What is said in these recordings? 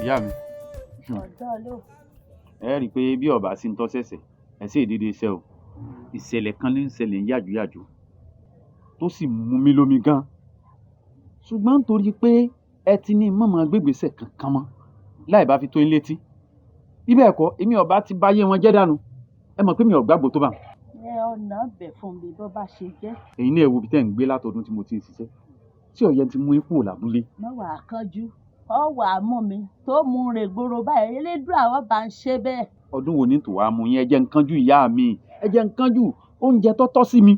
ìyá mi. ẹ rí i pé bí ọba sí ń tọ́ sẹ̀sẹ̀ ẹ sì dédé iṣẹ́ o ìṣẹ̀lẹ̀ kan ní ń ṣẹlẹ̀ ń yàjóyàjó tó sì mú mi lómi gan ṣùgbọ́n nítorí pé ẹ ti ní mọ̀mọ́ gbégbèsè kankan mọ́ láì bá fi tó ń létí ibẹ̀ ẹ̀kọ́ èmi ọba ti báyé wọn jẹ́ dànù ẹ mọ̀ pé mi ò gbàgbọ́ tó bá. ọ̀nà bẹ̀ fún mi bó bá ṣe jẹ́. èyí náà wo bí tẹ́ ń gbé látọdún tí mo ti ń ṣiṣẹ́ tí ọ̀yẹ́ ti mú ipò làbúlé. mo wà á kánjú ọwọ́ àmú mi tó mú un rè gbòòrò báyìí elédùn àwọn bá ń ṣe bẹ́ẹ̀. ọdún wo ní tòwá mu yín ẹ jẹ́ ń kánjú ìyá mi ẹ jẹ́ ń kánjú oúnjẹ tọ́tọ́ sí mi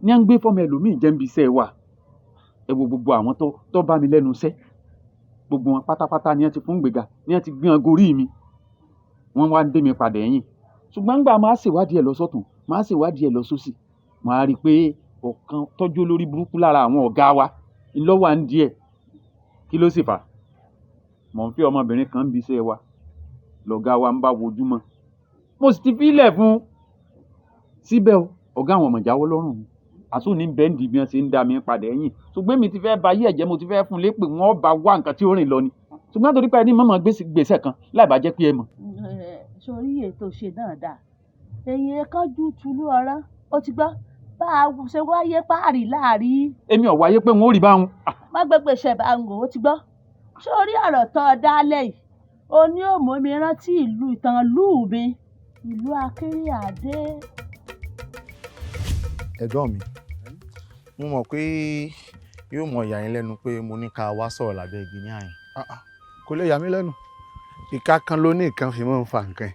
ní à ń gbé fọmọ ẹlòmíì jẹ́ ń bi iṣẹ́ wa ẹ wo gbogbo àwọn tó bá mi lẹ́nu iṣẹ́ gbogbo wọn pátápátá ni ẹ ti fún gbèga ni ẹ ti gbé wọn gorí mi wọ́n wá ń dé mi padà ẹ̀yìn ṣùgbọ́n ńgbà máa ṣèwádìí ẹ̀ lọ sọ́tún máa ṣèwádìí ẹ̀ lọ sósì máa rí i pé ọ̀kan tọ́jú olórí burúkú lára àwọn ọ̀gá wa ńlọ́wọ́ à ń díẹ̀ kí ló sì fà mọ̀ ń fi ọmọbìnrin kan ń bi iṣẹ́ wa lọ̀gá wa ń bá wojúmọ́ mo sì ti fílẹ̀ fún un síbẹ̀ ọ̀gá àwọn ọmọ ìjáwọ́ lọ́rùn mi àtún ní bẹ́ńdì bí wọ́n ṣe ń dá mi padà ẹ̀yìn ṣùgbọ́n mi ti fẹ́ ba ayé ẹ̀jẹ̀ mo ti fẹ́ fún un lépè wọ́n bá wá nǹkan tí ó rìn lọ ni ṣùgbọ́n torí pé ẹni mọ̀mọ́ gbèsè kan láì bá jẹ́ pé ẹ mọ̀. sórí ètò ṣe náà dà èyí kánjú tulú ọ̀rán ó ti gbọ́ bá a ṣe wáyé páàrí láàrí. èmi ò wáyé pé wọn ò rí báwọn. má gbégbé ṣe bá ń wò ó ti gbọ́ sórí ọ̀rọ̀ tó o dálẹ̀ yìí o ní òmò mi rántí ìtàn lù mi ìlú Akínríàdé. ẹ̀gbọ́n mi mo mọ̀ pé yóò mọ ìyà yín lẹ́nu pé mo ní ká wá sọ̀rọ̀ lábẹ́ igi ní àyìn. kò lè yà mí lẹ́nu ìka kan ló ní nǹkan fi máa ń fa nǹkan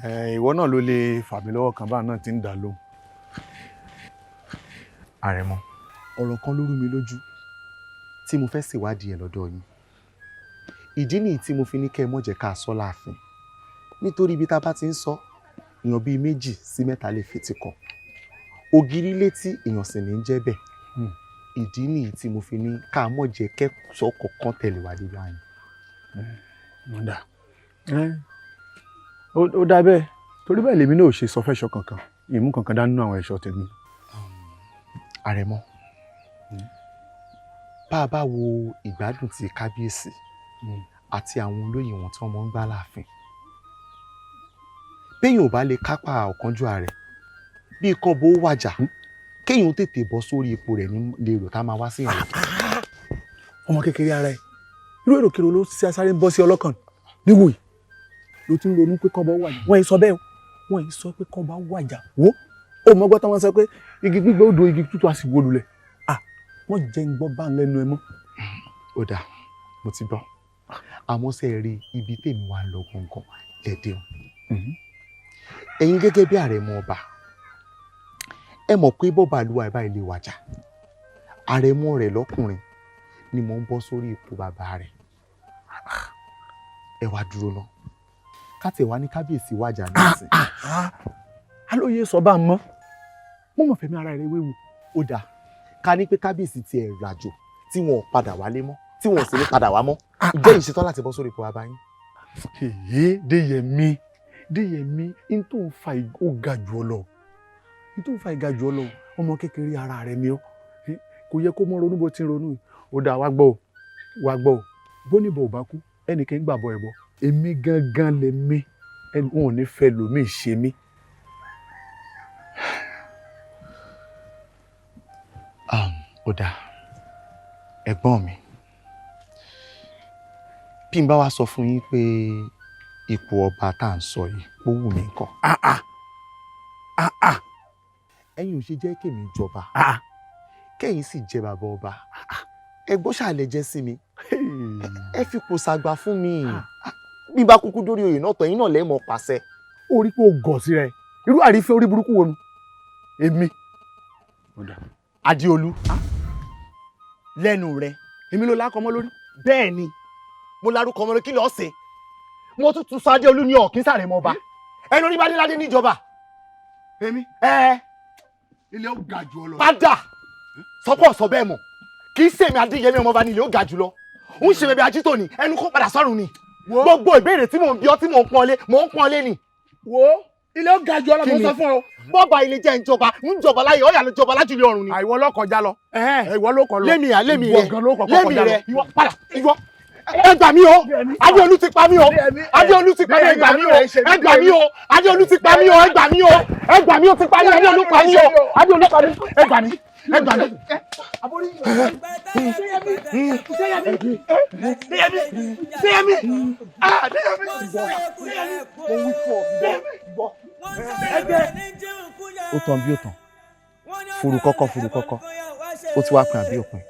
ẹ̀ ìwọ náà ló lè fà mí lọ́wọ́ kan báà náà ti ń dà lóhùn. Àrẹ̀mọ ọ̀rọ̀ kan ló rú mi lójú tí mo fẹ́ ṣèwádìí ẹ̀ lọ́dọ̀ yín ìdí nìyí tí mo fi ní kẹ́ ẹ mọ̀ jẹ́ ká sọ láàfin nítorí ibi tá a bá ti ń sọ èèyàn bíi 2 sí 3 lè fetí kọ ògiri létí èèyàn sì ní í jẹ́ bẹ́ẹ̀ ìdí nìyí tí mo fi ní ká mọ̀ jẹ́ kẹ́sọ̀ kọ̀ọ̀kan tẹ̀lé wá dé báyìí. ó dá bẹ́ẹ̀ torí bẹ́ẹ̀ lèmi náà ò ṣe sọ fẹ́ṣọ kankan ìmú kankan dá nínú àwọn ẹ̀ṣọ́ tèmi. Àrẹ̀mọ bá a bá wo ìgbádùn ti kábíyèsí àti àwọn olóyè wọn tí wọ́n mọ̀ ń gbá láàfin béèyàn ò bá lè kápá ọ̀kánjúà rẹ̀ bí ikán bó wàjà kéèyàn tètè bọ́ sórí ipò rẹ̀ ní lérò tá a máa wá sí ìrìn. ọmọ kékeré ara ẹ irú èròkèrò ló ṣe sáré ń bọ́ sí ọlọ́kàn níwò yìí ló ti ń ronú pé kán bá wàjà wọ́n yìí sọ bẹ́ẹ̀ wọ́n yìí sọ pé kán bá wàjà wò ó mọ gbọ́ tán wọ́n sọ pé igi gbígbé ó do igi tútù á sì wó lulẹ̀ wọ́n jẹ́ ń gbọ́ bá ń lẹ́nu ẹ mọ́. ó dáa mo ti gbọ́ àmọ́ ṣe rí ibi tèmi wà lọ gangan lẹ́dẹ̀ o ẹ̀yin gẹ́gẹ́ bí Àrẹ̀mọ ọba ẹ mọ̀ pé bọ́ba àlùwà ẹ̀ báyìí lè wàjà Àrẹ̀mọ rẹ̀ lọ́kùnrin ni mò ń bọ́ sórí ipò bàbá rẹ̀ ẹ wá dúró náà káàtẹ̀ wá ní kábíyèsí wàjà nísìn. alóye sọ bá mọ́ mo mọ̀ fẹ́mi ara rẹ̀ wéwu. ó dáa ká ní pé kábíyèsí ti ẹ̀ ràjò tí wọn ò padà wálé mọ́ tí wọn ò sì ní padà wá mọ́ ìjẹ́ ìṣetán láti bọ́ sórí ipò bàbá yín. Déyẹmí n tó ń fa ó ga jù ọ lọ n tó ń fa ìga jù ọ lọ ọmọ kékeré ara rẹ ni ọ kò yẹ kó mọ ronú bó ti ń ronú ó dáa wá gbọ́ ò bó níbọ̀ ò bá kú ẹnìkan gbàbọ̀ ẹ̀bọ èmi gangan lè mí wọn ò ní fẹ́ lòmí ṣe mí. ó dáa ẹ̀gbọ́n mi bí n bá wá sọ fún yín pé ipò ọba tá à ń sọ yìí ó wù mí nǹkan. ẹ̀yin ò ṣe jẹ́ kémi jọba kẹ́yìn sì jẹ́ bàbá ọba ẹgbọ́n ṣàlẹ̀ jẹ́ sí mi ẹ fipò ṣàgbà fún mi bí bá kúkú dórí oyè náà tọ̀yìn náà lẹ́mọ̀ pàṣẹ. ó rí pé ó gọ̀ sí rẹ irú àrífẹ́ orí burúkú wo nu èmi. Adéolú lẹ́nu rẹ̀ èmi ló lákọ mọ́ lórí. bẹ́ẹ̀ ni mo lárúkọ ọmọ rẹ kí lọ́ọ́ ṣe mo tún tún sọ Adéolú ní ọ̀kín sàrẹ̀ mọ́ ọba ẹnu orí bá dé ládé níjọba. èmi ilé ó ga jù ọ lọ. padà sọpọ̀ sọ bẹ́ẹ̀ mọ̀ kì í ṣèmi Adéyẹmí ọmọba ní ilé ó ga jù lọ ń ṣe bẹbẹ ajító ni ẹnu kó padà sọ́run ni gbogbo ìbéèrè tí mò ń bí ọ tí mò ń pọ́nlé ni. wo ilé ó ga jù ọ lọ mo sọ fún ọ. bọ́ba ilé jẹ́ ìjọba ń jọba láyé ọ̀yà ló jọba lájúlé ọ̀run ni. àìwọ ló kọjá lọ. ìwọ ló kọ lọ. lémi ìwọ gan ló kọ kọjá lọ. lémi rẹ ìwọ padà ìwọ ẹ gbà mí o Adéolú ti pa mí o Adéolú ti pa mí ẹ gbà mí o ẹ gbà mí o Adéolú ti pa mí o ẹ gbà mí o ẹ gbà mí o ti pa mí Adéolú pa mí o Adéolú pa mí ẹ gbà mí ẹ gbà mí. ó tán bí ó tán furu kọ́kọ́ ó ti wá pin àbí òpin.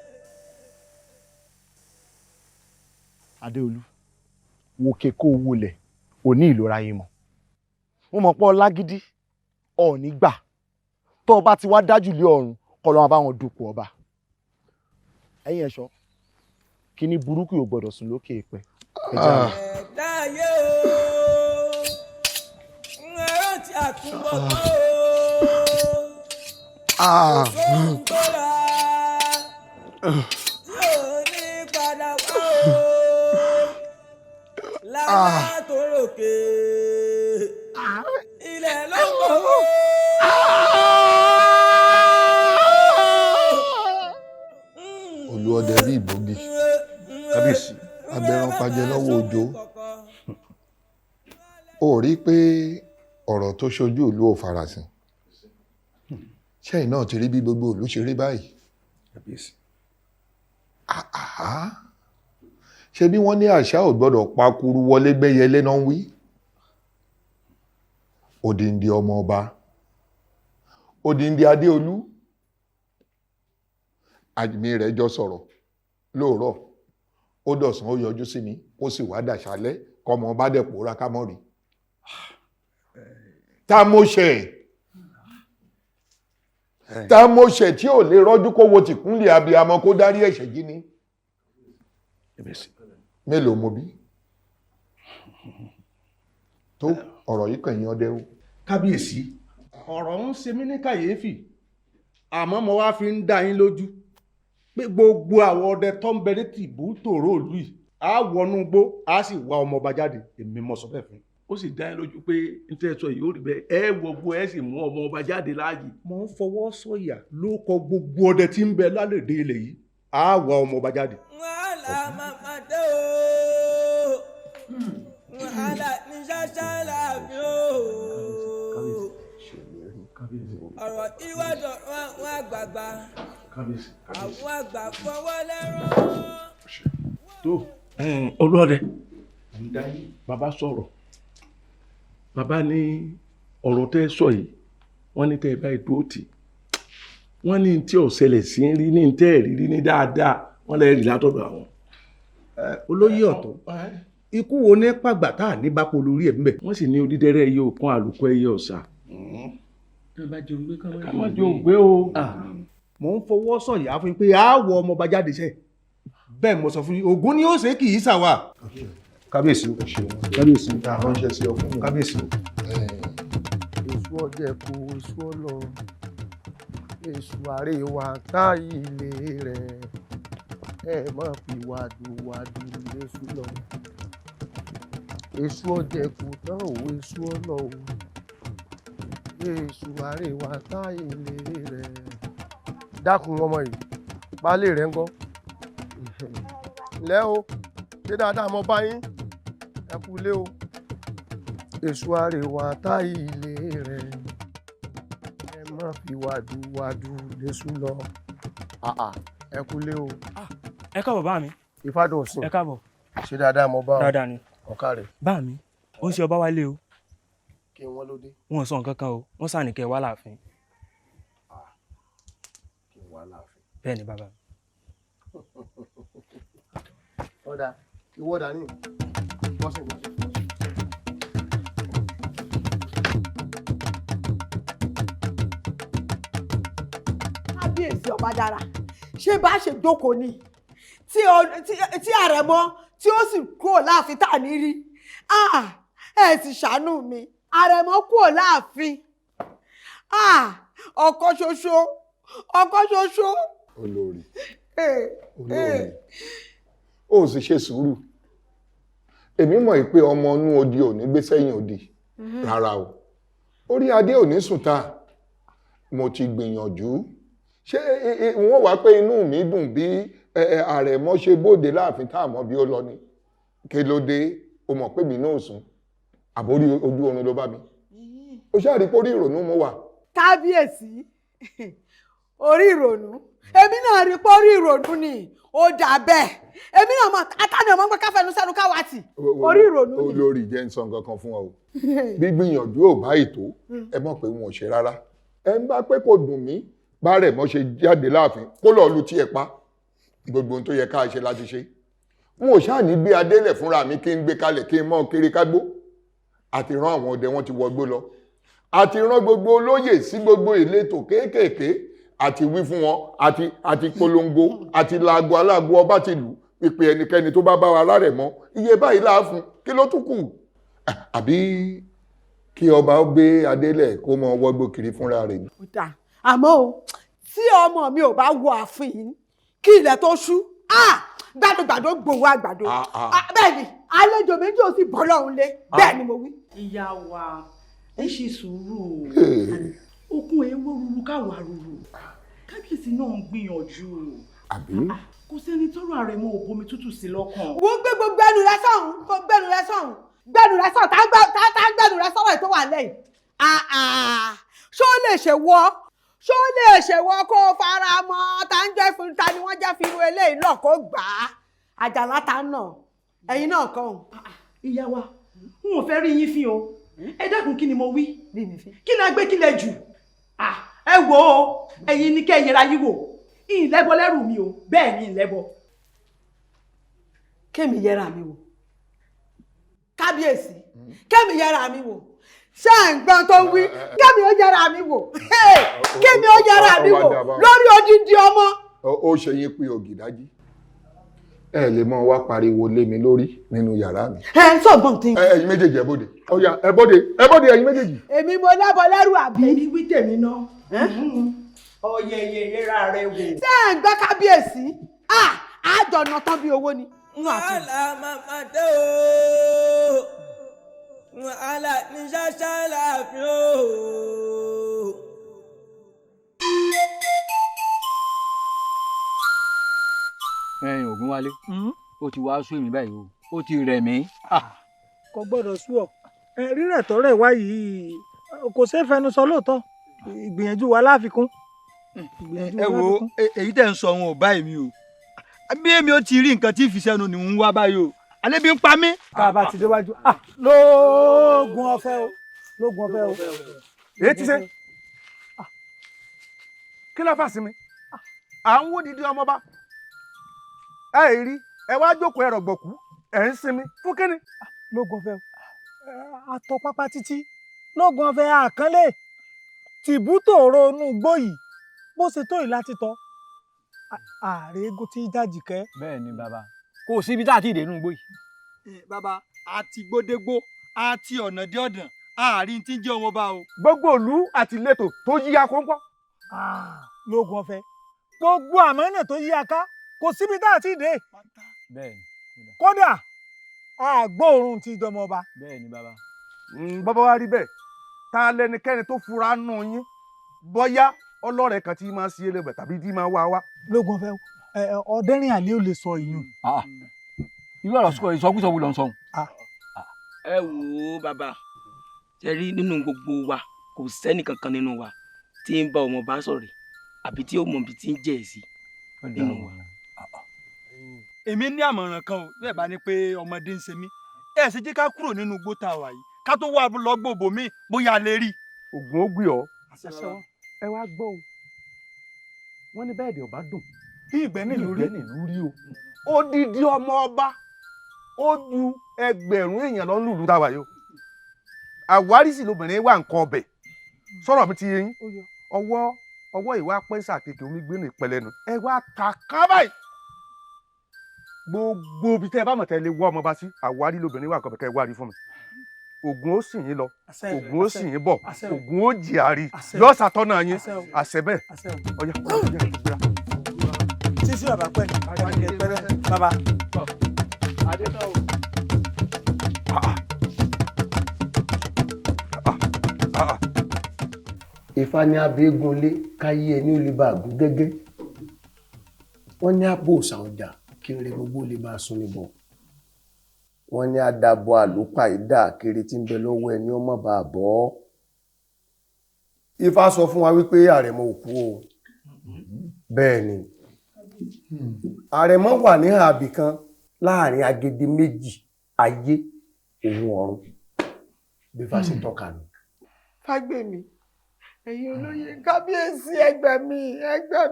Adéolú wòkè kó wọlẹ̀ òní ìlora yìí mọ̀ wọ́n mọ̀ pé ọlágídí ọ̀ọ́ni gbà tó ọba ti wá dájú lé ọ̀run kọ́ lọ́wọ́ bá wọn dupò ọba ẹ̀yin ẹ̀ṣọ́ kíní burúkú yóò gbọ́dọ̀ sùn lókè èèpẹ̀ ẹ̀jẹ̀ àwọn. ẹ̀dáyé o ẹ̀rọ tí a tún bọ̀ bọ́ o òun tó ra tí ò ní padà wá o lára tó ròkè ilẹ̀ ló ń bọ̀ o. Olúọdẹ rí ìbògì kábíyèsí abẹran pàjẹ lọ́wọ́ òjò ó rí pé ọ̀rọ̀ tó ṣojú ìlú ò farasin ṣẹ́yìn náà ti rí bí gbogbo ìlú ṣe rí báyìí ṣe bí wọ́n ní àṣà ò gbọ́dọ̀ pakuru wọlé gbẹ́yẹlé náà ń wí òdìndí ọmọ ọba òdìndí Adéolú àjùmí rẹ̀ jọ sọ̀rọ̀ lóòrọ̀ ó dọ̀sán ó yọjú sí mi ó sì wá dàṣálẹ́ kọmọ bá dẹ̀ pòórá ká mọ́ rí tá mo ṣẹ̀ tí ò lè rọ́jú kó wo tìkúnlẹ̀ abiyamọ kó dárí ẹ̀ṣẹ̀ jí ni mélòó mo bí tó ọ̀rọ̀ yìí kàn yín ọdẹ o. kábíyèsí ọ̀rọ̀ ń ṣe mí ní kàyéfì àmọ́ mo wá fi ń dá yín lójú pé gbogbo àwọn ọdẹ tó ń bẹ ní tìbú tòró ìlú yìí á wọnú igbó á sì wá ọmọ ọba jáde èmi mọ sọ bẹ́ẹ̀ fún. ó sì dá yín lójú pé n tẹ́ sọ yìí ó rí bẹ́ẹ̀ ẹ wọgbó ẹ sì mú ọmọ ọba jáde láàyè. mo ń fọwọ́ sọ̀yà ló kọ gbogbo ọdẹ tí ń bẹ lálẹ́dẹ ilẹ̀ yìí á wá ọmọ ọba jáde. wàhálà màmá dé o wàhálà ní ṣáṣá làbí o ọ̀rọ̀ ìwádọ̀ wọn àgbààgbà àwọn àgbà fọwọ́ lẹ́rọ̀. tó Olúọdẹ bàbá sọ̀rọ̀ bàbá ní ọ̀rọ̀ tẹ́ sọ yìí wọ́n ní tẹ́ ẹ báyìí dúró tì wọ́n ní tí ò ṣẹlẹ̀ sí rí ní tẹ́ ẹ̀ rí ní dáadáa wọ́n lè rí látọ̀dọ̀ àwọn. olóyè ọ̀tọ̀ ikú wo ní pàgbà tá à ní bá polo orí ẹ̀ ń bẹ̀. wọ́n sì ní odídẹrẹ́ ẹyẹ òkun àlùkò ẹyẹ ọ̀sà. ká má jẹun gbé o. mo ń fọwọ́ sọ̀yà fún yín pé á wọ ọmọ ọba jáde sẹ́ẹ̀ bẹ́ẹ̀ mo sọ fún yín Ògún ni ó ṣe kì í ṣàwà. kábíyèsí kábíyèsí ránṣẹ́ sí ọkùnrin kábíyèsí. èṣù ọjẹ kú èṣù ọlọ èṣù àríwá ká ilé rẹ ẹ má fi wàdùwàdù èṣù lọ èṣù ọjẹ kú tán ò èṣù ọlọ o èṣù àríwá ká ilé rẹ dákun ọmọ yìí baálé rẹ ń gọ lẹ́ o ṣé dáadáa mo bá yín ẹ kú lé o èṣù àríwá tá ilé rẹ ẹ má fi wàdùwàdù lẹ́sùn lọ ẹ kú lé o. ẹ káàbọ̀ bá mi. ìfádùn sí ẹ káàbọ̀. ṣé dáadáa mo bá ọ dáadáa ni. ọ̀ká rẹ̀. bá mi ó ń ṣe ọba wálé o. kí wọ́n ló dé. wọn ò sọ nǹkan kan o wọ́n sàní kẹ́ ẹ wá láàfin. kí n wá láàfin. bẹ́ẹ̀ ni bàbá mi. ọ̀dà ìwọ́dà ní bọ́sẹ̀ bọ́sẹ̀. kábíyèsí ọba dára ṣé bá ṣe jókòó ni tí àrẹ̀mọ tí ó sì kúrò láàfin tá à ní rí ẹ sì ṣàánú mi àrẹ̀mọ kúrò láàfin ọkọ ṣoṣo. olórí ó sì ṣe sùúrù èmi mọ̀ pé ọmọ inú odi ò ní gbé sẹ́yìn odi rárá o orí adé ò ní sùn ta mo ti gbìyànjú ṣé wọ́n wá pé inú mi dùn bí àrẹ̀mọ ṣe bóde láàfin tá àmọ́ bí ó lọ ni kí ló dé o mọ̀ pé mi náà sùn àbórí ojú oorun ló bá mi o ṣáà rí pórí ìrònú mo wà. kábíyèsí orí ìrònú èmi náà rí pé orí ìrònú ni ó dà bẹ́ẹ̀ èmi náà mọ̀ àtàní ọmọ pé káfẹ́nu sẹ́nu káwátì orí ìrònú ni. olórí jẹ́ ń sọ nǹkan kan fún ọ o gbígbìyànjú ò bá ètò ẹ mọ̀ pé wọn ò ṣe rárá ẹ ń bá pé kò dùn mí bá rẹ̀ mọ́ ṣe jáde láàfin kó lọ́ọ́ lu tí ẹ pa gbogbo ohun tó yẹ ká ṣe láti ṣe n ò ṣáà ní gbé adélẹ̀ fúnra mi kí n gbé kalẹ̀ kí n mọ́ kiri kágbó àti rán àwọn ọdẹ wọn ti wọgbó lọ àti rán gbogbo olóyè sí gbogbo ìletò kéékèèké àti wí fún wọn àti polongo àti laago aláàgó ọba ti lù pípé ẹnikẹ́ni tó bá bá wa rárẹ̀ mọ́ iye báyìí láàfún kí ló tún kù àbí kí ọba ó gbé adélẹ̀ kó mọ wọgbó kiri fúnra rẹ̀ ni. àmọ́ o tí ọmọ mi ò bá wọ ààfin yìí kí ilẹ̀ tó ṣú gbàdúgbàdú gbòòwò àgbàdo bẹ́ẹ̀ ni àlejò méjì ò sì bọ́ lọ́hùn lé bẹ́ẹ̀ ni mo wí. ìyá wa ẹ ṣe sùúrù okun ewo ruru káwa ruru kábíyèsí náà ń gbìyànjú kò sẹ́ni tọ́rọ̀ Àrẹ̀mọ ò bomi tútù sí lọ́kàn. wo gbé gbogbo ẹnu rẹ sọ̀hún gbẹnu rẹ sọ̀hún tá gbẹnu rẹ sọ̀rọ̀ tó wà lẹ́yìn ṣó lè ṣèwọ kó o fara mọ́ ta ń jẹ́ fún ta ni wọ́n jẹ́ fi irú eléyìí náà kó gbà á àjàlá ta náà ẹ̀yin náà kàn. ìyá wa n ò fẹ́ rí yín fín o ẹ dákun kí ni mo wí kí ni a gbé kí lẹ jù ẹ wò ó ẹ̀yin ní kẹ́ ẹ yẹra yín wò ìlẹ́bọ lẹ́rù mi o bẹ́ẹ̀ ni ìlẹ́bọ. kémi yẹra mi wò kábíyèsí kémi yẹra mi wò ṣé ẹ̀ ń gbọ́n tó wí kémi ó yẹra mi wò kémi ó yẹra mi wò lórí odindi ọmọ. ó ṣe yín pé ògìdájí ẹ lè mọ wá pariwo lé mi lórí nínú yàrá mi. ẹ sọgbọn tí. ẹ̀yin méjèèjì ẹ bóde ọyà ẹ bóde ẹ̀yin méjèèjì. èmi mo lẹ́bọ lẹ́rù àbí. èmi wí tèmi náà ọyẹyẹ yẹra rẹ wò. ṣé ẹ̀ ń gbọ́ kábíyèsí àjọ̀nà tán bí owó ni. wàhálà màmá dé o wàhálà ní ṣáṣá láàfin o. Ògúnwálé ó ti wá sú èmi báyìí o ó ti rẹ̀ mí. kò gbọ́dọ̀ sú ọ rírẹ̀ tọ́rẹ̀ wá yìí kò ṣeé fẹnu sọ lóòótọ́ ìgbìyànjú wa láfikún. ẹ wo èyí tẹ̀ ń sọ wọn ò bá èmi o bí èmi ó ti rí nǹkan tí ìfisẹ́nu ni ń wá báyìí o alẹ́ bí ń pa mí. tá a bá ti déwájú lóògùn ọ̀fẹ́ o lóògùn ọ̀fẹ́ o. èyí ti ṣe kí ló fà sí mi à ń wó dídí ọmọba ẹ rí ẹ wá jókòó ẹrọ gbọkú ẹ ń sinmi fún kíni. lóògùn ọ̀fẹ́ o àtọ pápá títí lóògùn ọ̀fẹ́ àkànlé tìbútòrò inú igbó yìí bó ṣe tó yìí láti tọ ààrẹ eégún tí jájì kẹ. bẹ́ẹ̀ ni bàbá kò síbi tá a ti dé inú igbó yìí. bàbá àti gbódégbó àti ọ̀nà dé ọ̀dàn àárín tí ń jẹ́ ọmọ bá o. gbogbo ìlú àti ìletò tó yí akóńkọ́. lóògùn ọ̀fẹ́ gbogbo àmọ́nà tó yí aká kò síbi tá a ti dé. bẹ́ẹ̀ni. kódà àgbóòrùn ti dọmọ ọba. bẹ́ẹ̀ni bàbá. bàbá wa rí bẹ́ẹ̀ ta lẹnikẹ́ni tó fura nù yín bóyá ọlọ́rẹ̀ kan tí máa ń ṣe lẹ́bẹ̀ tàbí tí máa wá wá. lóògùn ọ̀fẹ́ ọ̀dẹ́rìn àlẹ́ ò lè sọ ìyún. irú ọ̀rọ̀ ìsọkúsọ wo ló ń sọ. ẹ wò ó bàbá ṣe rí nínú gbogbo wa kò sẹ́nì kankan nínú wa tí ń bá ọmọ bá sọ̀rọ̀ àbí tí ó mọ ibi tí ń jẹ́ ẹ̀ sí nínú wa. èmi ní àmọ̀ràn kan o bẹ́ẹ̀ bá ní pé ọmọdé ń ṣe mí ẹ ṣe jẹ́ ká kúrò nínú igbó tá a wà yìí ká tó wá lọ gbòbò mí bóyá a lè rí. ògùn ó gbé ọ ẹ wá gbọ́ o wọ́n ní bẹ́ẹ̀ dẹ̀ ọba dùn bí ìgbẹ́ nílùú rí o odidi ọmọ ọba ó ju ẹgbẹ̀rún èèyàn lọ lùlù táwa yìí o àwárísì lobìnrin wà nǹkan ọbẹ̀ sọ̀rọ̀ mi ti yé yín ọwọ́ ìwà pẹ́ńsà kékeré omi gbé ní ìpẹlẹ́nu ẹ wá ta kábàáyì gbogbo ibi tẹ́ ẹ bá mọ̀ tẹ́ lé wọ́ ọmọ bá sí àwárí lobìnrin wà nǹkan ọbẹ̀ kẹ́ ẹ wá rí fún mi ògùn ó sì yín lọ ògùn ó sì yín bọ̀ ògùn ó jì àrí yóò ṣàtọ́nà yín àṣẹ bẹ́ẹ̀ ọ̀yà ìgbéra. sísí bàbá pẹ́ bàbá. Ifá ní abẹ́gunlé káyé ẹni ó lè bá àgún gẹ́gẹ́ wọ́n ní àpò òòṣà ọjà kí n rẹ gbogbo lè bá a sún níbọ̀ wọ́n ní àdàbọ̀ àlùpà ìdá kiri tí ń bẹ lọ́wọ́ ẹni ọmọ bá bọ́. Ifá sọ fún wa wípé àrẹ̀mọ ò kú o. Bẹ́ẹ̀ ni àrẹ̀mọ wà ní àbì kan láàrin agede méjì ayé òun ọ̀run bí Ifá ṣe tọ́ka ni. Fágbèmí, ẹ̀yin olóyè kábíyèsí ẹgbẹ́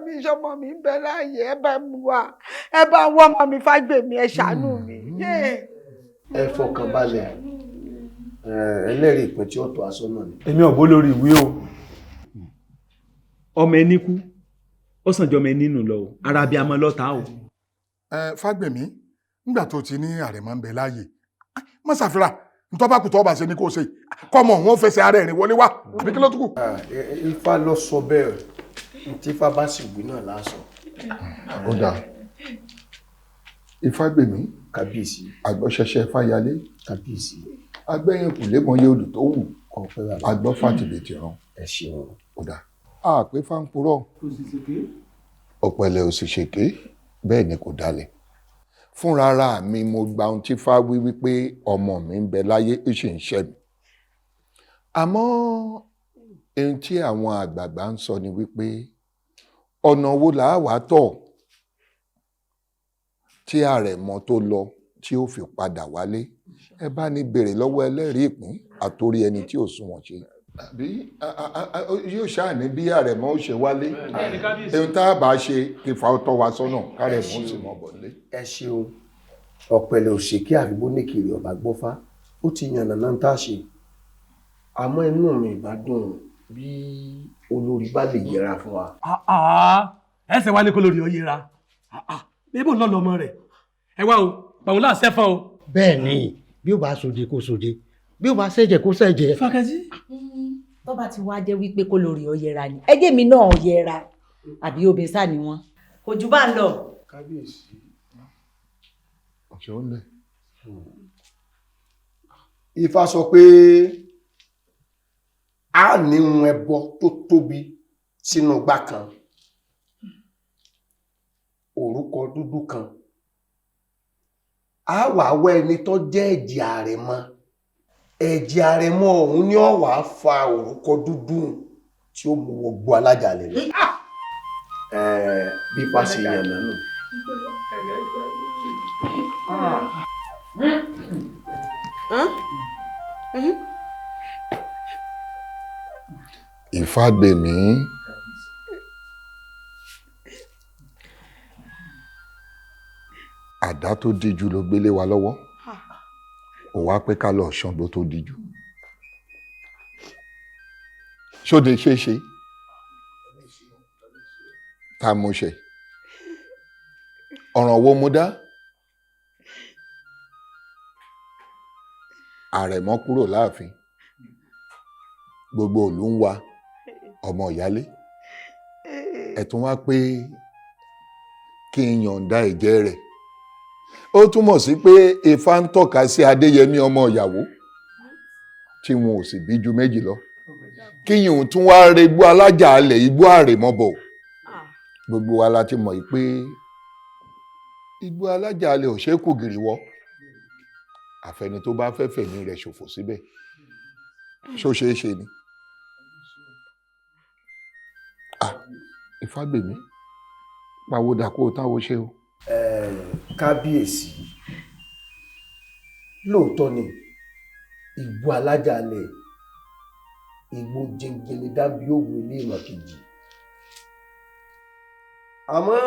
mi sọmọ mi ń bẹ láàyè ẹ bá mi wá ẹ bá wọ ọmọ mi Fágbèmí ẹ ṣàánú mi. Ẹ fọkàn balẹ̀ ẹlẹ́rìí ìpín tí ó tọ́ aṣọ náà ni. Èmi ò bó lórí ìwé o. Ọmọ ẹni kú ó sàn jọmọ ẹni nù lọ o ara bí amọ lọ́ta o. Fágbèmí nígbà tó ti ní àrẹ̀mọ ń bẹ láàyè má ṣàfihàn ntọ́ bá kù tọ́ bá ṣe ní kó ṣe kọ́mọ wọn fẹsẹ̀ ara ẹ̀rìn wọlé wá àbí kí ló tún kù. Ifá lọ sọ bẹ́ẹ̀ tí Ifá bá sì wí náà láṣọ. Ó dáa Ifágbèmí kábíyèsí àgbọ̀ṣẹṣẹ Fáyalé kábíyèsí agbẹ́yìn kù lébọn odù tó wù àgbọ̀ fàtìbẹ̀tì rán. Ẹ ṣeun. Ó dáa àpé fáńpurọ́ ọ̀pẹ̀lẹ̀ òsì ṣèké bẹ́ẹ̀ ni kò dalẹ̀ fúnra ara mi mo gba ohun tí Fá wí wípé ọmọ mi ń bẹ láyé ìṣe ń ṣẹ́ mi àmọ́ ohun tí àwọn àgbààgbà ń sọ ni wípé ọ̀nà wo làá wàá tọ̀ tí àrẹ̀mọ tó lọ tí ó fi padà wálé ẹ bá ní béèrè lọ́wọ́ ẹlẹ́rìí ìpín àtòrí ẹni tí ò sunwọ̀n ṣe àbí yóò ṣàní bí àrẹ̀mọ ó ṣe wálé ohun tá a bá ṣe kí Fá ó tọ́ wa sọ́nà kárẹ̀mọ ó sì mọ̀ bọ̀ nílé. Ẹ ṣeun ọ̀pẹ̀lẹ̀ òṣèké àbíbó ní kiri ọ̀bà gbọ́fá ó ti yànnà náà tá a ṣe àmọ́ inú mi ìbá dùn bí olórí bá lè yẹra fún wa. ẹsẹ̀ wálé kó lórí ọ yẹra bébò náà lọmọ rẹ̀ ẹ wá o pàwọn náà sẹ́fọ́ o. bẹ́ẹ̀ ni bí ó bá sòde kó sòde bí ó bá ṣẹ̀jẹ̀ kó ṣẹ̀jẹ̀. Fákẹ́jì. tó bá ti wá jẹ́ wípé kó lórí ọ yẹra ni ẹjẹ́ mi náà yẹra àbí obìnrin sá ni wọ́n kò jù bá ń lọ. Kábíyèsí ọ̀ṣẹ́ ó lẹ̀. Ifá sọ pé a ní ohun ẹbọ tó tóbi sínú igbá kan òrúkọ dúdú kan a wà wá ẹni tó jẹ́ ẹ̀jẹ̀ àrẹ̀mọ ẹ̀jẹ̀ àrẹ̀mọ ọ̀hún ni ó wá fa òrúkọ dúdú tí ó mú gbogbo alájàlẹ̀ lọ bí Ifá ṣe yànnà nù. Ifágbèmí àdá tó díjú ló gbélé wa lọ́wọ́ ò wá pé ká lọ Ṣàngó tó díjú ṣóde ṣeéṣe tá mo ṣe ọ̀ràn wo mo dá àrẹ̀mọ kúrò láàfin gbogbo ìlú ń wa ọmọ ìyálé ẹ̀tún wá pé kí n yọ̀ǹda ẹ̀jẹ̀ rẹ̀ ó túmọ̀ sí pé Ifá ń tọ́ka sí Adéyẹmí ọmọ ìyàwó tí wọn ò sì bí ju méjì lọ kí yìí tún wá regbó alájà alẹ̀ igbó àrẹ̀mọ bọ̀ gbogbo wa la ti mọ̀ pé igbó alájà alẹ̀ ò ṣe é kù gìrì wọ́ àfẹni tó bá fẹ́ fẹ̀mí rẹ̀ ṣòfò síbẹ̀ ṣó ṣeé ṣe ni. Ifágbèmí pàwọ́dà kó o táwo ṣe o. Kábíyèsí lóòótọ́ ni igbó alájàalẹ̀ igbó jẹngẹlẹ dábí òwú ilé ìmọ̀ kejì àmọ́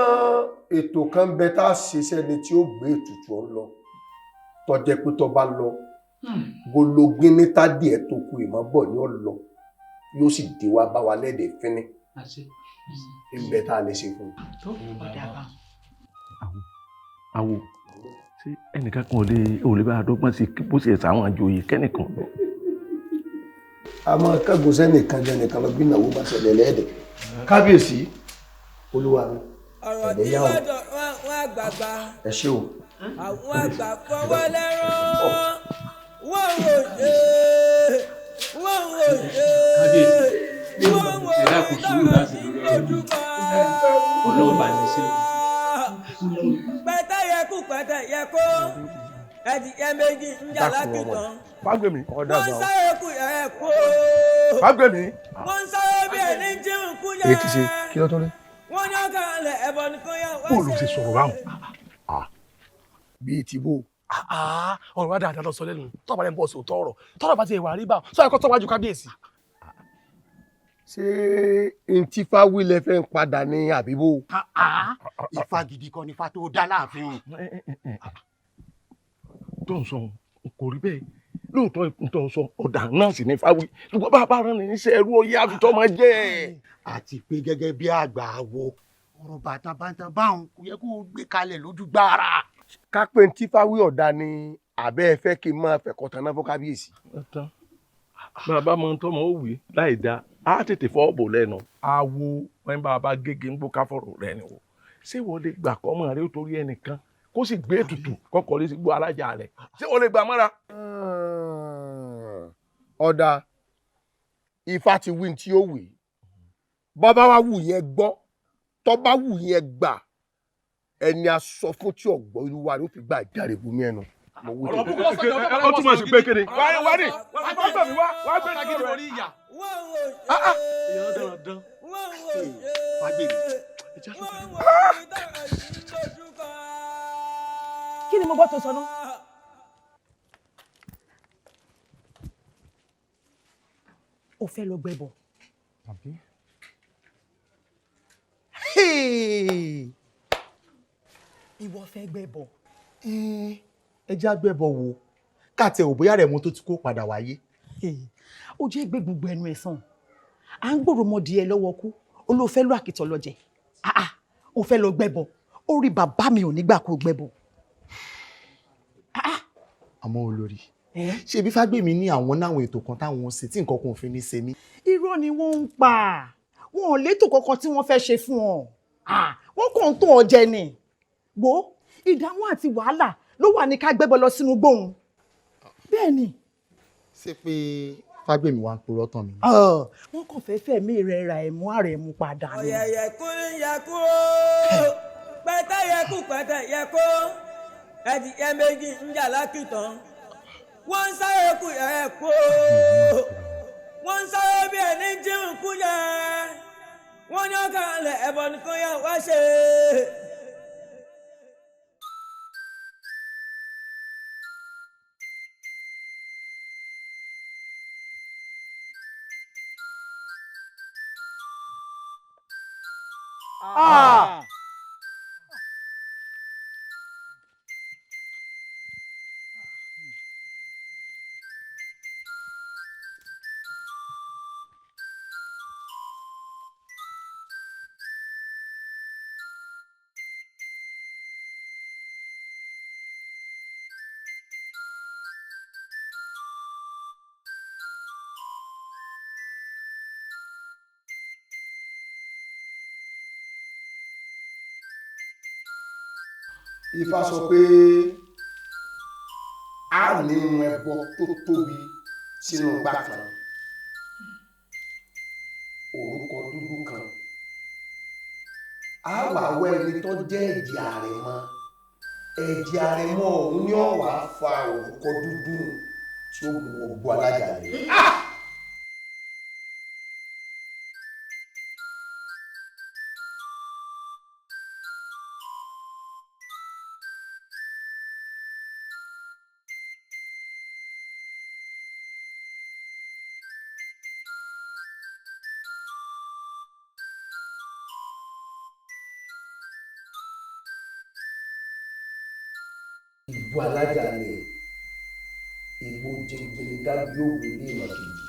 ètò kan bẹ tá a ṣe sẹ́ni tí ó gbé ètùtù ọ lọ tọ́jẹ́ pé tó bá lọ gbólógbé ní tádìẹ tó kù ìmọ̀ bọ̀ ní ọ̀lọ́ yóò sì dé wá bá wa lẹ́dẹ̀ẹ́ fínní ìbẹ̀ tá a lè ṣe fún un. àwò ṣé ẹnìkan kan ò lè bá a dọ́gbọ́n sí bó ṣe ṣàwọn àjòyè kẹ́nìkan lọ. àmọ́ kẹ́gùn sẹ́nìkan jẹ́ nìkan lọ bí ìnáwó bá ṣẹlẹ̀ lẹ́ẹ̀dẹ̀. Kábíyèsí olúwa mi ẹ̀dẹ̀ yá o ẹ ṣé o. àwọn àgbà fọwọ́ lẹ́rọ̀ wọ́n wò ṣe wọ́n wò ṣe wọ́n wò ṣe lójúkọ. ọlọ́ọ̀bà ní sí. pẹ́tẹ́ yẹ kú pẹ́tẹ́ yẹ kó ẹ̀dìyẹ méjì ń jà lákìtàn. Fágbèmí. wọ́n ń sáré kú ẹ̀ kú. Fágbèmí. wọ́n ń sáré bí ẹni tí ń kú yẹ. èyí ti ṣe kí ló tó rí. wọ́n ní ọkàn lẹ̀ ẹ̀bọ nìkan yà wá ṣe. bóòlù ti sọ̀rọ̀ báwọn. bíi ti bò. ọ̀rọ̀ wa dáadáa lọ sọ lẹ́nu tọ́ba lẹ́nu bọ̀ sòótọ́ ọ̀rọ̀ tọ́rọ̀ bá ti wà rí bá sọ ẹ̀kọ́ tọ́wájú kábíyèsí. ṣé ntí fáwí lẹ fẹ́ ń padà ní àbíbò. Ifá gidi kan ní Ifá tó dá láàfin. tó ń sọ kò rí bẹ́ẹ̀ lóòótọ́ tó ń sọ ọ̀daràn náà sì ní fáwí ṣùgbọ́n bá a bá rán ní iṣẹ́ ẹrú oyè àfitọ́ máa jẹ́. àti pé gẹ́gẹ́ bí àgbà wo ọ̀rọ̀ bàtàbàtà báwọn kò yẹ kó gbé kalẹ̀ lójú gbára. kápẹ́ ntí fáwí ọ̀dà ni àbẹ́ ẹ fẹ́ kí n máa fẹ̀kọ́ taná fún kábíyèsí. bàbá mọ tó mọ òwì láì dá a tètè fọ́ bò lẹ́nu. awo wọn bá a bá gègé ń gbó káfọ̀rọ̀ rẹ ni o ṣé wọ́n lè gbà kọ́ mọ́ rẹ ó torí ẹnìkan kó sì gbé ètùtù kọ́kọ́ lé sí gbó alájà rẹ̀ ṣé wọ́n lè gbà mọ́ra. ọ̀dà Ifá ti wí tí ó wí bọ́bá wa wù yẹn gbọ́ tọ́ba wù yẹn gbà ẹni aṣọ fún tí ọ̀gbọ́n irú wa ló fi gbà jáde bùnmí ẹnu. ó túmọ̀ sí pé kéde wá ní wá gbé kí lórí ìyá. èèyàn dandan wá gbé mi. kí ni mo gbọ́ tó sọ náà. o fẹ́ lọ gbẹ́bọ. ìwọ fẹ́ gbẹ́bọ. ẹ já gbẹ́bọ wo káàtẹ ò bóyá rẹ̀ mú tó ti kó padà wáyé. ó jẹ́ gbé gbogbo ẹnu ẹ̀ sàn à ń gbòòrò mọ́ díẹ̀ lọ́wọ́ kú olóòfẹ́ lọ àkìtọ̀ lọ́jẹ̀ ó fẹ́ lọ gbẹ́bọ ó rí bàbá mi ò nígbà kó gbẹ́bọ. àmọ́ olórí ṣebí Fágbèmí ní àwọn náwọn ètò kan táwọn ṣe tí nǹkan kan ò fi ní ṣe mí. irọ́ ni wọ́n ń pa wọn ò létò kankan tí wọ́n fẹ́ ṣe fún ọ wọ́n kàn ń tó ọ jẹ ni wo ìdààmú àti wàhálà ló wà ní ká gbẹ́bọ lọ sínú gbóhùn bẹ́ẹ̀ ni. ṣé pé Fágbèmí wa ń purọ́ tán mi. wọ́n kàn fẹ́ fẹ̀mí rẹ̀ ra ẹ̀mú ààrẹ mú padà ni. ọ̀yẹ̀yẹ̀ kú yẹ kú pẹ́tẹ́ yẹ kú pẹ́tẹ́ yẹ kú ẹ̀dìyẹ méjì ń jà lákìtàn wọ́n ń sáré kú yẹ kú wọ́n ń sáré bí ẹni tí ń kú yẹ wọ́n ní ọkàn lẹ̀ ẹ̀bọ nìkan yà wá ṣe. Ifá sọ pé a ní mú ẹbọ tó tóbi sínú igbá kan orúkọ dúdú kan a wà wá ẹni tó jẹ́ ẹ̀jẹ̀ àrẹ̀mọ ẹ̀jẹ̀ àrẹ̀mọ ọ̀hún ni ó wá fa orúkọ dúdú tí ó mú gbogbo alájà rẹ̀. Ìbú alájà ni ìbú jẹjẹrẹ dájú òwe ní ìmọ̀ kejì.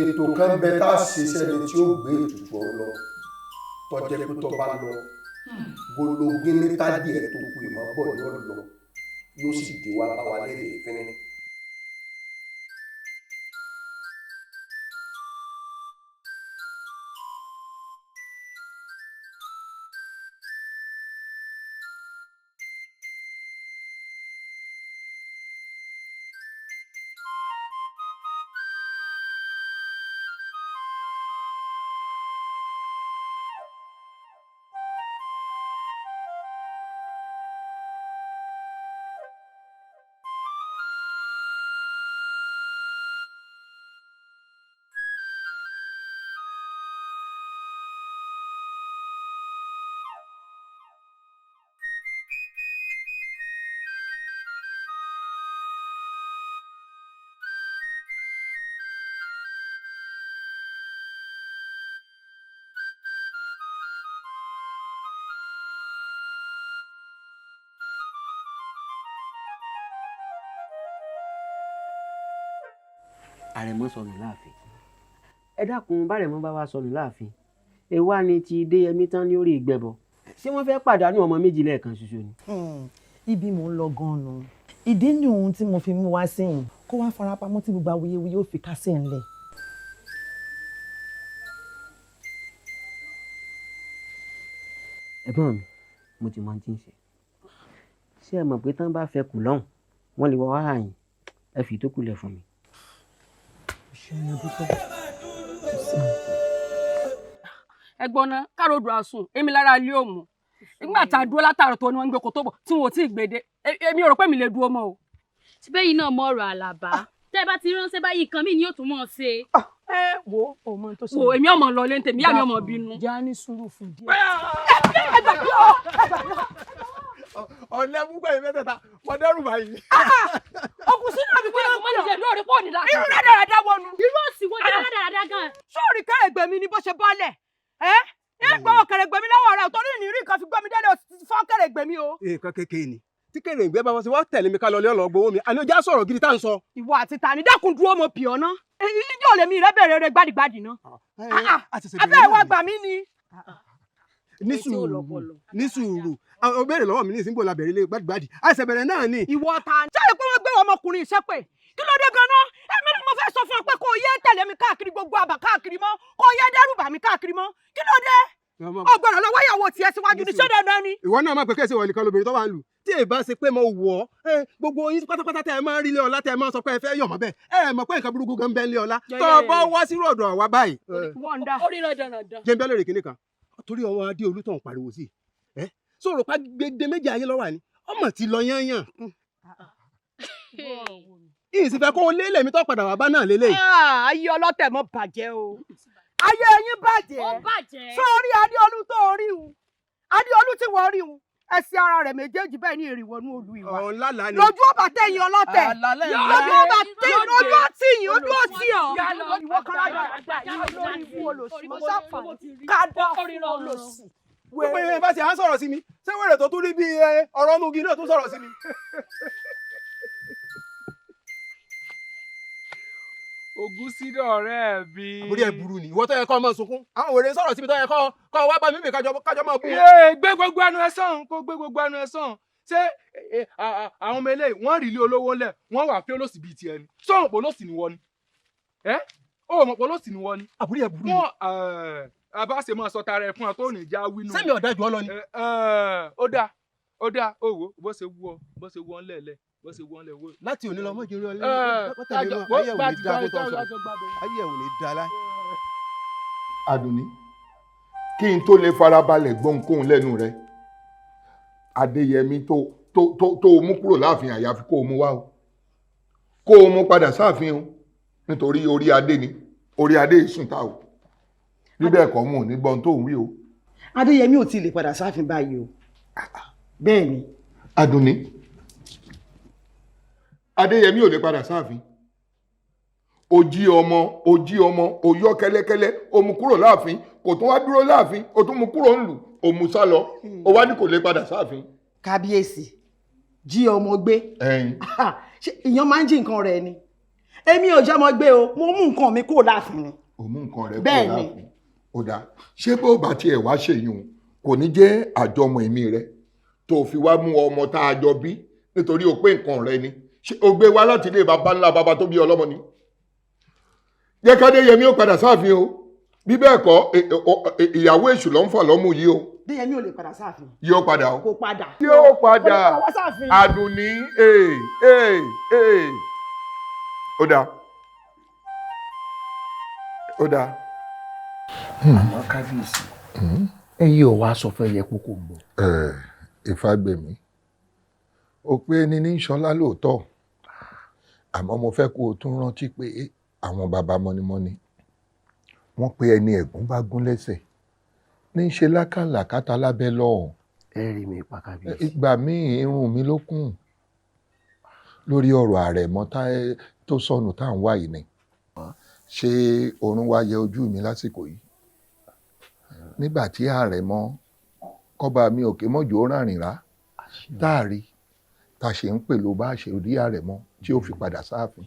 Ètò kan bẹ tá a ṣe sẹ́ni tí ó gbé ètùtù ọ lọ tọ́jẹ́ pé tó bá lọ gbólógé ní tádì ẹ̀ tó kù ìmọ̀ bọ̀ yóò lọ yóò sì dé wá bá wa lédè ìfínní. àrẹ̀mọ sọnù láàfin. Ẹ dákun bárẹ̀mọ bá wa sọnù láàfin èwa ni ti Déyẹmí tán ní orí ìgbẹ́bọ ṣé wọ́n fẹ́ pàdánù ọmọ méjì lẹ́ẹ̀kan ṣoṣo ni. Ibi mò ń lọ gan-an ìdí ni ohun tí mo fi mú wá sẹ́yìn kó wá farapamọ́ tí gbogbo awuyewuye ó fi kásẹ̀ ńlẹ̀. Ẹ̀gbọ́n mi mo ti mọ ohun tí ń ṣe ẹ mọ̀ pé tán bá fẹ́ kù lọ́hùn wọ́n lè wá wá àyìn ẹ fi tó kulẹ̀ fún mi. Ẹ̀gbọ́n náà károdò àsùn èmi lára ilé òmù nígbà tá a dúró látàrọ tó ní wọn ń gbé kó tó bọ̀ tí wọn ò tí ì gbèdé èmi ò rò pé mi lè dúró mọ́ o. síbẹ̀ yìí náà mọ ọ̀rọ̀ Àlàbá tẹ́ ẹ bá ti ránṣẹ́ báyìí nǹkan míì ni yóò tún mọ̀ ọ́ ṣe. Ẹ wo ọmọ tó ṣe. wo èmi ọmọ lọ lé ntèmi ìyá mi ọmọ bínú. já ní sùúrù fún díẹ̀. ọ̀lẹ́ púpọ̀ yìí mẹ́tẹ̀ẹ̀ta wọ́n dẹ́rù báyìí. ọkùn sínú àbí pé ọkùn mọ́ni jẹ̀ lórí fóònù la. irú rádaràdà wọnú. irú òsì wo jẹ́ rádaràdà gan. sóòrì kẹrẹ̀gbẹ̀ mi ni bó ṣe bọ́lẹ̀ ẹ gbọ́ kẹrẹ̀gbẹ̀ mi lọ́wọ́ rẹ̀ torí ìnírí nǹkan fi gbọ́ mi délé fọ́ kẹrẹ̀gbẹ̀ mi o. nǹkan kékeré ni tí kẹrẹ̀gbẹ̀ bá wọ́n ṣe wọ́n tẹ̀lé mi ká lọ lé ọ̀lọ́ gbowó mi àní ojà sọ̀rọ̀ gidi tá à ń sọ. ìwọ àti tani dákun dúró mo pì ọ́ ná ìjọ lèmi rẹ bẹ̀rẹ̀ rẹ gbádìgbádì ná. ẹ fẹ́ wá gbà mí ni. ní sùúrù o béèrè lọ́wọ́ mi ní ìsìnbó la bẹ̀rẹ̀ lé gbádìgbádì àìsàn bẹ̀rẹ̀ náà ni. ìwọ ta ni. sẹ́yìn pé wọ́n gbé ọmọkùnrin ìṣẹ́pẹ̀ kí ló dé gan-an èmi ni mo fẹ́ sọ fún ọ pé kò yé tẹ̀lé mi káàkiri gbogbo àbà káàkiri mọ́ kò yé dẹ́rù bà mí káàkiri mọ́ kí ló dé. ọgbọ̀nọ̀ lọ́wọ́ ìyàwó tiẹ̀ síwájú ní sọ́dọ̀ náà ni. ìwọ náà máa pè kéèsì wọlé kan lóbìnrin tó wà ń lù tí èyí bá ṣe pé mo wọ̀ ọ́ gbogbo yín pátápátá tẹ ẹ máa ń rí ilé ọlá tẹ ẹ máa ń sọ pé ẹ fẹ́ yọ̀ mọ́ bẹ́ẹ̀ ẹ mọ̀ pé nǹkan burúkú gan bẹ́ẹ̀ ń lé ọlá tó o bá wá sí rọ̀dọ̀ àwa báyìí. orí náà dandan. jẹ́ ń bẹ́ lórí kinní kan torí ọmọ adé olùtọ̀ ń pariwo sí ẹ sọ̀rọ̀ pa gbẹdẹ méjì ayé lọ́wọ́ àní ọmọ ti lọ yányàn. ìyìn sì fẹ́ kó o lélẹ̀ mi tó padà wá bá náà lélẹ̀. ayé ọlọ́tẹ̀ mọ́ bàjẹ́ o ayé yín bàjẹ́ sórí adéolú tó rí un adéolú tí wọ́n rí un ẹsẹ̀ ara rẹ̀ méjèèjì bẹ́ẹ̀ ní èrìwọ̀nú olú ìwà lójú ọba tẹ̀yìn ọlọ́tẹ̀ lójú ọba tẹ̀yìn ojú ọtí yìí ojú ọtí ọ̀ ìwọ kan lára yìí lórí ikú olóṣì mo sáfàní kádà fún olóṣì. gbogbo ìyẹn bá ti à ń sọ̀rọ̀ sí mi ṣé wẹ́rẹ̀ tó tún rí bí ọ̀rọ̀ ọ̀nùgí náà tún sọ̀rọ̀ sí mi. Ògúnṣídọ̀ ọ̀rẹ́ mi. àbúrí ẹ̀ burú ni ìwọ tó yẹ kó máa sunkún àwọn wèrè sọ̀rọ̀ síbi tó yẹ kó wá bá mímì kájọ máa bú. gbé gbogbo ẹnu ẹ sàn kó gbé gbogbo ẹnu ẹ sàn ṣé àwọn ọmọ eléyìí wọ́n rí ilé olówó ńlẹ̀ wọ́n wà fí olóòsì bíi tiẹ̀ ni sọ̀rọ̀ pé olóòsì ni wọ́n ni ó mọ̀ pé olóòsì ni wọ́n ni. àbúrí ẹ̀ burú ni. abáṣe máa sọ tara ẹ fún ẹ tó ní já wínú. sẹ́mi ọ̀dà jù ọ lọ ni. ó dáa ó wò bó ṣe wú ọ ńlẹ̀ẹ́lẹ̀ bó ṣe wọ́n lẹ̀ wó. láti òní lọ mọ́ jẹ́ orí ọlẹ́ ayé ò ní dá tó tọ́ sọ ayé ò ní dá lá. Àdùnní kí n tó lè farabalẹ̀ gbóhunkóhun lẹ́nu rẹ Adéyẹmí tó o mú kúrò láàfin àyàfi kó o mú wá o kó o mú padà sáàfin o nítorí orí adé ni orí adé ìsùntà o bíbẹ̀ ẹ̀kọ́ mú ní gbọ́n tó ń wí o. Adéyẹmí ò tí ì lè padà sáàfin báyìí o bẹ́ẹ̀ ni. Àdùnní Adéyẹmí ò lè padà sáàfin ó jí ọmọ ó yọ kẹ́lẹ́kẹ́lẹ́ ó mú kúrò láàfin kò tún wá dúró láàfin ó tún mú kúrò ńlù ó mú sá lọ ó wá ní kò lè padà sáàfin. kábíyèsí jí ọmọ gbé ìyàn máa ń jí nǹkan rẹ̀ ni èmi ò jẹ́ ọmọ gbé o mo mú nǹkan mi kúrò láàfin ni. ó mú nǹkan rẹ̀ kúrò láàfin ó dáa ṣé bó bá tiẹ̀ wá ṣèyún kò ní jẹ́ àjọmọ̀ ẹ̀mí rẹ tó fi wá mú ọmọ tá a jọ bí nítorí o pé nǹkan rẹ ni ó gbé wá láti ilé baba ńlá baba tó bí ọlọ́mọ ni. jẹ́ ká Adéyẹmí ó padà sáàfin o bí bẹ́ẹ̀ kọ́ ìyàwó èṣù ló ń fà lọ́mú yìí o. Adéyẹmí ò lè padà sáàfin. yóò padà o. kò padà. yóò padà Àdùnní ó dáa ó dáa. àmọ́ kábíyèsí ẹ yí ọ̀ wá sọ fẹ́ yẹ kókó gbọ́. Ìfágbèmí ó pé ní ní ṣọlá lóòótọ́ àmọ́ mo fẹ́ kó o tún rántí pé àwọn bàbá mọ́nímọ́ní wọ́n pé ẹni ẹ̀gún bá gún lẹ́sẹ̀ ní í ṣe lákàlàkàtà lábẹ́ lọ́ọ̀. ẹ rí mi pa kábíyèsí. ìgbà míì irun mi ló kùn lórí ọ̀rọ̀ Àrẹ̀mọ tó sọnù tá à ń wá yìí ni ṣé oorun wá yẹ ojú mi lásìkò yìí nígbà tí Àrẹ̀mọ kọ́ba mi òkè mọ́jọ́ ó rárìn rá táàrí ta ṣe ń pè ló bá ṣe rí Àrẹ̀mọ tí ó fi padà sáàfin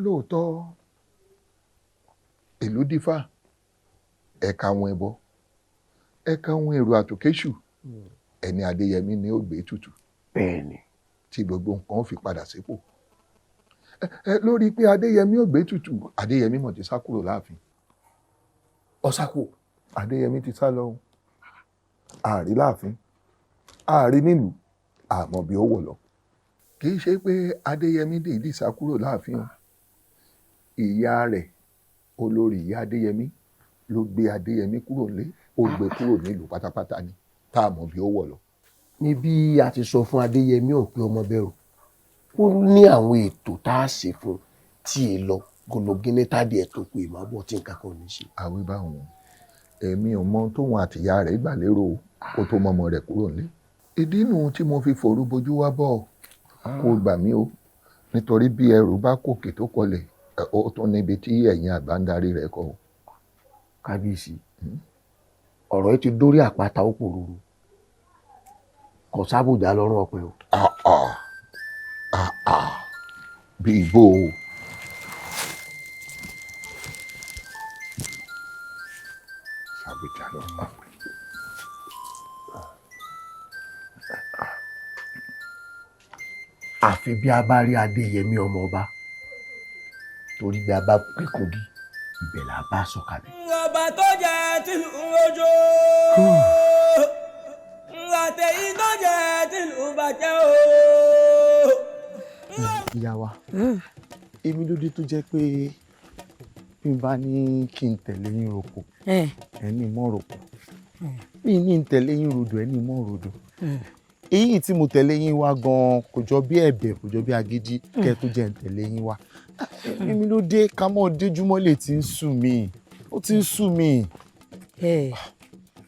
lóòótọ́ ìlú dífá ẹ̀ka àwọn ẹbọ ẹ̀ka àwọn èrò àtòkéṣù ẹni Adéyẹmí ni ó gbé tutù. bẹ́ẹ̀ni. tí gbogbo nǹkan fi padà sípò. lórí pé Adéyẹmí ò gbé tutù Adéyẹmí mọ̀ ti sá kúrò láàfin. ọ̀sákò. Adéyẹmí ti sá lọ ààrí láàfin ààrí nílùú àmọ́ bí ó wọ̀ lọ. kì í ṣe pé Adéyẹmí dìídì sá kúrò láàfin o ìyá rẹ̀ olórí ìyá Adéyẹmí ló gbé Adéyẹmí kúrò nílé ó gbé kúrò nílùú pátápátá ni tá a mọ̀ bí ó wọ̀ lọ. níbi a ti sọ fún Adéyẹmí ò pé ọmọ bẹ̀rù ó ní àwọn ètò tá a ṣe fún tí è lọ gọlọgínní tádìí ẹ̀ tó pé ìmọ̀bọ̀ tí nǹkan kan ò ní ṣe. àwí báwọn èmi ò mọ tóun àtìyá rẹ̀ gbà lérò kó tó mọ́mọ́ rẹ̀ kúrò nílé. ìdí nù tí mo fi forú bojú wá bọ̀ kó gbà mí o nítorí bí ẹrù bá kòkè tó kọlẹ̀ ó tún níbi tí ẹ̀yin àgbà ń darí rẹ̀ kọ. kábíyèsí ọ̀rọ̀ yìí ti dórí àpáta ó pòrúurú kò sábòjá lọ́rùn ọ̀pẹ o. bí ìbò o. sábòjá lọ́rùn ọ̀pẹ. àfi bí a bá rí Adéyẹmí ọmọ ọba torí bí a bá pé kogi ibẹ̀ là bá sọ̀kalẹ̀. ọba tó jẹ tìlú ojo àtẹ̀yí tó jẹ tìlú bàjẹ́ o. ìyá wa èmi ló dé tó jẹ́ pé bí n bá ní kí n tẹ̀lé yín roko ẹni mọ́ roko bí ní n tẹ̀lé yín rodò ẹni mọ́ rodò èyí tí mo tẹ̀lé yín wá gan-an kò jọ bí ẹ̀bẹ̀ kò jọ bí agídí kẹ́ tó jẹ́ n tẹ̀lé yín wá èmi ló dé ká mọ́ déjúmọ́lẹ̀ tí ń sú mi ó ti ń sú mi.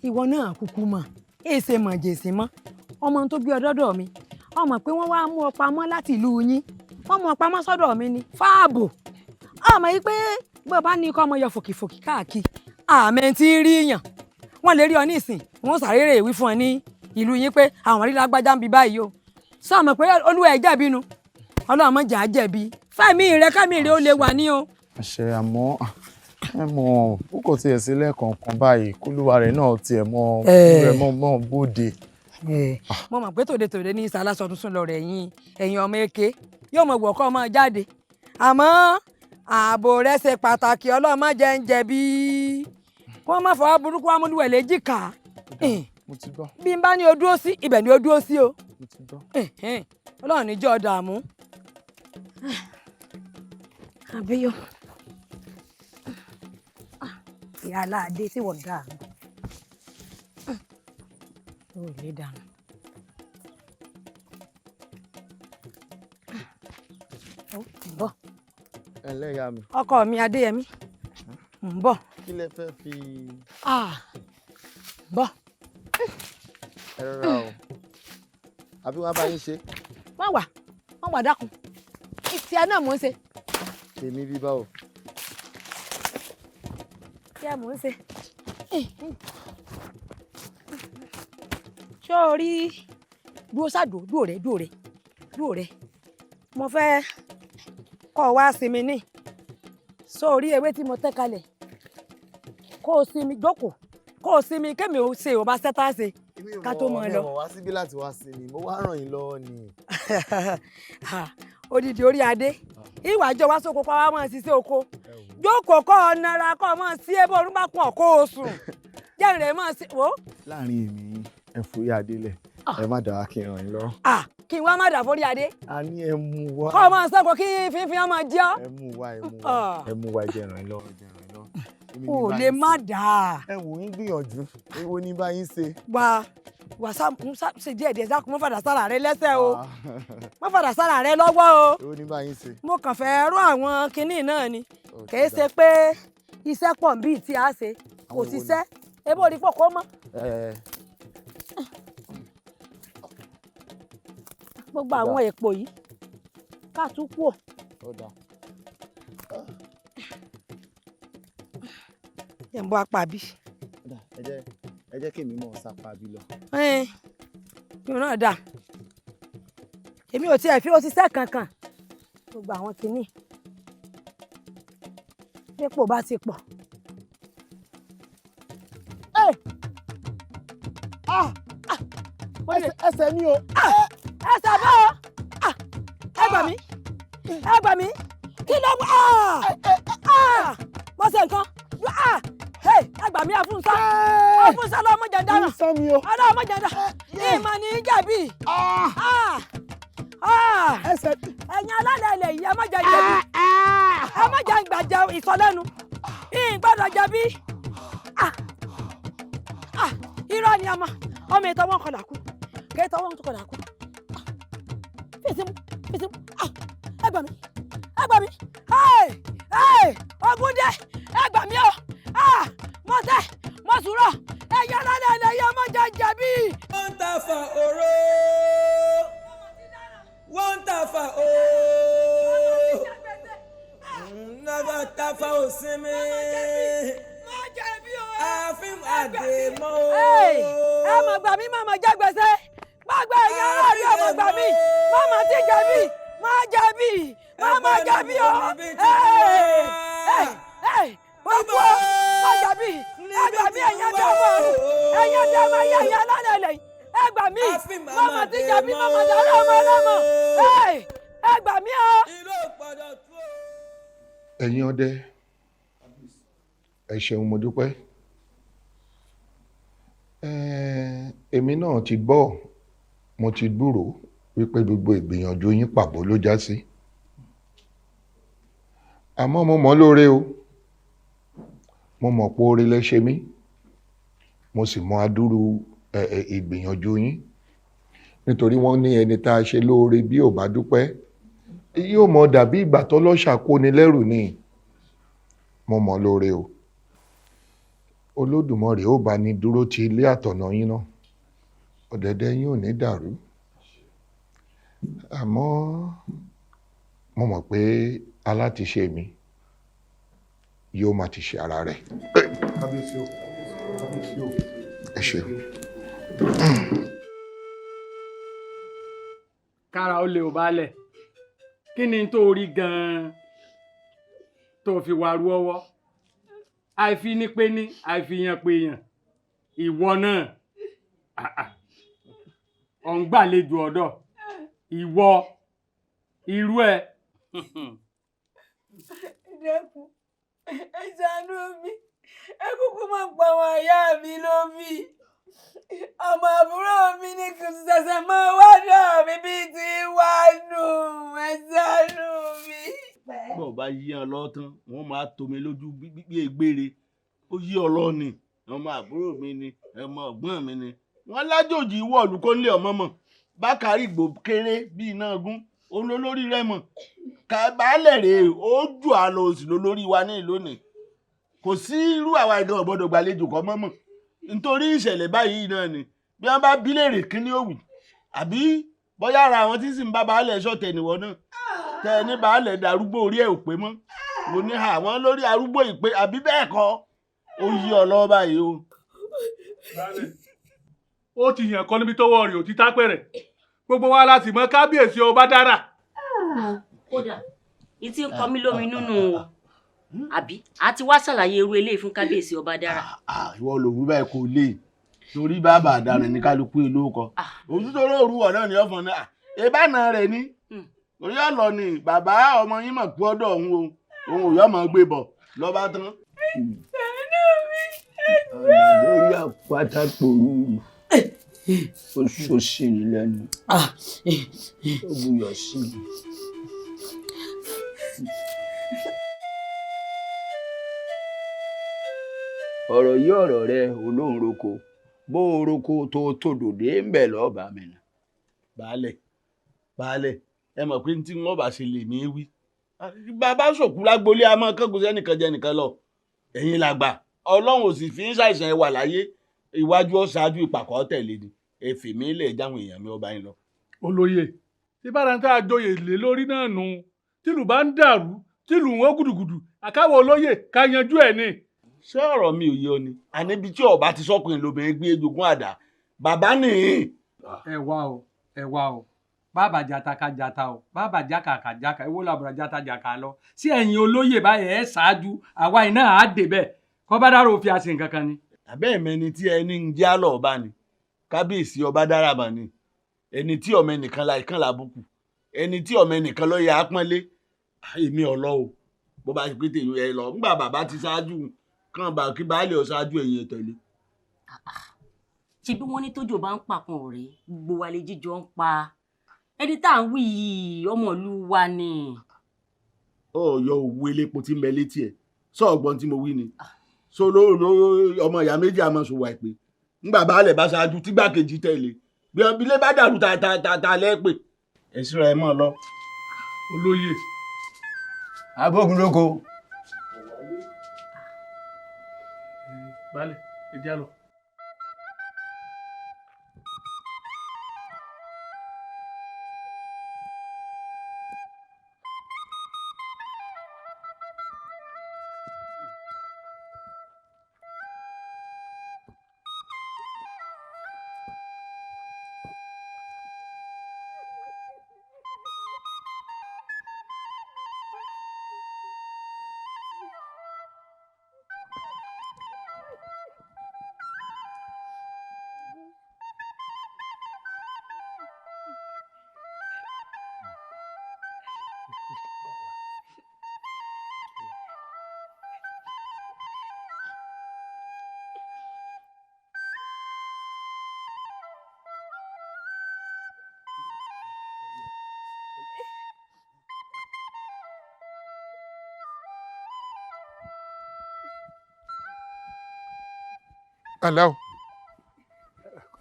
ìwọ náà kúkú mọ̀ èsè mọ̀ jèsì mọ́ ọmọ tó gbé ọdọ́dọ̀ mi ọmọ pé wọ́n wá mú ọ pamọ́ láti ìlú yín wọ́n mú ọ pamọ́ sọ́dọ̀ mi ní fáàbò ọmọ yìí pé bó bá ní kọ́ ọmọ yọ fòkìfòkì káàkiri àmẹ́ tí ń rí yàn wọ́n lè rí ọ nísìn wọ́n sàrérè ìwí fún ọ ní ìlú yín pé àwọn rí lágbájá ń bi báyìí o sọ mọ̀ pé olúwa ẹ̀ jẹ̀bi nu ọlọ́run mọ̀ jà á jẹ̀bi fẹ́mi rẹ kámi rẹ ó lè wà ní o. àṣẹ àmọ́ ẹ mọ̀ ó kò tiẹ̀ sí lẹ́ẹ̀kọ̀ọ̀kan báyìí kólúwa rẹ̀ náà tiẹ̀ mọ́ bóde. mo mọ̀ pé tòde ní ìsàlásọ tuntun lọ rẹ̀ ẹ̀yìn ọmọ èké yóò mọ̀ wọ̀ kọ́ ọmọ jáde àmọ́ ààbò rẹ̀ ṣe pàtàkì ọlọ́run má jẹ́ ń jẹ̀bi kó má fọwọ́ burúkú amúlùwẹ̀ léjìká mo ti gbọ́. bí n bá ní o dúró sí ibẹ̀ ni o dúró sí o mo ti gbọ́. ọlọ́run níjọ́ dààmú. àbíyọ ìyá aláàdé tí wọ́n dààmú ó lè dànù. bọ́ ẹlẹ́yà mi. ọkọ mi Adéyẹmí ń bọ̀. kí lẹ fẹ́ fi. bọ́. ẹ rọra o àbí wọn bá yín ṣe. wọ́n wà dákun ìtì ẹ náà mò ń ṣe. èmi bí báwo. tí ẹ mò ń ṣe. ṣé o rí dúró ṣáàdó dúró rẹ mo fẹ́ kọ́ ọ wá sinmi ní sórí ewé tí mo tẹ́ kalẹ̀ kó o sinmi jókòó kó o sinmi kémi ò ṣe ò bá ṣẹ́tà ṣe ká tó mọ ẹ lọ. mo wá síbí láti wá sinmi mo wá ràn yín lọ́wọ́ ni. odidi orí adé ìwà àjọ wá sóko kọ́ wa máa ṣiṣẹ́ oko jókòó kọ́ ọ nara kọ́ ọ máa sí ẹ bó orun bá pọ̀ kó o sùn jẹ́rìí rẹ̀ máa ṣe wò. láàrin èmi ẹ forí adé lẹ̀ ẹ má dára kí n ràn yín lọ́wọ́. kí n wá má dà forí adé. a ní ẹ mú wá. kọ́ ọ máa sọ́kò kí fífín ọmọ jẹ́ ọ́. ẹ mú wá ẹ jẹ́ ràn yín lọ́wọ́ o lè má dà á. ẹ wò ń gbìyànjú èwo ní bá yín ṣe. wà ṣe díẹ̀ díẹ̀ sáà kó mọ́ fàdà sára rẹ lẹ́sẹ̀ o mọ́ fàdà sára rẹ lọ́wọ́ o. èwo ní bá yín ṣe. mo kàn fẹ́ rú àwọn kinní náà ni kì í ṣe pé iṣẹ́ pọ̀ bíi tí a ṣe kò ṣiṣẹ́ ebó orí pọ̀ kó mọ́. gbogbo àwọn èèpo yìí ká tún kú ò. ẹ̀ ń bọ́ apá bí. ẹ jẹ́ kí èmi mọ̀ sápá bí lọ. yóò náà dà èmi ò tiẹ̀ fi òṣìṣẹ́ kankan gbogbo àwọn kìíní Epo bá ti pọ̀. Ẹsẹ̀ mi o. Ẹsẹ̀ bá ọ. Ẹ gbà mí. Ẹ gbà mí. Kí ló wá? Mo ṣe nǹkan. Ẹ gbà mí Afúnṣá. Afúnṣá lọ́mọ jẹ̀dára. Ọlọ́mọ jẹ̀dára. Ìmọ̀ ní jẹ̀bi. Ẹ̀yin alálẹ̀ ilẹ̀ yìí ẹ má jẹ jẹ̀bi. Ẹ má jẹ gbàjẹ ìsọlẹ́nu. Ìgbọ́dọ̀ jẹ̀bi. Irọ́ ni ọmọ ìtọ́ wọn kọlà kú. Kẹ́tọ́ wọn kọlà kú. Fèsìmù. Ẹ gbà mí. Ògúndé ẹ gbà mí o. Mọ̀tẹ́ mọ̀sùrọ̀ ẹ̀yin alálẹ̀ ilẹ̀ yìí ẹ má jẹ jẹ̀bi. Wọ́n ń ta fa òró. Wọ́n ń ta fa òó. Nàbà ta fa òsinmi. Àfin àdèmọ́ o. Ẹ mọ̀ gbà mí màmá jẹ gbèsè. Gbàgbé ẹ̀yin aráàlú ẹ mọ̀ gbà mí. Màmá ti jẹ̀bi. Má jẹ̀bi. Màmá jẹ̀bi o. Gbogbo má jẹ̀bi. Ẹ gbà mí ẹ̀yin ẹ̀dá ọmọ ọ̀run. Ẹ̀yin ẹ̀dá ọmọ ayé ẹ̀yin alálẹ̀ ilẹ̀ yìí. Ẹ gbà mí. Màmá ti jẹ̀bi màmá dárí ọmọ ọlọ́mọ. Ẹ gbà mí o. Ẹ̀yin ọdẹ, ẹ ṣeun mo dúpẹ́. Èmi náà ti gbọ́, mo ti gbúrò wípé gbogbo ìgbìyànjú yín pàbó ló já sí. Àmọ́ mo mọ̀ lóore o. Mo mọ̀ pé oore lẹ ṣe mí. Mo sì mọ adúrú ìgbìyànjú yín. Nítorí wọ́n ní ẹni tá a ṣe lóore bí ò bá dúpẹ́. Yóò mọ dàbí ìgbà tọ́lọ́ṣà kóni lẹ́rù ni. Mo mọ̀ lóore o. Olódùmarè ó bá ní dúró ti ilé àtọ̀nà yín náà. Ọ̀dẹ̀dẹ̀ yín ò ní dàrú. Àmọ́ mo mọ̀ pé alátiṣe mi yóò máa ti ṣe ara rẹ̀. Kábíyèsí o. Kábíyèsí o. Ẹ ṣé. Kára ó lè ò balẹ̀. Kí ni tó rí gan-an tó fi wàrú ọwọ́? Àìfi ní pé ní àìfihàn pé èèyàn. Ìwọ náà ọ̀ ń gbàlejò ọ̀dọ̀. Ìwọ irú ẹ. Dẹ́kun, ẹ ṣàánú mi. Ẹ kúkú máa pa àwọn àyà mi lómi. Ọmọ àbúrò mi ní kí n ṣẹ̀ṣẹ̀ máa wádọ̀ mi bíi ti wá nù. Ẹ ṣàánú mi. Bọ̀ bá yí ọ lọ tán, wọ́n máa tomi lójú bí egbére. Ó yí ọ lọ ni, ọmọ àbúrò mi ni, ọmọ ọ̀gbọ́n mi ni. Wọ́n lájòjì wọ̀lú kó lé ọmọ mọ̀. Bákàrí ìgbò kéré bí iná gún, òun ló lórí rẹ̀ mọ̀. Kàbálẹ̀ rèé, ó jù á lọ òsì ló lórí wa ní ìlónìí. Kò sí irú àwa ìgan ọ̀gbọ́dọ̀ gbàlejò kọ́ mọ́mọ́. Nítorí ìṣẹ̀lẹ̀ báyìí náà ni bí wọ́n bá bí léèrè kí ni ó wì. Àbí bóyá ara àwọn tí sì ń bá baálẹ̀ ṣọ̀tẹ̀ nìwọ náà. Tẹ ní baálẹ̀ darúgbó orí ẹ̀ ò pé mọ́. Mo ní àwọn lórí arúgbó ìpè àbí bẹ́ẹ̀ kọ́. Ó yí ọ lọ́wọ́ báyìí o. Ó ti yàn kọ́ níbi tọ́wọ́ rẹ̀ ò ti tápẹ̀rẹ̀. Gbogbo wa láti mọ kábíyèsí ọba dára. Kódà ìtí ń kọ mí lómi nínú o. Àbí a ti wá ṣàlàyé irú eléyìí fún kábíyèsí ọba dára. Ìwọ lòwú báyìí kò lè torí bàbá àdàrẹ ní kálukú ìlú kọ. Òtútòrò òrùwọ̀ náà ni ọ̀fọ̀n náà. Ìbáná rẹ̀ ní. Orí ọ̀lọ́ ni bàbá ọmọ yín mọ̀ pé ọ̀dọ̀ òun o. Òun ò yọ ọmọ gbé bọ̀ lọ́ba tán. Lórí àpáta pòrú ó ṣòṣì lẹ́nu. Ó buyọ̀ sí i. Ọ̀rọ̀ yí ọ̀rọ̀ rẹ olóhùn roko bó o roko tó tòdòdé ń bẹ̀ lọ́ọ̀bà mi nà. Baálẹ̀ ẹ mọ̀ pé tí wọ́n bá ṣe lè ní wí. Bàbá sòkú lágbólé a máa kángun sẹ́nìkan jẹ́ nìkan lọ. Ẹ̀yin làgbà Ọlọ́run ò sì fi ń ṣàìsàn ẹwà láyé iwájú ọ̀ṣáájú ìpàkọ́ tẹ̀lé ni èfì mi lè jáwọn èèyàn mi ọba yín lọ. Olóyè tí bá dáńtà àjọyè lé lórí náà nù tìlù bá ń dàrú tìlù wọn gùdùgùdù àkáwọ olóyè ká yanjú ẹ ni. Ṣé ọ̀rọ̀ mi ò yé ọ ni àníbi tí ọba ti sọ́kùnrin lóbìnrin gbé ejogún àdá bàbá nìyí. Ẹ wá o bàbá jata ká jata o bàbá jáka ká jáka èwo làbúrò jata jàkà lọ sí ẹ̀yin olóyè báyìí ẹ̀ ṣáájú àwa iná á dé bẹ́ẹ̀ kọ́ bá dárò fi àṣẹ nǹkan kan ni. àbẹ́ ẹ̀mẹ́ni tí ẹni ń jẹ́ àlọ́ ọba ni kábíyèsí ọba dáràbà ni ẹni tí ọmọ ẹnìkan la ìkan làbùkù ẹni tí ọmọ ẹnìkan ló yẹ àpọ́nlé èmi ọ̀lọ́ o bó bá ti pété ẹ lọ ńgbà bàbá ti ṣáájú kàn bá kí baálé ọ ṣáájú ẹ̀yìn tẹ̀lé. ṣe bí wọ́n ní tójò bá ń pàkan ọ̀rẹ́ gbogbo wa lè jíjọ ń pa ẹni tá à ń wí yìí ọmọ ìlú wa ni. ọyọ òwú elépo tí ń bẹ létí ẹ sọ ọgbọ́n tí mo wí ni so ọmọ ìyá méjì àmọ́ ṣòwò àìpé ńgbà baálé bá ṣáájú tígbàkejì tẹ̀lé bí ilé bá dàrú ta lẹ́pẹ́ ẹ̀sìn rẹ̀ mọ́ lọ. olóyè. abógunlóko. baálẹ̀ ẹ jẹ́ lọ.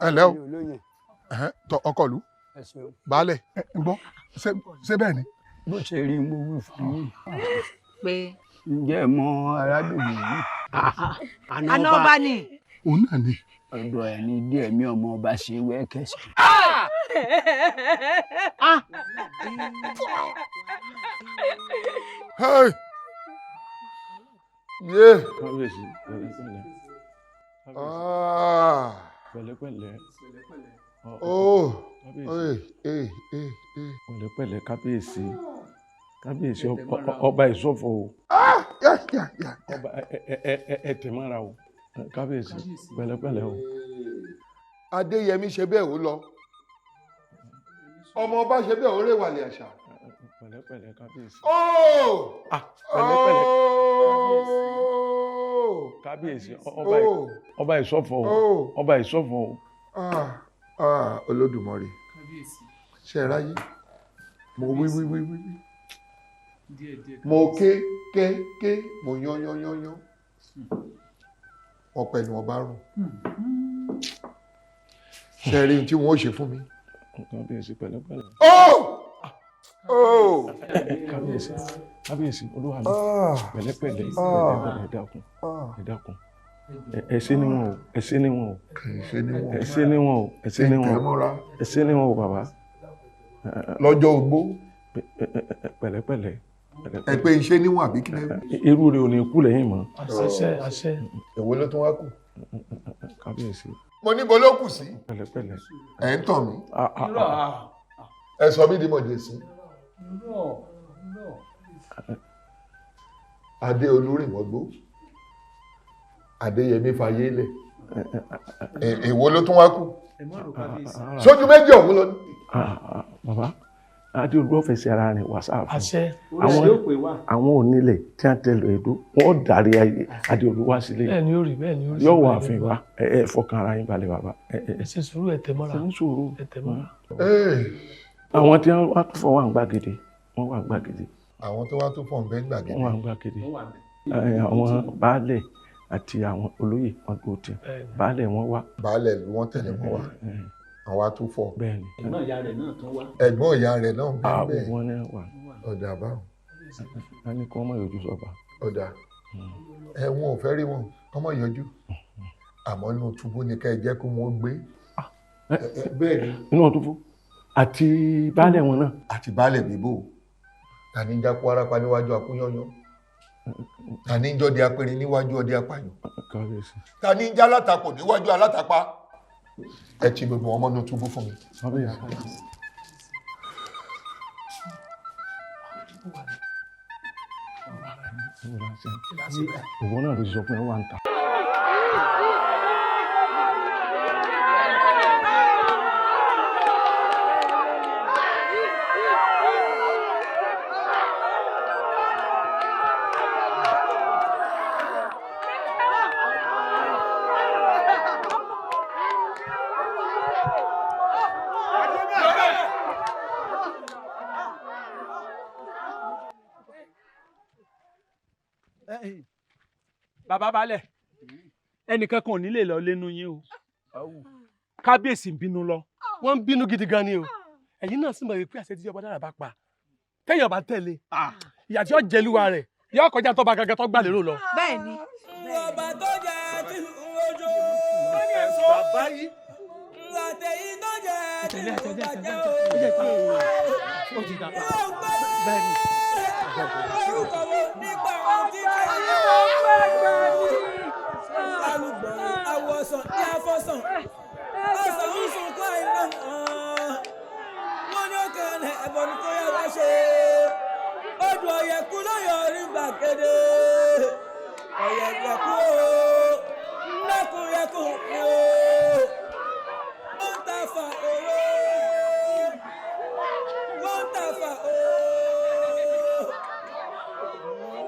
ẹ̀lẹ́ o tọ ọkọ̀ lù baálẹ̀ ń gbọ́ ṣé bẹ́ẹ̀ ni. bó ṣe rí mo wí fún yín pé ǹjẹ́ ẹ mọ arábìnrin yìí. àná ọba ni. òun náà ni. ọ̀dọ̀ ẹ̀ ní díẹ̀ mi ọmọ ọba ṣe wẹ́kẹ̀sì. yé. kábíyèsí pẹ̀lẹ́pẹ̀lẹ́. pẹ̀lẹ́pẹ̀lẹ́ kábíyèsí kábíyèsí ọba ìṣọ̀fọ̀ o ọba ẹ tẹ̀ mọ́ra o kábíyèsí pẹ̀lẹ́pẹ̀lẹ́ o. adéyẹmí ṣe bẹ́ẹ̀ ó lọ ọmọ ọba ṣe bẹ́ẹ̀ ó rèwàlẹ̀ àṣà. pẹ̀lẹ́pẹ̀lẹ́ kábíyèsí. pẹ̀lẹ́pẹ̀lẹ́ kábíyèsí ọba ìṣọ̀fọ̀ o ọba ìṣọ̀fọ̀ o. olódùmarè ṣe é ráyé mo wí mo ké mo yán ọpẹ ni wọn bá rùn ṣe rí ohun tí wọn ó ṣe fún mi. kábíyèsí pẹ̀lẹ́pẹ̀lẹ́. kábíyèsí olúwa mi pẹ̀lẹ́pẹ̀lẹ́ ẹ dákun ẹ dákun ẹ ṣe níwọ̀n o ẹ ṣe níwọ̀n o ẹ ṣe níwọ̀n o ẹ ṣe níwọ̀n o ẹ ṣe níwọ̀n o bàbá. lọ́jọ́ ogbó. pẹ̀lẹ́pẹ̀lẹ́. ẹ pé iṣẹ́ níwọ̀n àbí kí lẹ́yìn. irú rẹ̀ ò ní kú lẹ́yìn mọ́. àṣẹ. èwo ló tún wá kù. kábíyèsí. mo níbo ló kù sí. pẹ̀lẹ́pẹ̀lẹ́. ẹ̀ ń tàn mí. ẹ sọ mí di mọ̀jẹ̀sí. adé olúrìnwọ́gbó adéyẹmí fayé lẹ̀ èwo ló tún wá kù sójú méjì ọ̀hún lọ ní. bàbá adé olú ọ̀fẹ́sẹ̀ ara rẹ̀ wà sáà fún àwọn onílẹ̀ tí wọ́n tẹ̀lé èdò wọ́n darí adé olú wá sílé yóò wà fún wa ẹ fọkàn ara yín balẹ̀ bàbá. ẹ ṣe sùúrù ẹ tẹ̀ mọ́ra ẹ ní sùúrù ẹ tẹ̀ mọ́ra. àwọn tí wọ́n wá tó fọ́ wà ń gbàgede wọ́n wà ń gbàgede. àwọn tó wá tó fọ́ ń bẹ́ gbàgede. wọ́n wà ń gbàgede. àwọn baálẹ̀ àti àwọn olóyè wọn kò tẹ baálẹ̀ wọn wá. baálẹ̀ ló wọ́n tẹ̀lé wọn wá àwọn atúfọ̀. bẹ́ẹ̀ni. ẹ̀gbọ́n ìyá rẹ̀ náà tún wá. ẹ̀gbọ́n ìyá rẹ̀ náà bẹ́ẹ̀. àwọn náà wà. ọ̀dà báwọn. a ní kí wọ́n má yọjú sọ́ba. ọ̀dà wọn ò fẹ́ rí wọn kọ́ mọ̀ yọjú àmọ́ inú túbú ni ká ẹ jẹ́ kó wọ́n gbé. bẹ́ẹ̀ ni. inú túbú àti baálẹ̀ wọn náà. àti baálẹ̀ bíbò tani ń jákó arápa níwájú akúnyányán tani ń jọdẹ apẹrẹ níwájú ọdẹ apààyàn tani ń já alátakò níwájú alátapá ẹ ti gbogbo wọn mọ́nú túbú fún mi. Òwò náà ló sọ pé wà ń ta. Bàbá balẹ̀ ẹnìkan kan ò ní lè lọ lẹ́nu yín o kábíyèsí ń bínú lọ. Wọ́n ń bínú gidi gan ni o. Ẹ̀yin náà sì mọ̀ wípé àṣẹ tí ọba dára bá pa téèyàn bá tẹ̀lé ìyà tí ó jẹlúwa rẹ̀ yóò kọjá tọ́ba gangan tó gbà lérò lọ. Bẹ́ẹ̀ni. Ọba tó jẹ tí ojú. Bàbá yìí. Àtẹ̀yí tó jẹ tí ó bàjẹ́ o. Ó ti dà. Bẹ́ẹ̀ni. Orúkọ wo nípa ohun tí kẹ́ ẹ̀ alùgbọ̀n awọ̀sàn ní afọ́sàn. Ọ̀sán ń sùn kọ́ iná. Wọ́n ní òkè ọ̀nà ẹ̀bọ̀n tó yẹ wá ṣe. Odò ọ̀yẹ̀kú ló yọ orí gbàgede. Ọ̀yẹ̀kú o, lẹ́kùnrẹ́kùn o. Wọ́n ń ta fa owó. Wọ́n ń ta fa owó.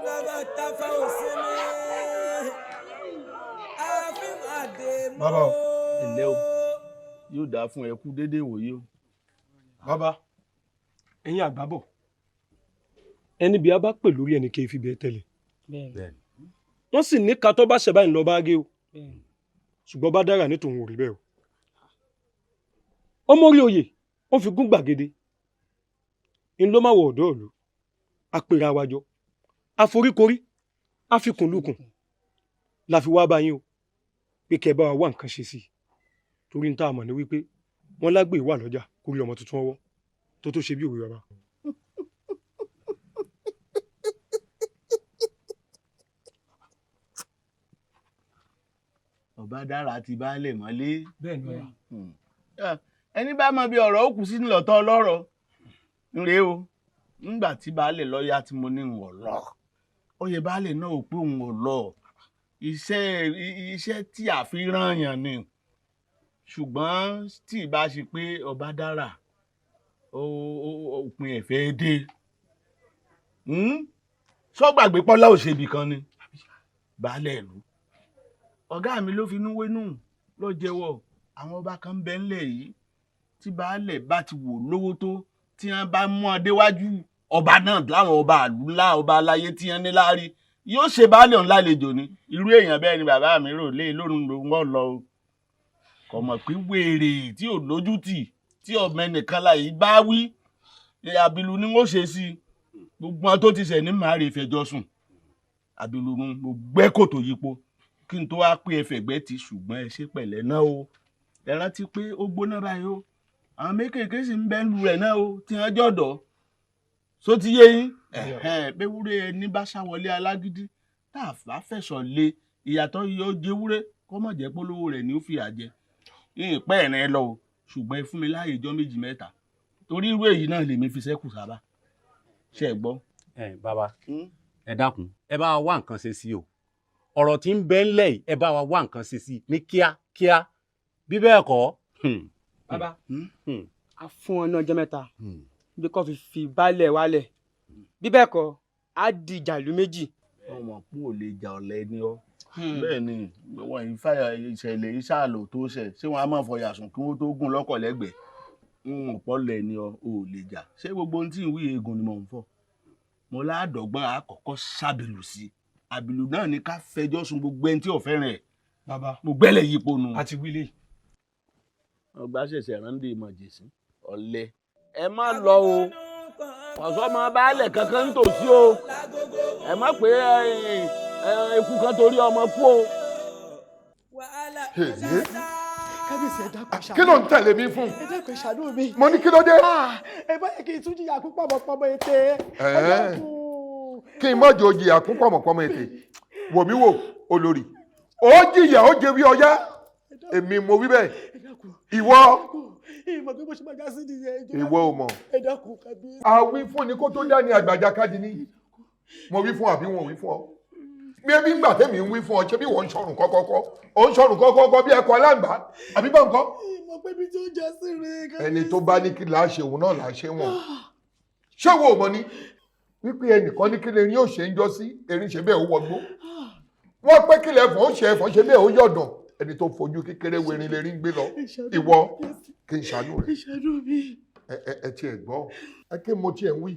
Bàbá ta fa òsínmi. Bàbá o. Ẹ̀lẹ́ o, yóò dáa fún ẹ kú déédéé wòye o. Bàbá ẹ̀yin àgbábọ̀ ẹni bí a bá pè lórí ẹnì kí fi bẹ́ẹ̀ tẹ́lẹ̀ wọ́n sì ní ká tó bá ṣẹ̀ báyìí lọ bá gé o ṣùgbọ́n bá dára ní tòun ò rí bẹ́ẹ̀ o. Ọmọ orí oyè ó fi gún gbàgede ń ló má wọ ọ̀dọ́ ìlú apèrè àwàjọ àforíkorí àfikùnlukùn la fi wá báyìí o pé kẹ́ ẹ bá wa wá nǹkan ṣe sí i torí n tá a mọ̀ ní wípé wọ́n lágbè wà lọ́jà kó rí ọmọ tuntun ọwọ́ tó tó ṣe bí òwe bàbá. Ọba dára ti baálẹ̀ mọ́lé. Bẹ́ẹ̀ ni wà. Ẹni bá mọ bí ọ̀rọ̀ ó kù sí nílọ̀tọ̀ ọlọ́rọ̀ nre o nígbà tí baálẹ̀ lọ́ọ́yà tí mo ní ń wọ̀ lọ oyè baálẹ̀ náà ò pé òun ò lọ iṣẹ́ tí a fi rán yàn ni ṣùgbọ́n tí ìbá ṣe pé ọba dára òpin ẹ̀fẹ́ dé sọ́gbàgbé pọ́lá òṣèbí kan ni baálẹ̀ ìlú ọ̀gá mi ló fi núwé nù ló jẹ́wọ́ àwọn ọba kan ń bẹ ńlẹ̀ yìí tí baálẹ̀ bá ti wò lówó tó tí wọ́n bá mú ọ déwájú ọba náà láwọn ọba àlú ńlá ọba aláyé tí wọ́n ní láárí yóò ṣe baálẹ̀ ọ̀hún lálejò ni irú èèyàn bẹ́ẹ̀ ni bàbá mi rò lé lórun ló ń lọ o kò mọ̀ pé wèrè tí ò lójú tì tí ọmọ ẹnìkan láyé bá wí àbìlú ni wọ́n ṣe sí gbogbo wọn tó ti ṣẹ̀ ní màá rè fẹjọ́ sùn àbìlú mo gbẹ́ kòtò yípo kí n tó wá pé ẹfẹ̀gbẹ́ ti ṣùgbọ́n ẹ ṣe pẹ̀lẹ́ náà o ẹ rántí pé ó gbóná báyìí o àwọn mékèèké sì ń bẹ́ lu rẹ̀ náà o tí wọ́n jọ̀dọ̀ só ti yé yín péwúrẹ́ ẹni bá ṣàwọlé alágídí tá a bá fẹ̀sọ̀ lé ìyàtọ̀ yóò jẹ́wúrẹ́ kọ́ mọ̀ jẹ́ polówó rẹ̀ ní ó fìyà jẹ ìpẹ́ ẹ̀rín lọ o ṣùgbọ́n ẹ fún mi láàyè ijọ́ méjì mẹ́ta torí irú èyí náà lèmi fi ṣẹ́kù sábà ṣe é gbọ́. Bàbá ẹ dákun ẹ bá wa wá nǹkan ṣe sí o ọ̀rọ̀ tí ń bẹ ńlẹ̀ yìí ẹ bá wa wá nǹkan ṣe sí ní kíákíá bí bẹ́ẹ̀ kọ́. Bàbá a fún ọ ní ọjọ́ mẹ́ta bí kò fi baálẹ̀ wálẹ̀ bí bẹ́ẹ̀ kọ́ á di ìjàlú méjì. ọmọ kú ò lè jà ọ̀lẹ ni ọ bẹ́ẹ̀ ni wọn yìí fàyà ìṣẹ̀lẹ̀ yìí ṣáàlò tó ṣẹ̀ ṣé wọn á máa fọyà sùn kí wọ́n tó gùn lọ́kọ̀ lẹ́gbẹ̀ẹ́ ń pọ̀ lẹ̀ ni ọ ò lè jà ṣé gbogbo ohun tí ń wí eegun ni mò ń fọ̀ mo ládọ́gbọ́n àkọ́kọ́ ṣàbẹ̀lù sí i àbìlù náà ni ká fẹjọ́ sùn gbogbo ẹni tí ò fẹ́ràn ẹ̀. Bàbá mo gbẹ́lẹ̀ yípo nu. àti wílé. ọgbà ṣẹ̀ṣẹ̀ rántí ìmọ̀ jèsì ọ̀lẹ. ẹ má lọ o ọ̀sọ́ ọmọ baálẹ̀ kankan ń tòsí o ẹ má pé eku kan torí ọmọ kú o. kábíyèsí ẹ dákun ṣàánú. kí ló ń tẹ̀lé mi fún. ẹ dákun ṣàánú mi. mo ní kí ló dé. ẹ bá yẹ kí n tún jìyà púpọ̀ mọ̀pọ̀mọ̀ ètè. kí n má jò jìyà púpọ̀ mọ̀pọ̀mọ̀ ètè wò mí wò olórí ó jìyà ó jẹ bí ọyá èmi mo wí bẹ́ẹ̀ ìwọ ìmọ̀ pé bó ṣe máa já sí nìyẹn. ìwọ ò mọ̀. ẹ dákun kábíyèsí. àwí fún ni kó tó dá ní àgbàjá káàdì ní mo wí fún àbí wọn ò wí fún ọ bí ebi ń gbà tẹ́mi ń wí fún ọ ṣé bí wọ́n ń ṣọrùn kọ́kọ́kọ́ ò ń ṣọrùn kọ́kọ́kọ́ bí ẹ̀kọ́ aláǹgbá àbí bá nǹkan. ìmọ̀ pé bí tí ó já sí rè kábíyèsí. ẹni tó bá ní kí là á ṣe òun náà là á ṣe wọn ṣé wo mọ̀ ni wípé ẹnìkan ní kí lè rí òṣè ń jọ sí erin ṣe bẹ́ẹ̀ ó wọgbó wọ́n pé kílẹ̀ ẹ̀fọ́ ó ṣe ẹ̀fọ́ ṣe bẹ́ẹ̀ ó yọ̀dàn ẹni tó fojú kékeré werin lè rí ń gbé lọ ìwọ kí n ṣàánú rẹ ẹ tiẹ̀ gbọ́ ẹ kí mo tiẹ̀ ń wí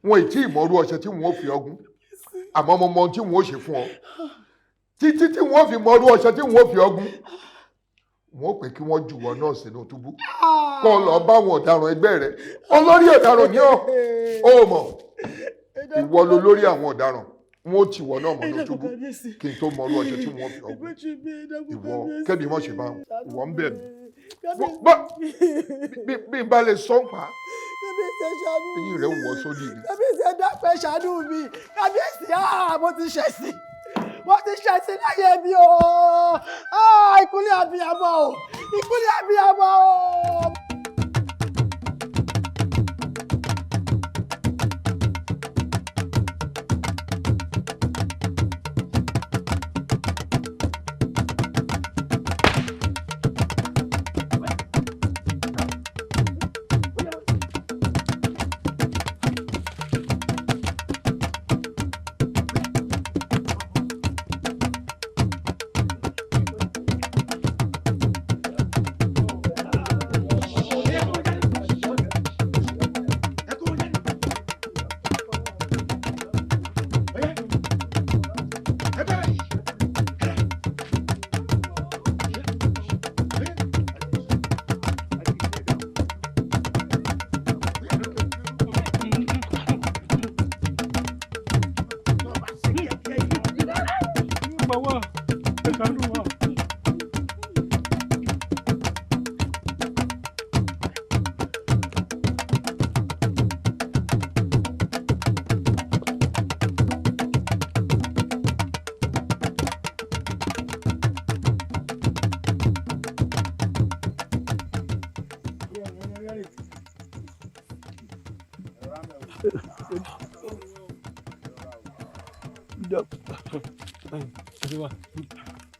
wọn ì tí ì mọ̀rú ọṣẹ tí wọn ò fi ọgún àmọ́ mo mọ ohun tí wọn ò ṣe fún ọ títí tí wọn ò fi mọ̀rú ọṣẹ tí wọn ò fi ọgún wọn ò pè kí wọ́n jù wọ́n náà sínú túbú kọ́ ọ lọ bá àwọn ọ̀daràn ẹgbẹ́ rẹ olórí ọ̀daràn ní ọ mọ̀ ìwọ ló lórí àwọn ọ̀daràn wọn ò tì wọ́n náà mọ̀ ní túbú kí n tó mọ̀rú ọṣẹ tí wọn ò fi ọgún ìwọ kẹ́bi mọ̀ ṣe bá ìwọ ń bẹ̀ mí bí n bá lè sọ́ǹpà kábíyèsí ẹ ṣàánú mi. eyín rẹ̀ wọ̀ sódì ni. kábíyèsí ẹ dákun ẹ ṣàánú mi. kábíyèsí mo ti ṣẹ̀sìn. mo ti ṣẹ̀sìn láyé mi o. ìkúnlẹ̀ abiyamọ o. ìkúnlẹ̀ abiyamọ o.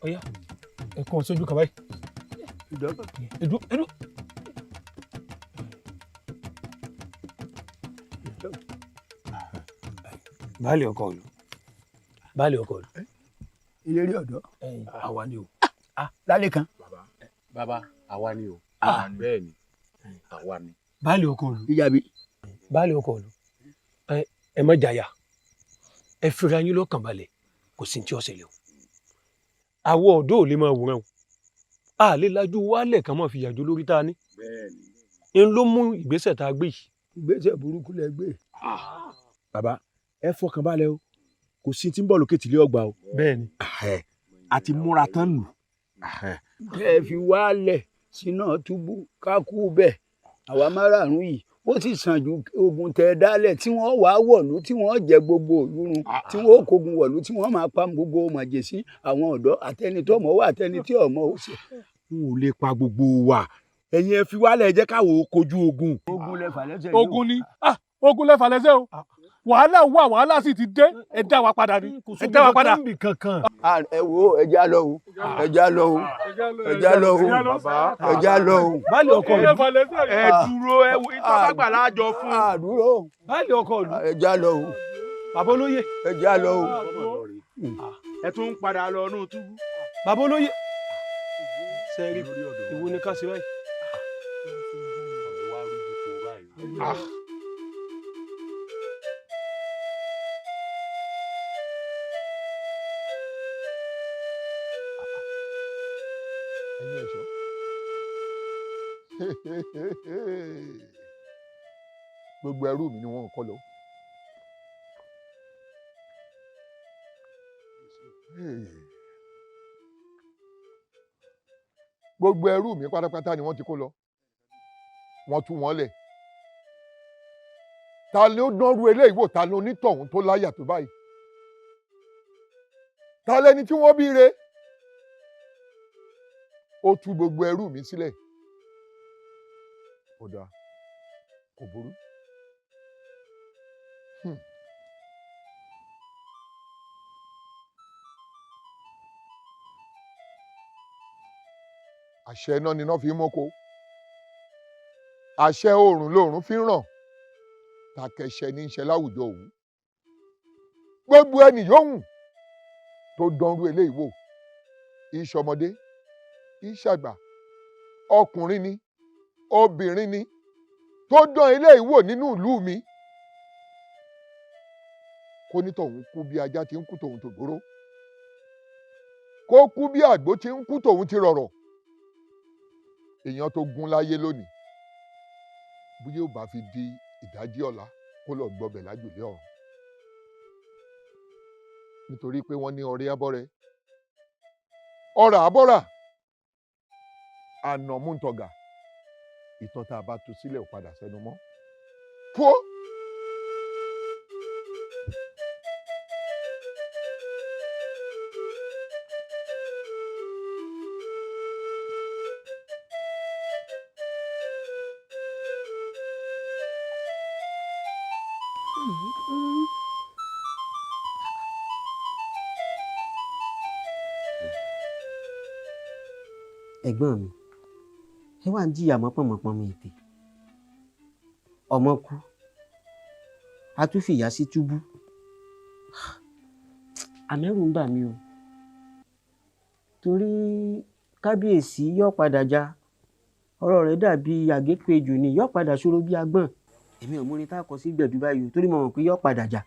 Ọ̀yá ẹ̀kan sójú kàbáyé. Ẹ̀dú. Baálé ọkọ ìlú. Baálé ọkọ ìlú. Ìlérí ọ̀dọ́. Àwa ni o. Lálẹ́ kan. Bàbá àwa ni o. Bẹ́ẹ̀ ni àwa ni. Baálé ọkọ ìlú. Ìjàbí. Baálé ọkọ ìlú. Ẹ má jàyà. Ẹ fira yín lọ́kàn balẹ̀. Kò sí ní tí ó ṣẹlẹ̀ o. Àwọn ọ̀dọ́ ò lè máa wòran o. A lè lajú wálẹ̀ kan máa fi yàjò lórí tá a ní. N ló mú ìgbésẹ̀ tá a gbé yìí. Ìgbésẹ̀ burúkú lẹ gbé. Bàbá ẹ fọkàn balẹ̀ o kò sí tí ń bọ̀ lókè tìlé ọgbà o. Bẹ́ẹ̀ni. a ti múra tán nù. ẹ fi wálẹ̀ sínú túbú kákú bẹ́ẹ̀ àwa márààrún yìí ó sì sàn ju ogun tẹ dálẹ̀ tí wọ́n wàá wọ̀lú tí wọ́n jẹ gbogbo òlúrun tí wọ́n kógun wọ̀lú tí wọ́n máa pa gbogbo màjèsí àwọn ọ̀dọ́ àtẹni tó mọ̀ wá àtẹni tí ọmọ ò ṣe. n ò lè pa gbogbo wa ẹ̀yin ẹ fi wálẹ̀ jẹ́ káwọ́ kojú ogun. ogun lẹ́fà lẹ́sẹ̀ yìí. ogun ni ogun lẹ́fà lẹ́sẹ̀ o wàhálà wà wàhálà sì ti dé ẹ dá wa padà ni ẹ dá wa padà. ẹ wo ẹja lọ o ẹja lọ o ẹja lọ o ẹja lọ o. báàlì ọkọ mi ẹ dúró ẹ wo ìtọ́sàgbà láàjọ fún. dúró báàlì ọkọ mi. ẹja lọ o. bàbá olóyè. ẹja lọ o. ẹ tún ń padà lọ inú túbú. bàbá olóyè. sẹ́ẹ̀rì ìwo ni ká ṣe báyìí. gbogbo ẹrú mi ni wọn kọ lọ. gbogbo ẹrú mi pátápátá ni wọ́n ti kó lọ wọ́n tú wọn lẹ̀ ta ni ó dánrú eléyìí wò ta ni onítọ̀hún tó láyà tó báyìí ta lẹni tí wọ́n bí re ó tú gbogbo ẹrú mi sílẹ̀ ó dáa kò burú. àṣẹ iná ni iná fi ń mọ́kó, àṣẹ oòrùn lóòrùn fi ń ràn, tàkẹ̀ṣẹ̀ ní í ṣe láwùjọ òwú. gbogbo ẹnì yòówù tó dánrú eléyìí wò, ìṣọmọdé ìṣàgbà, ọkùnrin ni obìnrin ni, tó dán eléyìí wò nínú ìlú mi, kó ní tọ̀hún kú bí ajá ti ń kú tòun tògbóró, kó kú bí àgbò ti ń kú tòun ti rọ̀rọ̀. èèyàn tó gún láyé lónìí, bí yóò bá fi di ìdájí ọ̀la kó lọ gbọbẹ̀ lájòlé ọ̀run. nítorí pé wọ́n ní ọrẹ abọ́rẹ́, ọrà abọ́rà, ànàmúntọ̀gà, ìtàn tá a bá tu sílẹ̀ ò padà sẹ́nu mọ́. fó. ẹ̀gbọ́n mi ẹ wá ń jìyà mọ́pọ̀mọ́pọ́n mi ètè ọmọ kú a tún fìyà sí túbú àmẹ́rù ń bà mí o torí kábíyèsí yóò padà já ọ̀rọ̀ rẹ̀ dàbí àgékùejò ni yóò padà ṣòro bí agbọ́n èmi ò múni tá a kọ sí gbẹ̀dú báyìí o torí mo mọ̀ pé yóò padà já.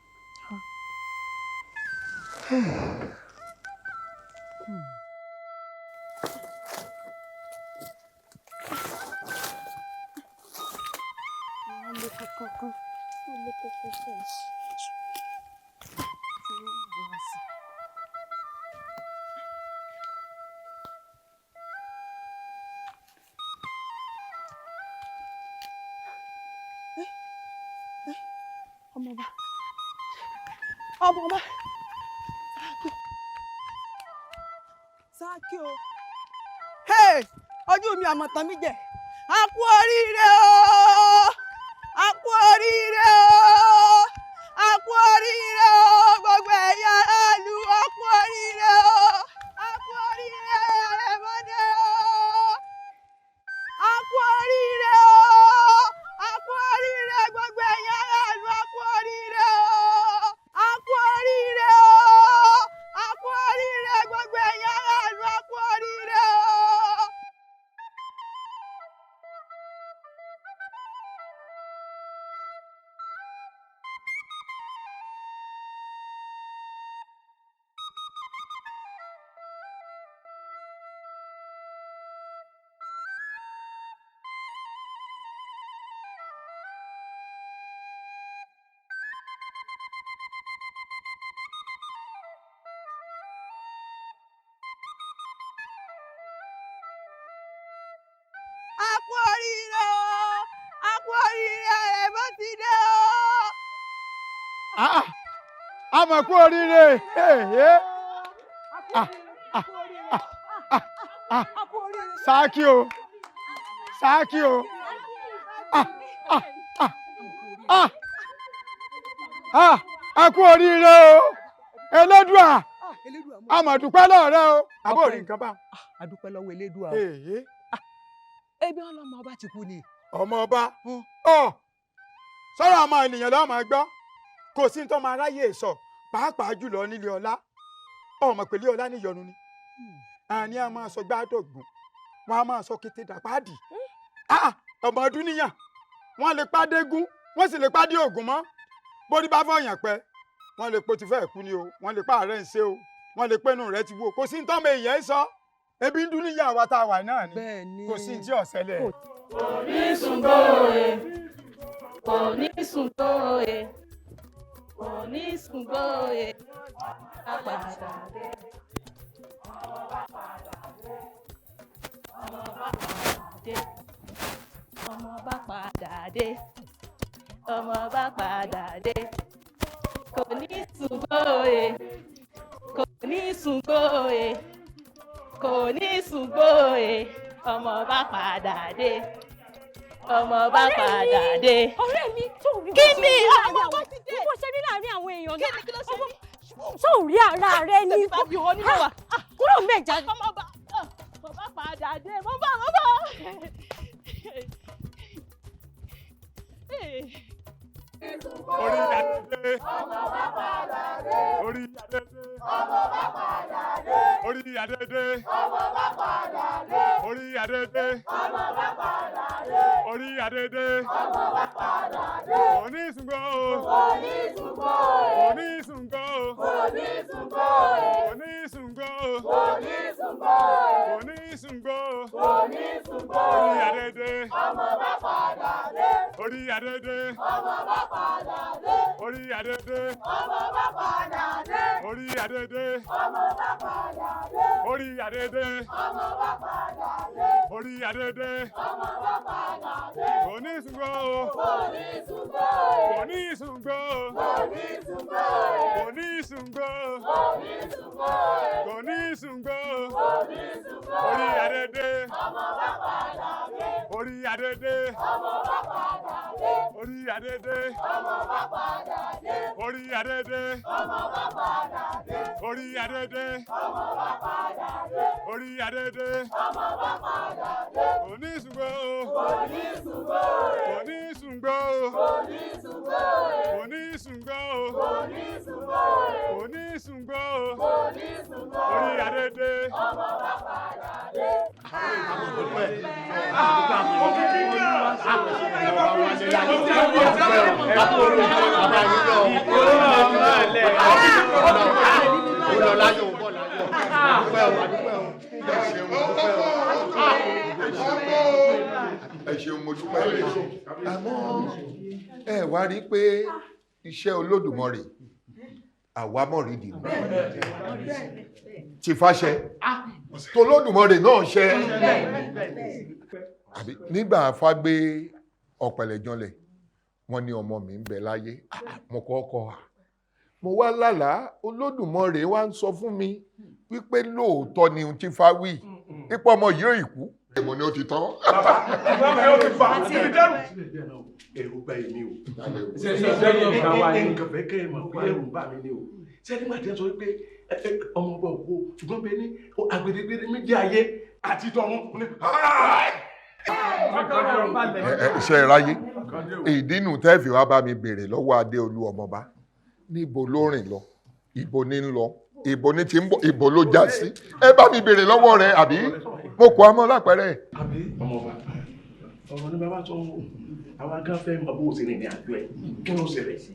ọmọọba Sákì o ojú mi àmọ̀tán mi jẹ a kú oríire o a kú oríire o a kú oríire o gbogbo ẹ̀yà aráàlú a kú oríire o a kú oríire Àrẹ̀mọdé o a kú oríire o a kú oríire gbogbo ẹ̀yà aráàlú a kú oríire o. A kú oríire o! A kú oríire gbogbo ẹ̀yà aráàlú a kú oríire o! A kú oríire o! A kú oríire Àrẹ̀mọ ti dé o! a mọ̀ kú oríire. Sákì o Sákì o a kú oríire o Elédùà a mọ̀ dúpẹ́ lọ́rẹ́ o àbó rí nǹkan bá. a dúpẹ́ lọ́wọ́ Elédùà o. ebi ọlọmọ ọba ti kú ni. ọmọ ọba sọ̀rọ̀ ọmọ ènìyàn lọ́ọ́ máa gbọ́ kò sí ní tó máa ráyè sọ pàápàá jùlọ nílé ọlá ọmọ pẹ̀lú ọlá níyọnu ni àní a máa sọ gbádọ̀gbọ̀n wọn a máa sọ kété dàpáàdì ọmọ ọdún níyàn wọn lè pàdé gún wọn sì lè pàdé ògùn mọ́ bórí bá fọyàn pẹ́ wọn lè po ti fẹ́ kú ni o wọn lè pa àárẹ̀ ń ṣe o wọn lè pẹ́nu rẹ̀ ti wò kò sí ní tọ́mọ èèyàn sọ ebi ń dún níyà wa tá a wà náà ni kò sí ní tí ò ṣẹlẹ̀. kò ní sùn gbóòye kò ní sùn gbóòye kò ní sùn gbóòye a padà dé ọmọ bá padà dé ọmọ bá padà dé ọmọ bá padà dé ọmọ bá padà dé kò ní sùn gbóòye kò ní sùn gbóòye kò ní sùn gbóòye ọmọ bá padà dé ọmọ bá padà dé. ọ̀rẹ́ mi tó rí kí ni ọmọ bá ti dé bó ṣe rí láàrin àwọn èèyàn náà kí ló ṣe rí tó rí ara rẹ ní kúrò mẹ́jà. ọmọ bá padà dé mo bá. Orí adé. Ọmọ bá padà dé. Orí adé. Ọmọ bá padà dé. Orí adé. Ọmọ bá padà dé. Orí adé. Ọmọ bá padà dé. Orí adé. Ọmọ bá padà dé. Onísùngbò. Onísùngbò. Onísùngbò. Onísùngbò. Onísùngbò. Onísùngbò. Onísùngbò. Onísùngbò. Orí adé. Ọmọ bá padà dé. Orí adé. Ọmọ bá padà dé. Orí adé. Ọmọ bá padà dé. Orí adé. Ọmọ bá padà dé. Orí adé. Ọmọ bá padà dé. Orí adé. Ọmọ bá padà dé. Onísùngbò. Onísùngbò. Onísùngbò. Onísùngbò. Onísùngbò. Onísùngbò. Onísùngbò. Onísùngbò. Orí adé. Ọmọ bá padà dé. Orí adé. Ọmọ bá padà dé. Orí adé. Ọmọ bá padà dé. Orí adé. Ọmọ bá padà dé. Orí adé. Ọmọ bá padà dé. Orí adé. Ọmọ bá padà dé. Onísùngbò. Onísùngbò. Onísùngbò. Onísùngbò. Onísùngbò. Onísùngbò. Onísùngbò. Onísùngbò. Orí adé. Ọmọ bá padà dé. Ẹ ṣeun mo dúpẹ́ àmọ́ ẹ wá rí pé iṣẹ́ Olódùmarè àwámọ̀rídìí ti fàṣẹ tolódùmarè náà ṣẹ àbí nígbà Fágbé ọ̀pẹ̀lẹ̀ janlẹ̀ wọ́n ní ọmọ mi ń bẹ láyé mo kọ́kọ́ mo wá lálàá Olódùmarè wá ń sọ fún mi wípé lóòótọ́ ni ohun tí Fá wí ipò ọmọ yìí ò ìkú èmo ni ó ti tán. bàbá mi ó ti fa àti ìdẹ́rù. Ẹ̀rù bà èmi o. Nǹkan fẹ́ kẹ́ ẹ̀ mọ̀ pé ẹ̀rù bà mí ni o. Ṣé nígbà tí ẹ sọ pé ọmọ ọba òkú ṣùgbọ́n bẹ ní agbèdégbèdé méjì ayé àti tọ̀run ní. Ṣe ìráyé ìdínú tẹ́ẹ̀fì wá bá mi béèrè lọ́wọ́ Adéolú ọmọba níbo ló rìn lọ ibo ní ń lọ ibo ní ti ń bọ̀ ibo ló já sí ẹ bá mi béèrè lọ́wọ́ rẹ àbí mo kọ́ ọmọ lápẹ̀rẹ̀. àbí ọmọọba ọ̀rọ̀ ní bàbá tó ń wò àwọn agán fẹ́ mọ bó o ṣe rìn ní àjọ ẹ̀ kí ló ṣẹlẹ̀ sí.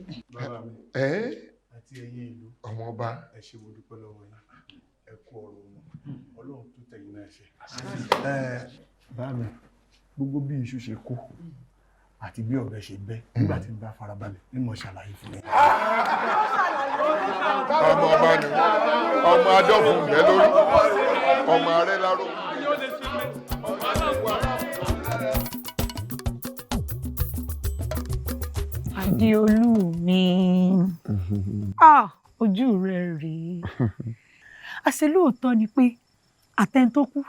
àti ẹ̀yin ìlú ọmọọba ẹ ṣé mo dúpẹ́ lọ́wọ́ yín ẹ kú ọ̀rọ̀ wọn Ọlọ́run tó tẹ̀yìn náà ṣe. bá mi gbogbo bí iṣu ṣe kó àti bí ọ̀bẹ ṣe bẹ́ nígbà tí n bá farabalẹ̀ ní mo ṣàlàyé fún yín. ọmọ ọba ni ọmọ adọ́fun bẹ́ lórí ọmọ arẹ láró. Adéolú mi ojú rẹ rèé àṣẹ lóòótọ́ ni pé àtẹn tó kú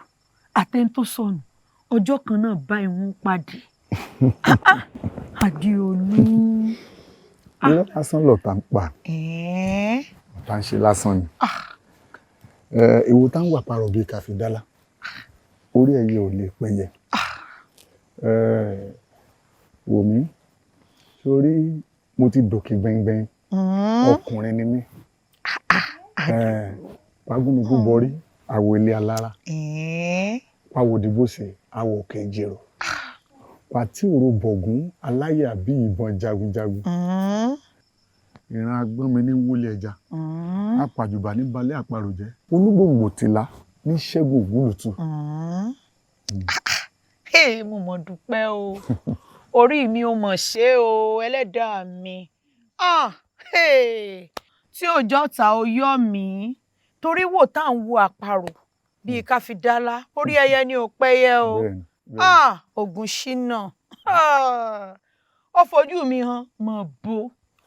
àtẹn tó sọnù ọjọ́ kan náà bá ìwọ̀n pàdé. Adéolú. irọ́ lásán lọ̀tá ń pa ọ̀tá ń ṣe lásán ni èwo tá ń wà parọ̀ bíi Káfíńdálá orí ẹ̀yẹ ò lè pẹ́yẹ wò mí sórí mo ti dòkè gbẹngbẹng ọkùnrin ni mí pagúnugún borí àwọ̀ ilé alára pàwọ̀ òdìbòsè àwọ̀ òkè ìjẹ̀rọ̀ pàtí òru bọ̀gún aláyà bí ìbọn jagunjagun ìran agbọ́n mi ní wúlé ẹja apàjùbà ní balẹ̀ àparò jẹ́ olúgbòǹgbò tìlá ní ṣẹ́gun ògúlùtù. mo mọ̀ dúpẹ́ o orí mi ò mọ̀ ṣe o ẹlẹ́dàá mi tí òjò ta ó yọ̀ mí torí wò tá à ń wo àparò bíi Káfíńdálá orí ẹyẹ ni ò pẹ́yẹ o. Ògúnṣínà ó fojú mi hàn mọ̀ bó.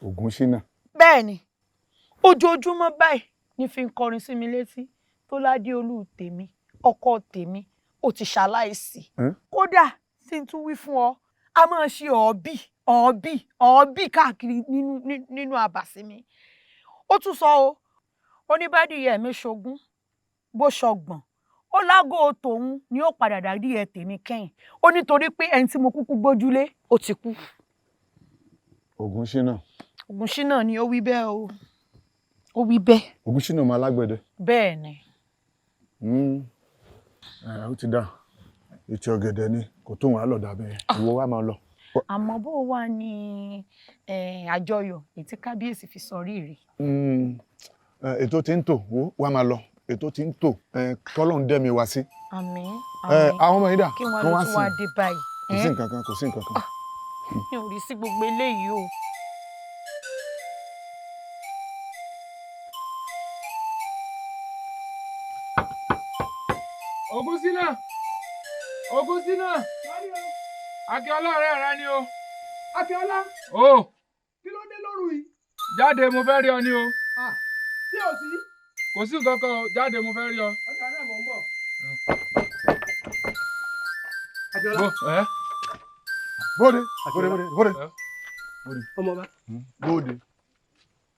Ògúnṣínà. bẹ́ẹ̀ ni ojoojúmọ́ báyìí ní fi ń kọrin sí mi létí tó Ládéolú tèmi ọkọ tèmi ó ti ṣaláìsí kódà tí n tún wí fún ọ a máa ṣe ọ̀ọ́bì káàkiri nínú àbàsími. Ó tún sọ o, oníbàdìyẹ mi ṣogún bó ṣọgbọ̀n ó lágò tòun ni ó padà dàdí ẹ tèmi kẹ́yìn. Ó nítorí pé ẹni tí mo kúkú gbójúlé ó ti kú. Ògúnṣínà. Ògúnṣínà ni ó wí bẹ́ẹ̀ o. Ó wí bẹ́ẹ̀. Ògúnṣínà ọmọ alágbẹ̀dẹ. Bẹ́ẹ̀ ni. Ó ti dá etí ọ̀gẹ̀dẹ̀ ni kò tó wọn á lọ dàbẹ ìwọ wa máa lọ. Àmọ́ bó wà ní àjọyọ̀ ètí kábíyèsí fi sọrí rí. Ètò tí ń tò wá máa lọ ètò tí ń tò tọ́lọ́run dẹ́mi wá sí. Àmín. Àwọn ọmọ yìí dà kí wọ́n lọ tún wá dé báyìí. Kò sí nǹkan kan kò sí nǹkan kan. Mi ò rí sí gbogbo eléyìí o. Ògúnṣínà Akíọ́lá ọ̀rẹ́ rẹ ni o. Akíọ́lá. O. Kí ló dé lóru yìí? Jáde mo fẹ́ rí ọ ni o. Tí ò sí. Kò sí nǹkan kan o, jáde mo fẹ́ rí ọ. Ọjà náà mò ń bọ̀. Bóde. Ọmọ bá. Bóde.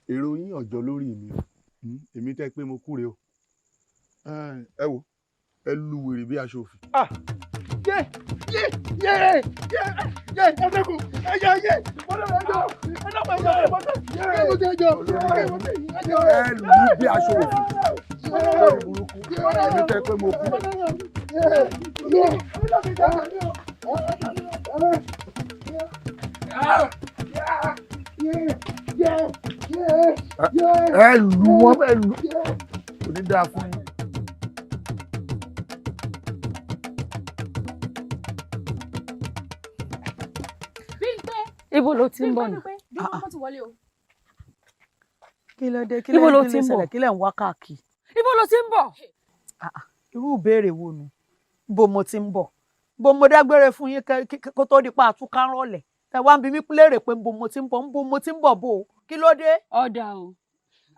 Èrò yín ọ̀jọ́ lórí mi o. Èmi tẹ́ pé mo kúre o. Ẹ wo ẹ lu wèrè bí aṣọ òfì. Ẹ lù bí aṣọ òfì. Èmi tẹ́ pé mo kú. Ẹ lù wọ́n ẹ lù. Kò ní dáa fún yín. Ibo ló ti ń bọ̀ ni? Kí ló dé? Ibo ló ti ń bọ̀? Kí lẹ̀ ń wá káàkiri? Ibo ló ti ń bọ̀? Irú ìbéèrè wo nu? Bó mo ti ń bọ̀? Bó mo dágbére fún yín kó tó di pa àtúkà rọ̀lẹ̀? Ẹ wá ń bi mí léèrè pé bó mo ti ń bọ̀? Bó mo ti ń bọ̀ bó o? Kí ló dé? Ọ̀dà o,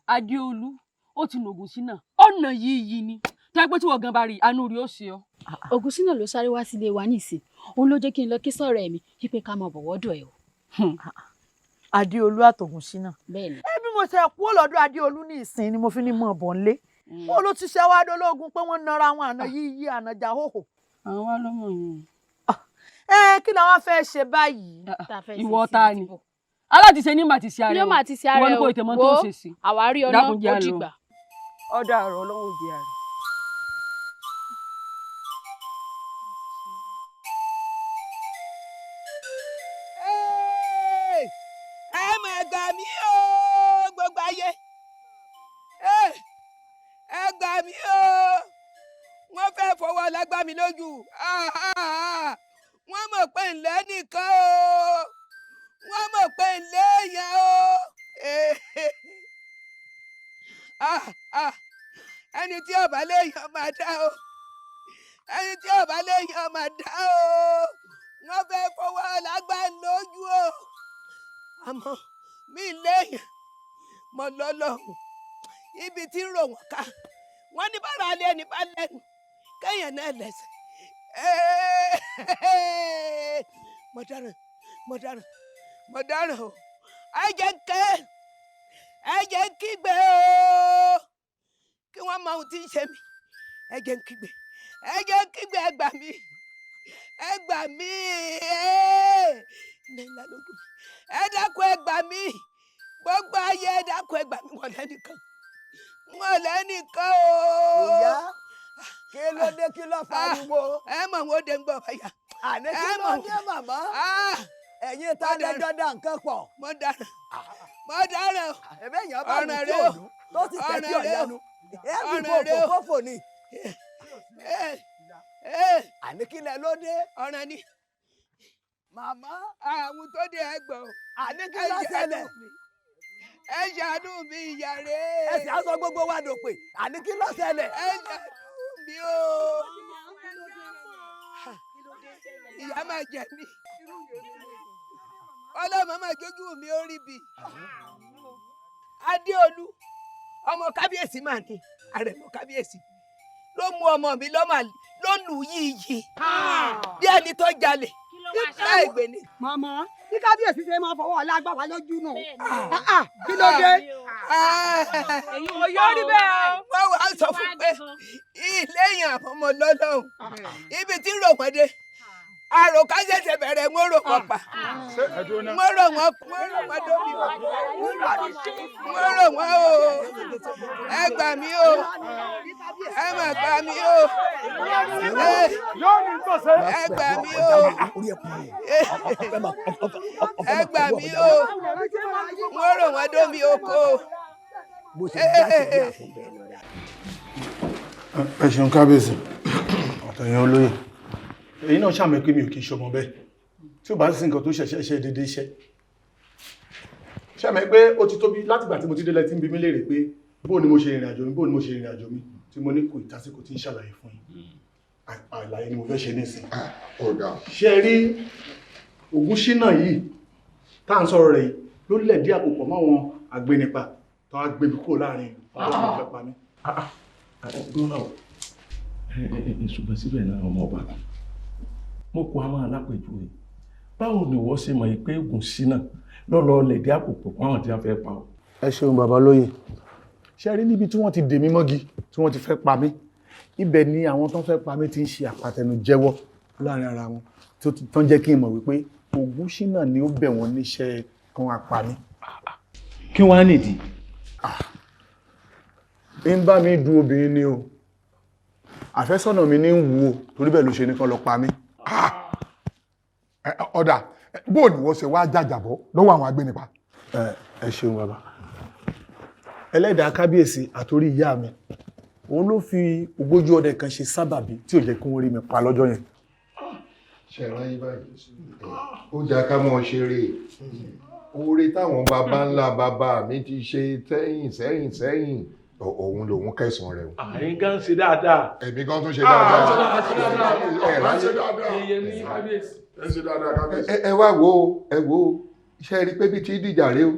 Adéolú, ó ti nà Ògúnṣínà, ọ̀nà yìí ni. Tẹ́ pé tí wọ́n gan bá rí àánú rí ó ṣe ọ́. Ògúnṣínà ló sáré wá sílé wa nísìn. Òun ló jẹ́ kí n lọ kí sọ̀rọ̀ ẹ̀mí wípé ká máa bọ̀wọ́ dọ̀ ẹ̀ o. Adéolú àtògúnṣínà. Bẹ́ẹ̀ni. Bí mo ṣe kú lọ́dọ̀ Adéolú ní ìsìn ni mo fi ní mọ̀ bọ̀ nlé. Ó ló ti ṣe wá dológun pé wọ́n nara àwọn àna yíyí ànàjà hóhò. Àwọn wá lọ́mọ yẹn. Kí làwọn fẹ́ ṣe báyìí? Ìwọ ta ni? Aláàtìṣe ní màtí ṣe ara ẹ̀ o. Ní màtí ṣe ara ẹ̀ o. Wo àwárí ọ̀nà ó dìgbà. Ọ̀dà ọ̀rọ̀ lọ́wọ́ òbí rẹ̀. Ẹ mà gbà mí o gbogbo ayé. Ẹ gbà mí o. Wọ́n fẹ́ fọwọ́ lágbá mi lójú. Wọ́n mọ̀ pé ńlẹ́ nìkan o. Wọ́n mọ̀ pé ńlẹ́ èèyàn o. Ẹni tí ó bá léèyàn máa dá o. Ẹni tí ó bá léèyàn máa dá o. Wọ́n fẹ́ fọwọ́ lágbá lójú o. Àmọ́ mi léèyàn mọ̀ lọ́lọ́hùn. Ibi tí ń rò wọ́n ká. Wọ́n ní bára alẹ́ ẹni bá lẹ́nu. Kéèyàn náà lẹ́sẹ̀. Mo dáràn o. Ẹ jẹ́ ń kígbe o. Kí wọ́n mọ ohun tí ń ṣe mí. Ẹ jẹ́ ń kígbe. Ẹ gbà mí. Ẹ gbà mí. Nílá lógún. Ẹ dákun ẹ gbà mí. Gbogbo ayé ẹ dákun ẹ gbà mí. Wọ́n lẹ́nìkan o. Ìyá kí ló dé kí ló fariwo. Ẹ mọ̀ wọ́n dé ń gbọ́ báyà. Àní kí ló dé màmá. Ẹ̀yin tá lẹ́jọ́ dá nǹkan pọ̀. Mo dáràn. Ẹ̀bẹ̀ èèyàn bá mi tí òdú tó ti tẹ̀sí ọ̀yẹ́nu. Ẹ bí fòfò ni. Àní kí lẹ ló dé. Ọ̀ràn ni. Màmá. Àwọn tó dé ẹgbọ̀n. Àní kí ló ṣẹlẹ̀. Ẹ ṣàánú mi ìyá rẹ̀. Ẹ sì á sọ gbogbo wa dòpè. Àní kí ló ṣẹlẹ̀. Ẹ ṣàánú mi o. Ìyá máa jẹ mí. Ọlọ́mọ máa jójú mi ó rí bi. Adéolú ọmọ kábíyèsí máa ní àrẹ̀mọ kábíyèsí ló mú ọmọ mi ló lù yíyí bí ẹni tó jalè. láì gbé ni. màmá bí kábíyèsí ṣe máa fọwọ́ ọ̀la gbà wá lójú nù. kí ló dé. òyò rí bẹ́ẹ̀ o. wọ́n wá sọ fún pé ilé yẹn àfọmọ lọ́lọ́hùn ibi tí rò wọ́n dé àròká ṣẹ̀ṣẹ̀ bẹ̀rẹ̀ ń rò wọ́n pa ń rò wọ́n dóbi wọ́n rò wọ́n o ẹ gbà mí o ẹ mà gbà mí o ẹ gbà mí o ẹ gbà mí o ń rò wọ́n dóbi oko. ẹ ṣeun kábíyèsí ọ̀tọ̀yìn olóyè èyí náà ṣàmì pé mi ò kí ń ṣọmọ bẹ́ẹ̀ tí ó bá sí nǹkan tó ṣẹ̀ṣẹ̀ ṣe dédé iṣẹ́ ṣàmì pé ó ti tóbi látìgbà tí mo ti délẹ̀ tí ń bi mí léèrè pé bóò ni mo ṣe ìrìn àjò mi bóò ni mo ṣe ìrìn àjò mi tí mo ní kò ìtàsíkò tí ń ṣàlàyé fún yín àlàyé ni mo fẹ́ ṣe nísìn ṣe rí Ògúnṣínà yìí tá à ń sọ̀rọ̀ rẹ̀ yìí ló lẹ̀dí àpòpọ̀ máwọn agbénipa tó wá gbé mi kúrò láàrin ọjọ́ mi fẹ́ pa mí. ṣùgbọ́n síbẹ̀ náà ọmọ ọba mo kó a máa lápèjúwe báwo ni wọ́n ṣe mọ̀ pé Ògúnṣínà lọ́lọ́ lẹ̀dí àpòpọ̀ máwọn tí wọ́n fẹ́ pa ọ́. ẹ ṣeun bàbá lóyè ṣe rí níbi tí wọ́n ti dè mí mọ́gi tí wọ́n ti fẹ́ pa mí ibẹ̀ ni àwọn tó ń fẹ́ pa mí ti ń ṣe àpàtẹnujẹ́wọ́ láàrin ara wọn tó ń jẹ́ kí n mọ̀ wípé Ògúnṣínà ni ó bẹ̀ wọ́n níṣẹ́ kan apá mi. kí wọ́n á nìdí. ń bá mi du obìnrin ni o àfẹ́sọ́nà mi ní ń wù o torí bẹ́ẹ̀ ló ṣe nìkan lọ pa mí. ọ̀dà bó ni wọ́n ṣe wá jàjàbọ́ lọ́wọ́ àwọn agbénipa. ẹ ṣeun bàbá ẹlẹ́dàá kábíyèsí àtorí ìyá mi òun ló fi ogójì ọdẹ kan ṣe sábàbí tí ò jẹ́ kí wọ́n rí mi pa lọ́jọ́ yẹn. ṣẹ̀rán yí báyìí ó jà ká mọ́ ṣeré oore táwọn baba ńlá bàbá mi ti ṣe sẹ́yìn òun lòun kẹsàn rẹ̀ o. àyín gan ṣe dáadáa. èmi gan tún ṣe dáadáa. ẹ wá wo ṣe rí pé bí tí dìjà rèé o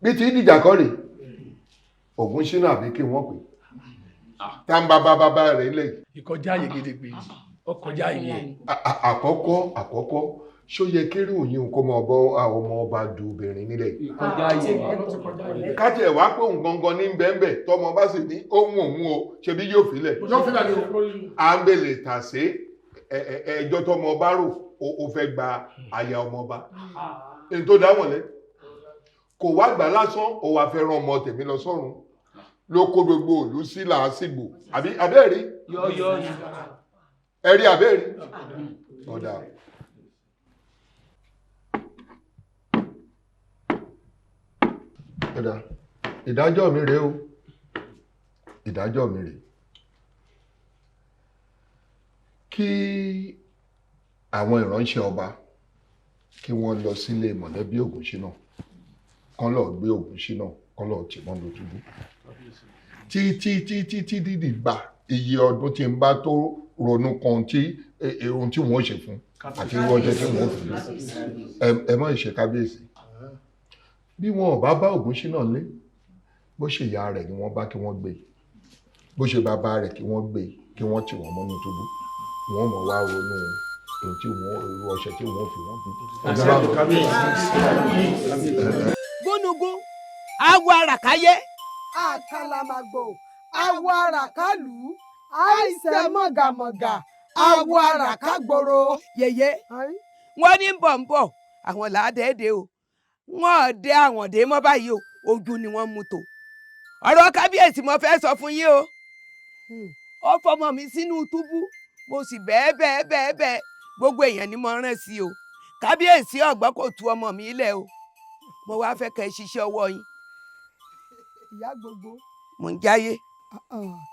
bí tí dìjà kọ́ rèé Ògúnṣínà àbí kí wọ́n pè tá ń bá rẹ̀ lẹ̀. ìkọjá yìí gidigbe ọkọjá yìí. àkọ́kọ́ ṣó yẹ kéré òyìn kó mọ ọmọ ọba du obìnrin nílẹ̀. kájẹ̀ wá pé òun gangan ní bẹ́ẹ̀bẹ́ tọmọ bá sì ní ohun òun o ṣebí yóò filẹ̀. à ń bèlè tàṣé ẹjọ́ tọmọ bá rò ó fẹ́ gba aya ọmọ ọba. èyí tó dáwọ̀n lẹ́ kò wá gbà lásán ó wá fẹ́ rán ọmọ tèmi lọ sọ́run ló kó gbogbo òlú sí làásìgbò àbẹ́ẹ̀rí ẹ̀rí àbẹ́ẹ̀rí ọ̀dà. ọ̀dà ìdájọ́ mi rèé o ìdájọ́ mi rèé kí àwọn ìránṣẹ́ ọba kí wọ́n lọ sílé mọ̀lẹ́bí Ògúnṣínà kán lọ gbé Ògúnṣínà kán lọ tì mọ́ lójúbú tí dídì gbà iye ọdún tí ń bá tó ronú kan ohun tí wọ́n ṣe fún àti irú ọjọ́ tí wọ́n fi ẹ má ṣe kábíyèsí bí wọn ò bá Ògúnṣínà lé bó ṣe ìyá rẹ̀ ni wọ́n bá kí wọ́n gbé bó ṣe bàbá rẹ̀ kí wọ́n gbé kí wọ́n tì wọ́n mọ́nú túbú wọ́n mọ̀ wá ronú èyí tí wọ́n irú ọṣẹ tí wọ́n fi wọ́n bí. gúnugún awo àràkáyé. àkàlàmàgbò awo àràkálù àìsẹ mọ̀gàmọ̀gà awo àràkágbòrò. yèyé wọ́n ní bọ̀ àwọn làádẹ́ẹ̀dẹ́ o wọ́n dé àwọn dé mọ́ báyìí o ojú ni wọ́n mú tó ọ̀rọ̀ kábíyèsí mo fẹ́ sọ fún yín o ó fọmọ mi sínú túbú mo sì bẹ́ẹ̀ gbogbo èèyàn ni mo rán sí o kábíyèsí ọ̀gbọ́n kò tú ọmọ mi lẹ̀ o mo wá fẹ́ kẹ́ ẹ ṣiṣẹ́ ọwọ́ yín. ìyá gbogbo. mo ń jáyé.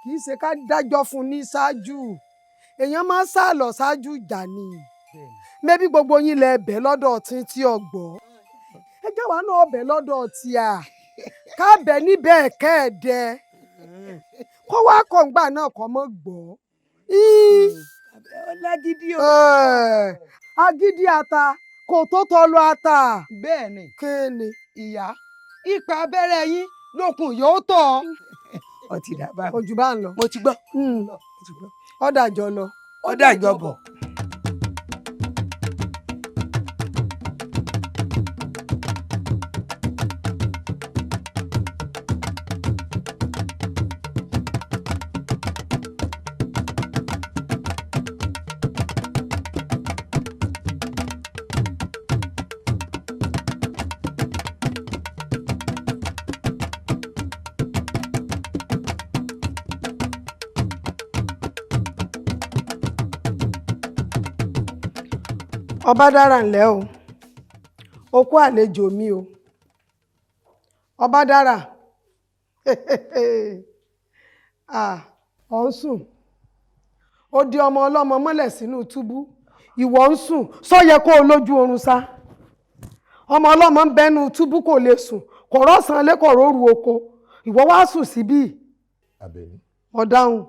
kì í ṣe ká dájọ́ fún ní ṣáájú èèyàn máa ń sá lọ ṣáájú ìjà ni mẹ́bí gbogbo yín lẹ bẹ̀ lọ́dọ̀ tí ọgbọ́ ẹ jẹ́ wàá náà bẹ̀ lọ́dọ̀ tí a ká bẹ̀ níbẹ̀ kẹ́ẹ̀dẹ́ kó wá kọ̀ǹgbà náà kọ́ mọ́ gbọ́. ọlágídí o. agídí ata kò tó tọlọ ata. bẹ́ẹ̀ ni kéènì ìyá ìpè abẹ́rẹ́ yín lókun yóò tọ̀. ọtí dàbà mi. ojú bá ń lọ. mo ti gbọ́. ọ̀dàjọ́ lọ. ọ̀dàjọ́ bọ̀. ọba dára ńlẹ́ o o kú àlejò mi o ọba dára ọ̀ ń sùn ó di ọmọ ọlọ́mọ mọ́lẹ̀ sínú túbú ìwọ ń sùn sọ yẹ kó o lójú oorun sá ọmọ ọlọ́mọ ń bẹnu túbú kò lè sùn kò rọ́sàn lé kò róru oko ìwọ wá sùn síbí. Àbẹ̀ní. ọ̀dáhùn.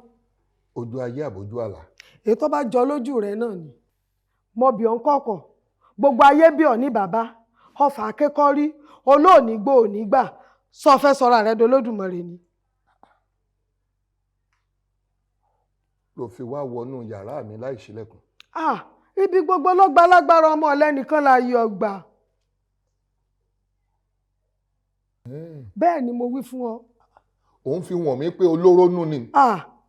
ojú ayé àbójú àlà. èyí tó bá jọ lójú rẹ náà ni mo bí ọ ń kọ̀kọ̀ gbogbo ayé bí ọ ní bàbá ọfà akẹ́kọ̀ọ́ rí olóòní gbò òní gbà sọ fẹ́ sọ̀rọ̀ rẹ dolódùmarè ni. ló fi wá wọnú yàrá mi láì ṣílẹ̀kùn. ibi gbogbo ló gba lágbára ọmọ ọlẹ́nìkan la yọ ọgbà. bẹ́ẹ̀ ni mo wí fún ọ. òun fi wọ̀n mí pé olóró nú ni.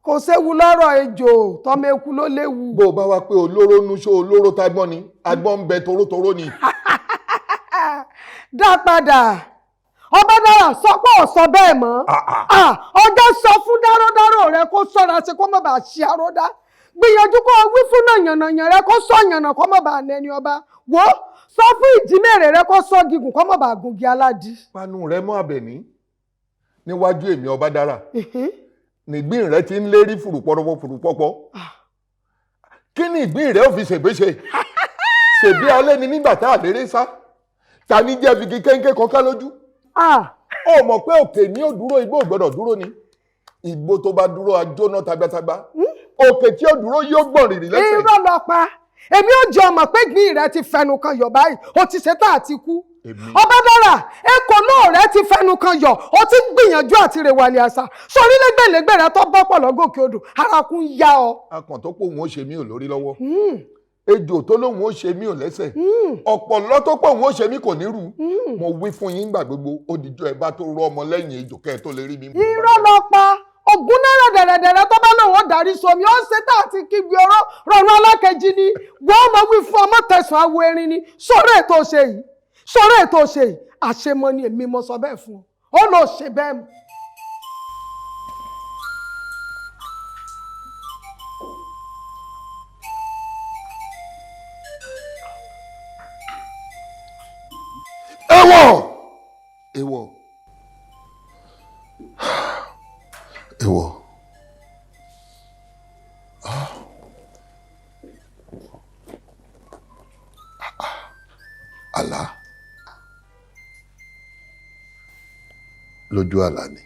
kò séwu lọ́rọ̀ ejò tọ́mọ eku ló léwu. bó o bá wá pé olóró nú ṣó olóró tágbọ́n ni agbọ́n ń bẹ torótoró ni. dá padà ọba dára sọ pé ò sọ bẹ́ẹ̀ mọ́ ọjọ́ sọ fún dáròdárò rẹ kó ṣọ́ra sí kó má bàa ṣe àròdá gbìyànjú kó o wí fún nàyànnàyàn rẹ kó sọ yànnà kó má bàa nẹni ọba wò sọ fún ìjímèrè rẹ kó sọ gígùn kó má bàa gungi aládìí. panu rẹ mọ́ Àbẹ̀ní níwájú èmi ọba dára nìgbín rẹ ti ń lérí fùrùpọ̀pọ̀ kí ni ìgbín rẹ ò fi ṣègbéṣe ṣèbí alẹ́ ni nígbà tá a lérè sá ta ní jẹ́ fi kéńké kan ká lójú. ó mọ̀ pé òkè ní ò dúró igbó ò gbọ́dọ̀ dúró ni igbó tó bá dúró ajóná tagbátagba òkè tí ó dúró yóò gbọ̀n rìrì lẹ́sẹ̀. irọ́ lọ pa èmi ò jẹ́ ọmọ pé gbìn rẹ ti fẹnu kan yọ̀ báyìí o ti ṣe tá àti kú ọba dára èkó náà rẹ ti fẹnu kan yọ̀ o ti gbìyànjú àti rèwàlẹ̀ àṣà sórí lẹ́gbẹ̀lẹ́gbẹ̀ rẹ tó bọ́ pọ̀ lọ́gòkè odò arakun yá ọ. akàn tó pò wọ́n ṣe mí ò lórí lọ́wọ́ ejò tó lóun ó ṣe mí ò lẹ́sẹ̀ ọ̀pọ̀lọ́ tó pò wọ́n ó ṣe mí kò ní rú mo wí fún yín gbà gbogbo ó dijọ́ ẹ bá tó rọ ọmọ lẹ́yìn ejò kẹ́ ẹ tó lè rí mi. irọ́ lọ pa ògùn náírà dẹ̀rẹ̀dẹ̀rẹ̀ tó bá lòun ó darí somi ó ṣe tá àti kígbe ọ̀rọ̀ rọrùn alákejì ni wọ́n mọ̀ wí fún ọmọ tẹ̀sán awo erin ni sọ̀rọ̀ ètò ṣe yìí àṣemọ ni èmi mo sọ bẹ́ẹ̀ fún ọ ó lọ ṣe bẹ́ẹ̀ mọ́. Èwọ̀ àlá lójú àlá ni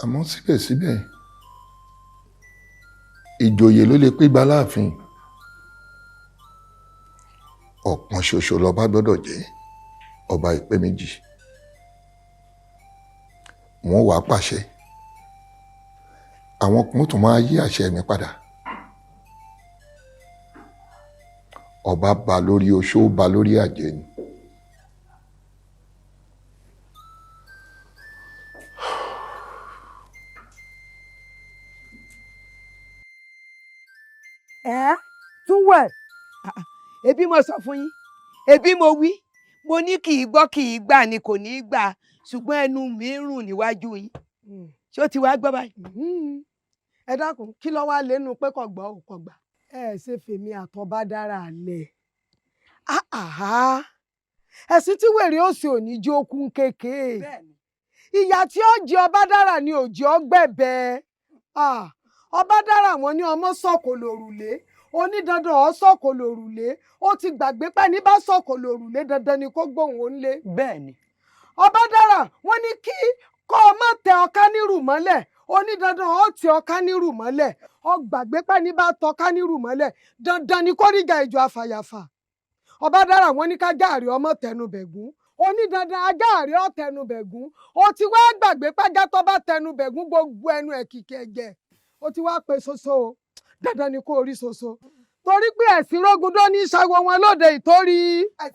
àmọ́ síbẹ̀síbẹ̀ ìjòyè ló lè pígbà láàfin ọ̀kan ṣoṣo lọba gbọ́dọ̀ jẹ́ ọba ìpè méjì wọ́n wàá pàṣẹ àwọn kan tún máa yí àṣẹ mi padà ọba ba lórí oṣó ba lórí àjẹ́ ni. tún wẹ̀ ebi mo sọ fún yín ebi mo wí mo ní kì í gbọ́ kì í gbà ni kò ní í gbà ṣùgbọ́n ẹnu mi ń rùn níwájú yín ṣé ó ti wá gbọ́ báyìí. ẹ dákun kí ló wá lẹ́nu pé kò gbọ́ ò kò gbà ẹ ṣe fèmí àtọ́bá dára lẹ̀ ẹ̀sìn tí wèrè ó sì òní jí okun kékeré ìyá tí ó jẹ ọba dára ni òjì ọgbẹ̀bẹ̀ ọba dára wọn ní ọmọ sọ̀kò lòrùlé onídandan ọ sọ̀kò lòrùlé ó ti gbàgbé pé ní bá sọ̀kò lòrùlé dandan ni kó gbóhùn ó ń lé. bẹ́ẹ̀ni. ọba dára wọn ní kí kọ́ ọ má tẹ ọká nírù mọ́lẹ̀ onídandan ọ tẹ ọká nírù mọ́lẹ̀ ọ gbàgbé pé ní bá tọ ọká nírù mọ́lẹ̀ dandan ni kó ríjà ìjọ afàyàfà. ọba dára wọn ní ká gáàrí ọmọ tẹnubẹ̀gún onídandan agáàrí ọ tẹnubẹ̀gún ó ti wá gbàgbé pé gátọ́ bá tẹnubẹ̀gún gbogbo ẹnu ẹ̀ kìkì ẹ̀jẹ̀ ó ti wá pe ṣoṣo o dandan ni kó rí ṣoṣo torí pé ẹ̀sìn rógundó ní ìṣàwọ̀ wọn lóde ìtorí.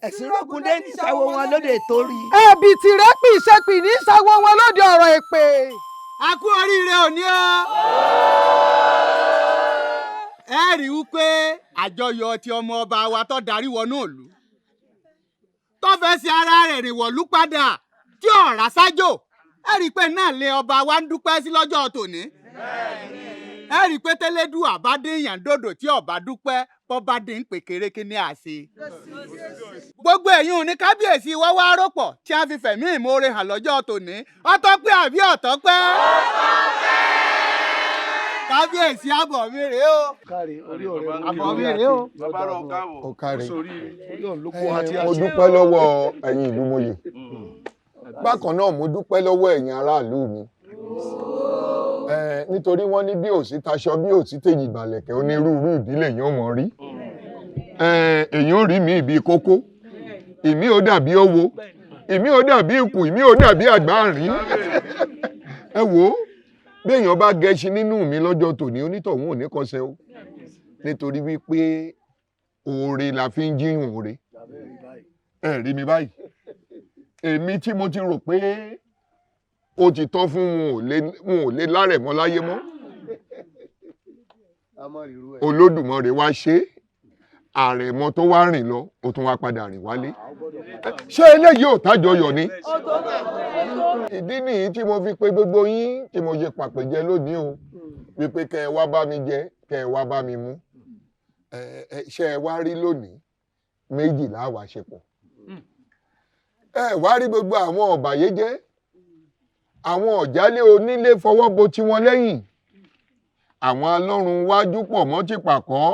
ẹ̀sìn rógundó ní ìṣàwọ̀ wọn lóde ìtorí. ẹ̀bì tìrẹ́pì ìṣẹ́pì ní ìṣàwọ̀ wọn lóde ọ̀rọ̀ èpè. a kú oríire òní o. ẹ rí i pé àjọyọ̀ ti ọmọ ọba wa tó darí wọnú ìlú tó fẹ́ sí ara rẹ̀ rìn wọ̀lú padà tí ọ̀rá ṣájò ẹ rí i pé náà lé ọba wa ń dúpẹ́ sí lọ́jọ́ tòní. ẹ rí i pé tẹ́lẹ́dùn àbádé èèyàn dòdò tí ọba dúpẹ́ bọ́ba dé ń pè kéréké ní àṣẹ. gbogbo ẹ̀yin ò ní kábíyèsí wá wá rọ́pọ̀ tí a fi fẹ̀mí ìmoore hàn lọ́jọ́ tòní ọtọ́pẹ́ àbí ọ̀tọ́pẹ́. kábíyèsí àbọ̀ mi rèé o. àbọ̀ mi rèé o. ó kárí mo dúpẹ́ lọ́wọ́ ẹ̀yin ìlú mòye bákan náà mo dúpẹ́ lọ́wọ́ ẹ̀yin aráàlú mi nítorí wọ́n ní bí ò sí taṣọ bí ò sí tèyí ìbàlẹ̀kẹ́ onírúurú ìdílé yẹn ò mọ̀ rí èyí ò rí mi ìbí kókó ìmí ò dàbí owó ìmí ò dàbí ikù ìmí ò dàbí àgbáàrín ẹ wò ó bí èèyàn bá gẹṣin nínú mi lọ́jọ́ tòní onítọ̀hún ò ní kọsẹ̀ o nítorí wípé oore la fi ń jíyùn oore ẹ rí mi báyìí èmi tí mo ti rò pé ó ti tán fún wọn ò lè lárẹ̀ mọ́ láyé mọ́ Olódùmarè wá ṣe àrẹ̀mọ tó wá rìn lọ ó tún wá padà rìn wálé ṣé eléyìí ò tájọyọ̀ ni ìdí nìyí tí mo fi pe gbogbo yín tí mo ṣe pàpèjẹ lónìí o wípé kẹ ẹ wá bá mi jẹ kẹ ẹ wá bá mi mú ṣé ẹ wá rí lónìí méjìlá wá ṣe pọ̀ ẹ wá rí gbogbo àwọn ọ̀bàyéjẹ́ àwọn ọ̀jálé onílé fọwọ́ bo tiwọn lẹ́yìn àwọn alọ́run wájú pọ̀ mọ́ ti pàkọ́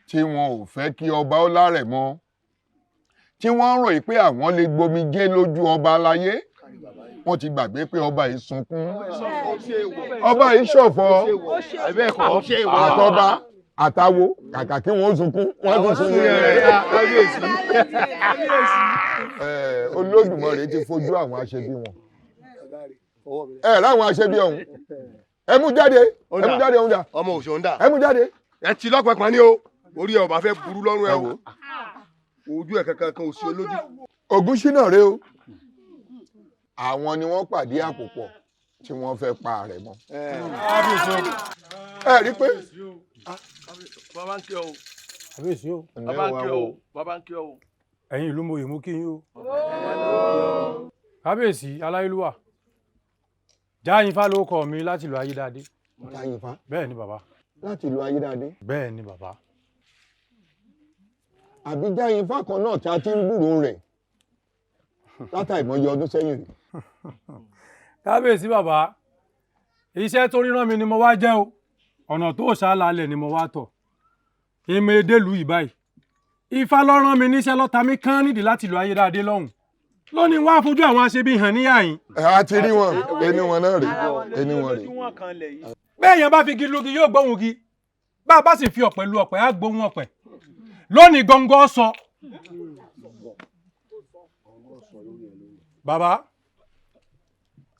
tí wọn ò fẹ́ kí ọba ó lárẹ̀ mọ́ tí wọ́n ń ròyìn pé àwọn lè gbomijé lójú ọba aláyé wọ́n ti gbàgbé pé ọba yìí sunkún ọba yìí ṣọ̀fọ̀ àtọba àtàwo kàkà kí wọ́n sunkún wọ́n tún sun ní Olódùmarè ti fojú àwọn aṣebi wọn láwọn aṣebi ọ̀hún ẹ mú jáde ọ̀hún dà ọmọ òṣò ń dà ẹ mú jáde ẹ ti lọ́pẹ̀pẹ̀ ní o orí ẹ ò bá fẹ́ burú lọ́rùn ẹ wò ojú ẹ kankan kan ò sí olójú. Ògúnṣínà rèé o àwọn ni wọ́n pàdé àpòpọ̀ tí wọ́n fẹ́ pa rẹ̀ mọ́. ẹ rí pé. bàbá ń kí ọ o. kábíyèsí o. bàbá ń kí ọ o. bàbá ń kí ọ o. ẹ̀yin ìlú mòye mú kí yín o. kábíyèsí aláyélúwà Jáyínfá ló kọ mi láti ìlú Ayédáadé. Jáyínfá. bẹ́ẹ̀ ni bàbá. láti ìlú Ayédáadé. bẹ́ẹ̀ ni bàbá. àbí Jáyínfá kan náà tí a ti ń gbúròó rẹ̀ látàìmọye ọdún sẹ́yìn rí. kábíyèsí bàbá iṣẹ́ tó ríran mi ni mo wá jẹ́ o ọ̀nà tó ṣàlàlẹ̀ ni mo wá tọ̀ èmi èdèlú yìí báyìí Ifá ló rán mi níṣẹ́ lọ́ta mi kán nídìí láti ìlú Ayédáadé lọ́hùn lónìí wá fojú àwọn aṣebi hàn níyàyín. a ti rí wọn ẹni wọn náà rè ẹni wọn rè. bẹ́ẹ̀ yẹn bá fi igi lugi yóò gbóhùn igi bá a bá sì fi ọ̀pẹ lu ọ̀pẹ á gbóhùn ọ̀pẹ lónìí gọ́ngọ́ sọ. bàbá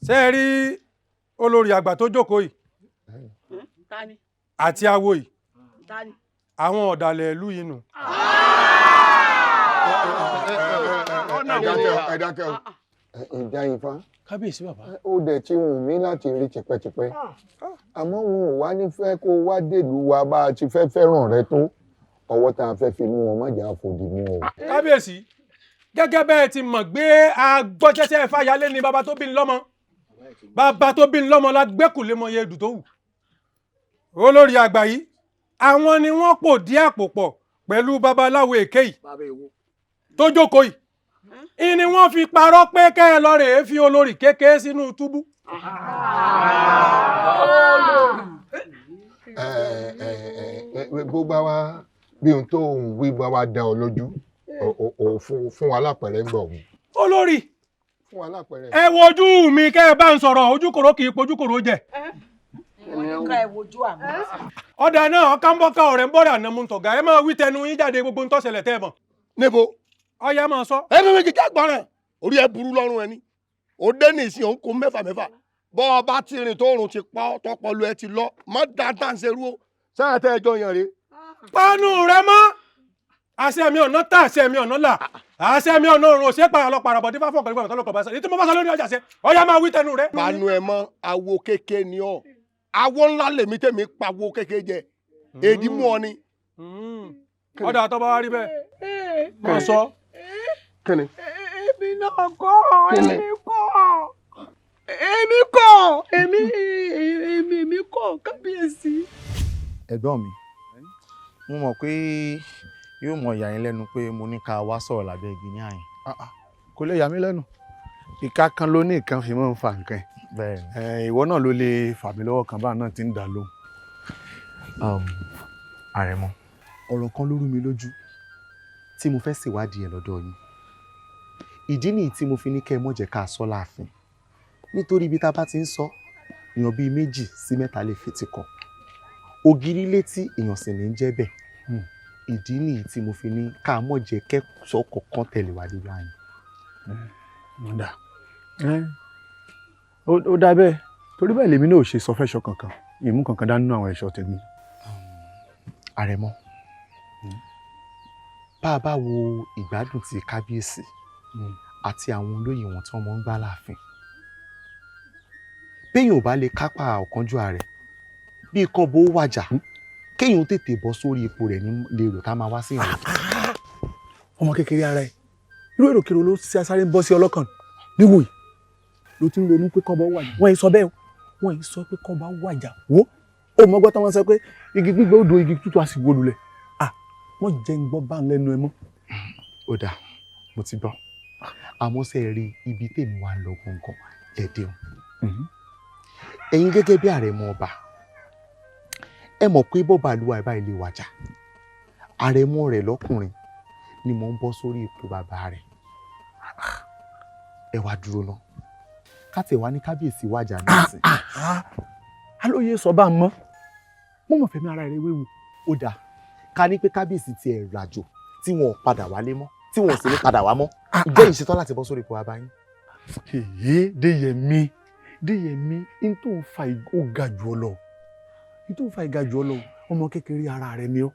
ṣé ẹ rí olórí àgbà tó jókòó yìí àti awo yìí àwọn ọ̀dàlẹ̀ ìlú yìí nù. ẹ dákẹ́ o Jáyínfá. kábíyèsí bàbá. ó dẹ̀ ti wù mí láti rí tipẹ́tipẹ́ àmọ́ wọn ò wá ní fẹ́ kó wá dèlú wa bá a ti fẹ́ fẹ́ràn rẹ tó ọwọ́ tá a fẹ́ fi mú wọn má jà fòdì mú o. kábíyèsí gẹ́gẹ́ bẹ́ẹ̀ ti mọ̀ gbé agbọ́jẹ́sẹ́ fàyálé ni bàbá tó bí ní lọ́mọ bàbá tó bí ní lọ́mọ la gbẹ́kùlé mọ iye èdù tó wù. olórí àgbà yìí àwọn ni wọ́n pò dí àpò pọ̀ pẹ̀lú babaláwo èké yìí tó jókòó yìí ìní wọ́n fi parọ́ pé kẹ́ ẹ lọ rèé fi olórí kékeré sínú túbú. bó bá wá bí ohun tó ń wí bá wá dá ọ lójú fún wa lápẹẹrẹ ń gbọ òun. olórí fún wa lápẹẹrẹ. ẹ wojú mi kẹ́ ẹ bá ń sọ̀rọ̀ ojúkòrò kì í pojúkòrò jẹ. ọ̀dà náà ọ̀kánbọ́ká ọ̀rẹ́ ń bọ̀dà nàmú tọ̀gá ẹ máa wí tẹnu yín jáde gbogbo ń tọ́sẹ̀lẹ̀ tẹ́ ẹ mọ̀. níbo. ọyá máa sọ. ẹnu méjì ká gbọ́ràn orí ẹ burú lọ́rùn ẹni òde ní ìsìn òun kò mẹ́fà bọ́ ọba tí rìn tó rùn ti pa tọpọlọ ẹ ti lọ mọ́ dáadáa ń ṣerú o sáà tẹ́ ẹjọ́ yẹn rè. pánú rẹ mọ́ àṣẹ mi ọ̀nà tá àṣẹ mi ọ̀nà là àṣẹ mi ọ̀nà òrùn òṣè pààlọ́ pàrọ̀bọ̀ dífá fún ọ̀kọ̀lẹ́gbọ̀n tọ́lọ́kọ̀ bá sọ èyí tí mo bá sọ lórí ọjà ṣe ọyá máa wí tẹnu rẹ. panu ẹ mọ awo kéke ni ọ awo ńlá lèmi tèmi pawó kéke jẹ èdè mú ọ ni. ọ̀dà àtọ́ bá wá rí bẹ́ẹ̀ mọ̀ sọ. kíni. èmi náà kọ́ èmi kọ́ èmi kọ́ kábíyèsí. ẹ̀gbọ́n mi mo mọ̀ pé yóò mọ ìyà yín lẹ́nu pé mo ní ká wá sọ̀rọ̀ lábẹ́ igi ní àyìn. kò lè yà mí lẹ́nu ìka kan ló ní nǹkan fi máa ń fa nǹkan ẹ̀ ìwọ náà ló lè fà mí lọ́wọ́ kan báà náà ti ń dà lóhùn. Àrẹ̀mọ ọ̀rọ̀ kan ló rú mi lójú tí mo fẹ́ ṣèwádìí ẹ̀ lọ́dọ̀ yín ìdí nìyí tí mo fi ní kẹ́ ẹ mọ̀ jẹ́ ká sọ láàfin nítorí ibi tá a bá ti ń sọ èèyàn bíi 2 sí 3 lè fetí kọ ògiri létí èèyàn sì ní í jẹ́ bẹ́ẹ̀ ìdí nìyí tí mo fi ní ká mọ̀ jẹ́ kẹ́sọ̀ kọ̀ọ̀kan tẹ̀lé wá nígbà yẹn. ó dá bẹ́ẹ̀ torí bẹ́ẹ̀ lèmi náà ò ṣe sọ fẹ́ṣọ kankan ìmú kankan dá nínú àwọn ẹ̀ṣọ́ tèmi. Àrẹ̀mọ bá a bá wo ìgbádùn ti kábíyèsí àti àwọn olóyè wọn tí wọ́n mọ̀ ń gbá láàfin béèyàn ò bá lè kápá ọ̀kánjúà rẹ̀ bí kan bó wàjà kéèyàn tètè bọ́ sórí ipò rẹ̀ ní lérò tá a máa wá sí ìrìn. ọmọ kékeré ara ẹ irú èròkèrò ló ṣe sáré ń bọ́ sí ọlọ́kàn níwò yìí ló ti ń ronú pé kán bá wàjà wọ́n yìí sọ bẹ́ẹ̀ wọ́n yìí sọ pé kán bá wàjà wò ó mọ gbọ́tà wọn sọ pé igi gbígbé ó do igi tútù á sì wó lulẹ̀ wọ́n jẹ́ ń gbọ́ bá ń lẹ́nu ẹ mọ́. ó dáa mo ti gbọ́ àmọ́ ṣe rí ibi tèmi wà lọ gbọ̀ngàn lẹ́dẹ̀ o ẹ̀yin gẹ́gẹ́ bí Àrẹ̀mọ ọba ẹ mọ̀ pé bọ́ba àlùwà ẹ̀ báyìí lè wàjà Àrẹ̀mọ rẹ̀ lọ́kùnrin ni mò ń bọ́ sórí ipò bàbá rẹ̀ ẹ wá dúró ná káàtẹ̀ wá ní kábíyèsí wàjà nísìn. alóye sọ bá ń mọ́ mo mọ̀ fẹ́mi ara rẹ̀ wéwu. ó dáa ká ní pé kábíyèsí ti ẹ̀ ràjò tí wọn ò padà wálé mọ́ tí wọn ò sì ní padà wá mọ́ ìjẹ́ ìṣetán láti bọ́ sórí ipò bàbá yín. Déyẹmí n tó ń fa ó ga jù ọ lọ n tó ń fa ìga jù ọ lọ ọmọ kékeré ara rẹ ni ọ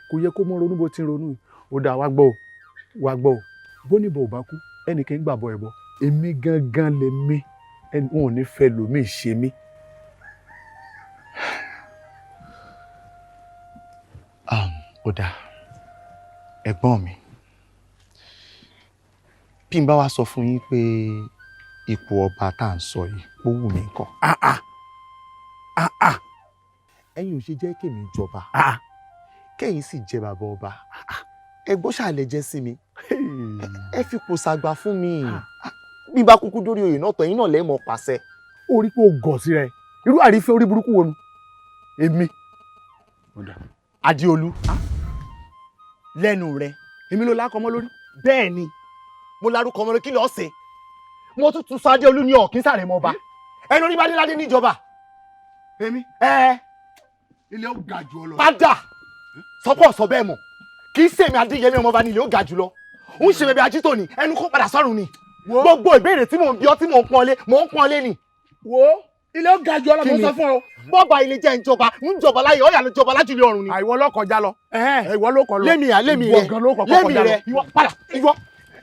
kò yẹ kó mọ ronú bó ti ń ronú ó dáa wá gbọ́ ò bó níbọ̀ ò bá kú ẹnìkan gbàbọ̀ ẹ̀ bọ́ èmi gangan lè mí wọn ò ní fẹ́ lòmíì ṣe mí. ó dáa ẹ̀gbọ́n mi bí n bá wá sọ fún yín pé ipò ọba tá à ń sọ yìí ó wù mí nǹkan. ẹ̀yin ò ṣe jẹ́ kémi jọba kẹ́yìn sì jẹ bàbá ọba ẹgbọ́n ṣàlẹ̀ jẹ́ sí mi ẹ fipò ṣàgbà fún mi bí bá kúkú dórí oyè náà tọ̀ ẹ̀yin náà lẹ́mọ̀ pàṣẹ. orí pé o gọ̀ sí rẹ irú àrífín orí burúkú wo nu èmi. Adéolú lẹ́nu rẹ èmi ló lákọ mọ́ lórí. bẹ́ẹ̀ ni mo lárúkọ ọmọ rẹ kí lọ́ọ́ ṣe mo tún tún sọ Adéolú ní ọ̀kín sàrẹ̀ mọ́ ọba ẹni orí bá dé ládé níjọba. èmi ilé ó ga jù ọ lọ. padà sọpọ̀ sọ bẹ́ẹ̀ mọ̀ kì í sèmi Adéyẹmí ọmọba ní ilé ó ga jù lọ ń ṣe bẹbẹ ajító ni ẹnu kó padà sọ́run ni gbogbo ìbéèrè tí mò ń bi ọ́ tí mò ń pọ́nlé ni. wo ilé ó ga jù ọ lọ mo sọ fún ọ. bọ́ba ilé jẹ́ ìjọba ń jọba láyé ọ̀yà ló jọba lájúlé ọ̀run ni. àìwọ ló kọjá lọ. ìwọ ló kọ lọ. lémi rẹ ìwọ padà ìwọ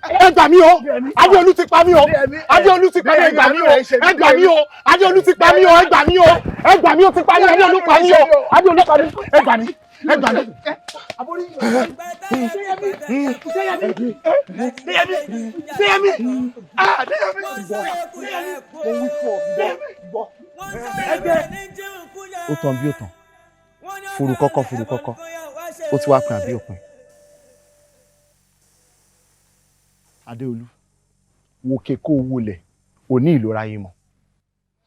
ẹ gbà mí o Adéolú ti pa mí o Adéolú ti pa mí ẹ gbà mí o ẹ gbà mí o Adéolú ti pa mí o ẹ gbà mí o ẹ gbà mí o ti pa mí Adéolú pa mí o Adéolú pa mí ẹ gbà mí ẹ gbà mí. ó tán bí ó tán furu kọ́kọ́ ó ti wá pin àbí òpin. Adéolú wòkè kó wọlẹ̀ òní ìlora yìí mọ̀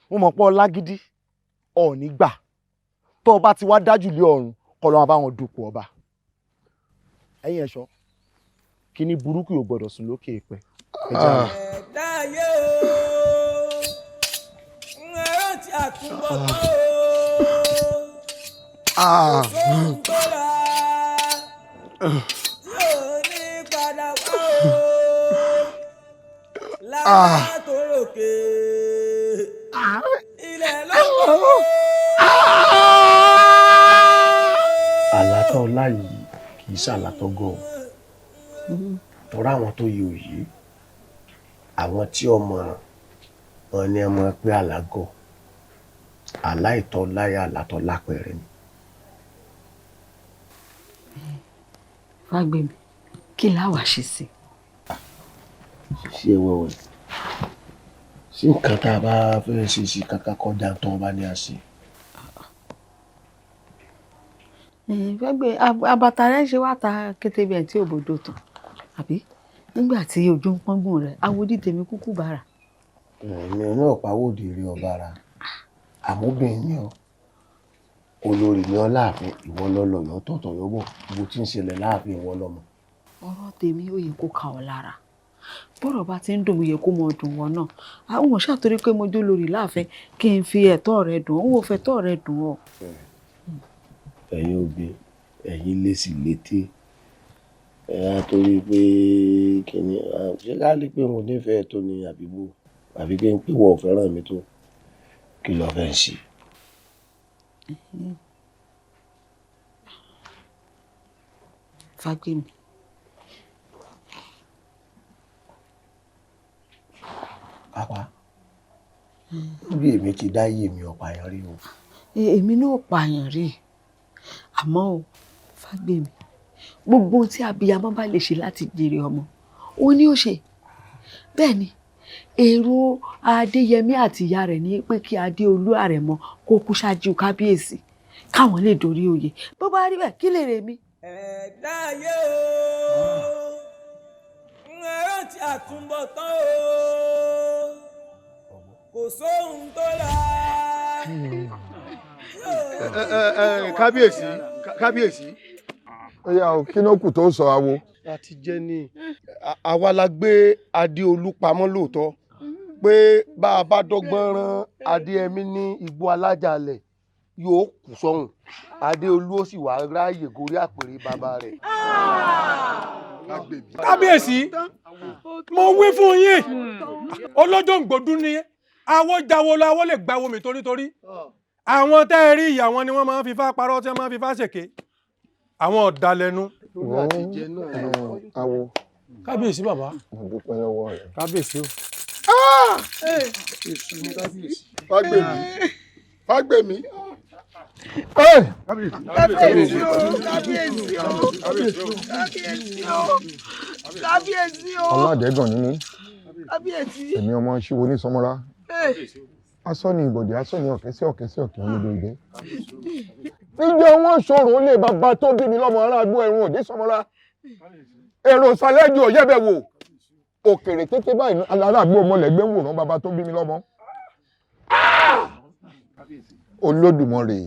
mo mọ̀ pé ọlágídí ọ̀ọ́ni gbà tó ọba ti wá dájú lé ọ̀run kọ́ lọ́wọ́ bá wọn dupò ọba ẹ̀yin ẹ̀ṣọ́ kíní burúkú yóò gbọ́dọ̀ sùn lókè èèpẹ̀ ẹ̀jẹ̀ àwọn. ẹ̀dá ayé o ẹ̀rọ tí a tún bọ̀ tó o ń gbọ́ra tí ò ní padà wá o látòrókè ilẹ̀ lọ́wọ́. àlátọ́ ọlá yìí kì í ṣàlátọ́ gọ̀ tọ́ra àwọn tó yẹ òye àwọn tí ọmọ wọn ní ọmọ pé àlágọ̀ aláìtọ́ láyà àlátọ́ lápẹ̀rẹ̀ ni. Fágbèmí kí láwàá ṣe sí. ṣé wẹ́wẹ́ sí nǹkan tá a bá fẹ́ ṣe sí kàkà kọjá tó ọba ní àṣẹ. Fẹ́gbẹ́ abata rẹ̀ ṣe wá ta kété bẹ́ẹ̀ tí òbòdò tán àbí nígbà tí ojú ń pọ́ngbọ̀n rẹ̀ awodí tèmi kúkú bára. èmi náà pawódì rí ọba ara àmúbìnrin ni ọ olórí ni ọ láàfin ìwọ lọlọyọ tọ̀tọ̀ yọbọ bó ti ń ṣẹlẹ̀ láàfin ìwọ lọmọ. ọ̀rọ̀ tèmi ó yẹ kó ka ọ lára bọ́rọ̀ bá ti ń dùn yẹ kó mọ dùn wọn náà àwọn ò ṣàtúrí pé mo jó lórí láàfin kí n fi ẹ̀tọ́ rẹ dùn ó wò fẹ́tọ́ rẹ dùn ọ. ẹ̀yin òbí ẹ̀yin lèsì létí á torí pé kíni ṣé ká lè pé mo nífẹ̀ẹ́ tó ní àbíbò àbí kí n pè wọ́n ò fẹ́ràn mi tó kí lọ́ọ́ fẹ́ ṣe. Fágbèmí pàpà bí èmi ti dá yé mi ọ̀pààyàn rí o. èmi náà pààyàn rí àmọ́ o Fágbèmí gbogbo ohun tí abiyamọ bá lè ṣe láti jèrè ọmọ òun ni ó ṣe bẹ́ẹ̀ ni èrò Adéyẹmí àti ìyá rẹ̀ ní pé kí Adéolú Àrẹ̀mọ kó kú ṣáájú kábíyèsí káwọn lè dórí oyè bó bá rí bẹ́ẹ̀ kí lè rè mí. ẹ̀dá ayé o ẹ̀rọ tí àtúbọ̀ tán o kò sóhun tó la. kábíyèsí. ó yá o kí ló kù tó sọ awo. láti jẹ́ ní àwa la gbé Adéolú pamọ́ lóòótọ́ pé bá a bá dọ́gbọ́n rán Adéyẹmí ní igbó alájàlẹ̀ yóò kù sọ́hùn Adéolú ó sì wá ráàyè gorí àpèrè bàbá rẹ̀. kábíyèsí mo wí fún yín olójó ń gbódún ní awó jáwó lọ awó lè gbáwó mi torítorí àwọn tẹ́ ẹ rí ìyá wọn ni wọ́n máa ń fi fá parọ́ tí wọ́n máa ń fi fá ṣèké àwọn ọ̀dàlẹ̀nu. awo. kábíyèsí bàbá. mo dúpẹ́ lọ́wọ́ rẹ̀. kábíyèsí o. Fágbèmí. kábíyèsí o. ọlọ́dẹ̀gàn ni mí kábíyèsí. èmi ọmọ ṣíwo ní sọmọlá asọ́ni ìbòdì asọ́ni ọ̀kẹ́sí olódò ìdè. níjọ́ wọn ṣòro lè bàbá tó bí mi lọ́mọ aráàlú ẹ̀rùn òde sọmọlá èrò sàlẹ́jù ọ̀yẹ́bẹ̀ wò òkèrè kété báyìí aráàlú ọmọlẹ́gbẹ́ ń wòran bàbá tó bí mi lọ́mọ. Olódùmarè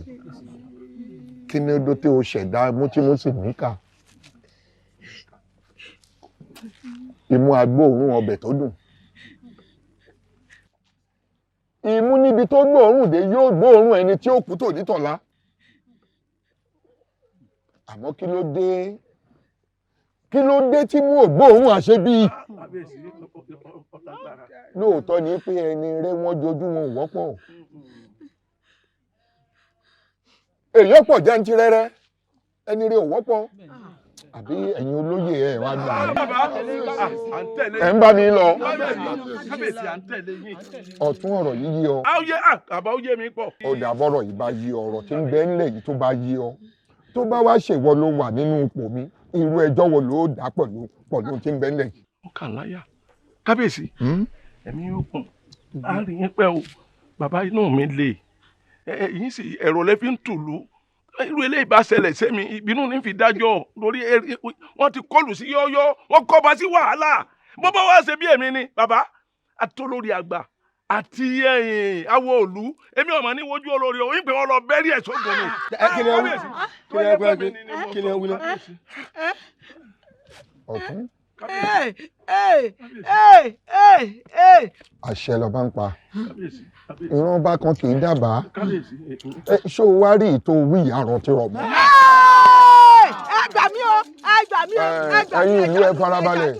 kí ni ó dó tí o ṣẹ̀dá mútímúsì níkà imú agbóòórùn ọbẹ̀ tó dùn imú níbi tó gbóòórùn dé yóò gbóòórùn ẹni tí ó kú tòní tọ̀la àmọ́ kí ló dé tí mú ògbóòórùn àṣebí lóòótọ́ ni pé ẹni rẹ̀ wọ́n jojú wọn ò wọ́pọ̀ èyí ọ̀pọ̀ jẹ́ntìrẹ́rẹ́ ẹni rẹ̀ ò wọ́pọ̀ àbí ẹ̀yin olóyè ẹ̀ wá gbà mí ẹ̀ ń bá mi lọ ọ̀tún ọ̀rọ̀ yìí yí ọ. àbá ó yé mi pọ̀. ọ̀dà àbọ̀rọ̀ yìí bá yí ọ̀rọ̀ tí ń bẹ ńlẹ̀ yìí tó bá yí ọ tó bá wá ṣèwọ ló wà nínú ipò mi irú ẹjọ́ wo ló dá pẹ̀lú tí ń bẹ ńlẹ̀ yìí. ó kà láyà kábíyèsí ẹ̀mí yóò kùn á rí yín pẹ́ o bàbá inú mi lè yín sì ẹ̀rọ lẹ́ fi ń tùlú irú eléyìí bá ṣẹlẹ̀ sẹ́mi ìbínú ní fi dájọ́ lórí wọ́n ti kọlù sí yọ́yọ́ wọ́n kọ́ bá sí wàhálà bó bá wá ṣe bí èmi ni bàbá àtolórí àgbà àti awo òlu èmi ọmọ ní wojú olórí o ìpè wọn lọ bẹ́rí ẹ̀ sógun ni. kí ni ẹ wí náà. ọ̀tún. àṣẹ lọ bá ń pa ìran bá kan kì í dábàá ṣó o wá rí ìtò wíyà rọ tí rọ mọ́. ẹ gbà mí o ẹ gbà mí o ẹ gbà mí o ẹ̀yin ìlú ẹ farabalẹ̀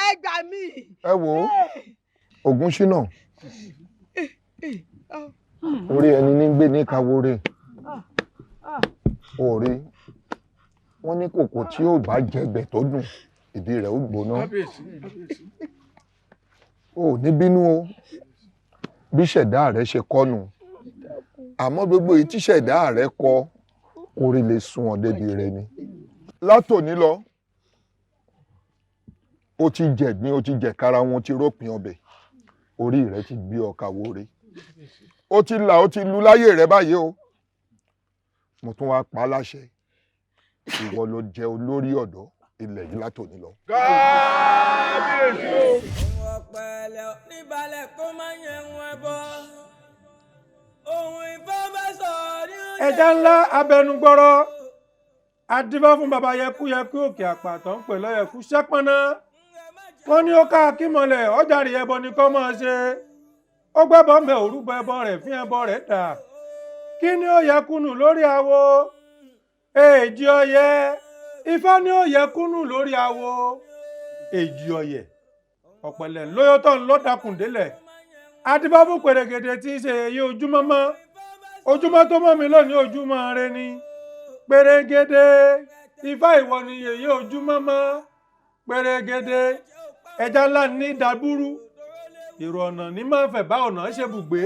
ẹ gbà mí. ẹ wò ó Ògúnṣínà orí ẹni ní gbé ní kawore orí wọn ní kòkò tí yóò bá jẹgbẹ tó dùn ìdí rẹ̀ ó gbóná ò ní bínú o bí ṣẹ̀dá rẹ̀ ṣe kọ́nu àmọ́ gbogbo èyí tí ṣẹ̀dá rẹ̀ kọ orí lè sún ọ débi rẹ̀ ni látòní lọ ó ti jẹ̀gbín ó ti jẹ̀kára wọn ti rópin ọbẹ̀ orí rẹ̀ ti gbé ọkà wóore ó ti là ó ti lu láyé rẹ̀ báyìí o mo tún wá pa á láṣẹ ìwọ ló jẹ olórí ọ̀dọ́ ilẹ̀ yìí látòní lọ. kábíyèsí o. ohun ọ̀pẹ̀lẹ̀ níbalẹ̀ kó má yẹ wọn bọ́ ohun ìfọ́fẹ́sọ̀ ní oúnjẹ. ẹja ńlá abẹnugbọ́rọ̀ adífá fún baba yẹkúyẹkú òkè àpàtọ́ ń pè lọ́yẹ̀kú ṣẹ́pọ́nná wọ́n ní ó ká akímọ̀lẹ̀ ọjàrí ẹbọ ni kọ́ máa ṣe ó gbẹ́bọ̀ ń bẹ òrúbọ ẹbọ rẹ̀ fín ẹbọ rẹ̀ dà kí ni ó yẹ kúnnù lórí awo èjì ọyẹ ifá ni ó yẹ kúnnù lórí awo èjì ọyẹ ọ̀pẹ̀lẹ̀ lóyótọ́ ńlọ́dàkùn délẹ̀ adífá fún pèrègèdè tí í ṣe èyí ojúmọ́ tó mọ́ mi lónìí ojúmọ́ rẹ ni pèrègèdè ifá ìwọ ni èyí ojúmọ́ mọ́ pèrègèdè ẹja ńlá ní dàbúrú èrò ọ̀nà ní máa ń fẹ̀ bá ọ̀nà ṣe bùgbé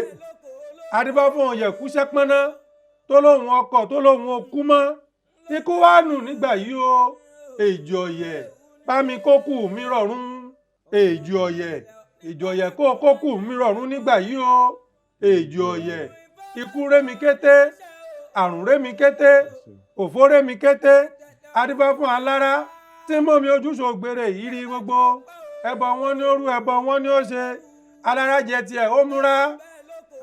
adífá fún ọ̀yẹ̀kú ṣẹ́pọ́nná tó lóhun ọkọ̀ tó lóhun okú mọ́ ikú wá nù nígbà yìí o èjì ọ̀yẹ̀ bá mi kókù mi rọ̀rùn èjì ọ̀yẹ̀ èjì ọ̀yẹ̀ kó kókù mi rọ̀rùn nígbà yìí o èjì ọ̀yẹ̀ ikú rémi kété àrùn rémi kété òfó rémi kété adífá fún alára tí mọ́mi ojúṣògbèrè yìí rí gbogbo ẹbọ wọn ní òru ẹbọ wọn ní ó ṣe alára jẹ tiẹ̀ ó múra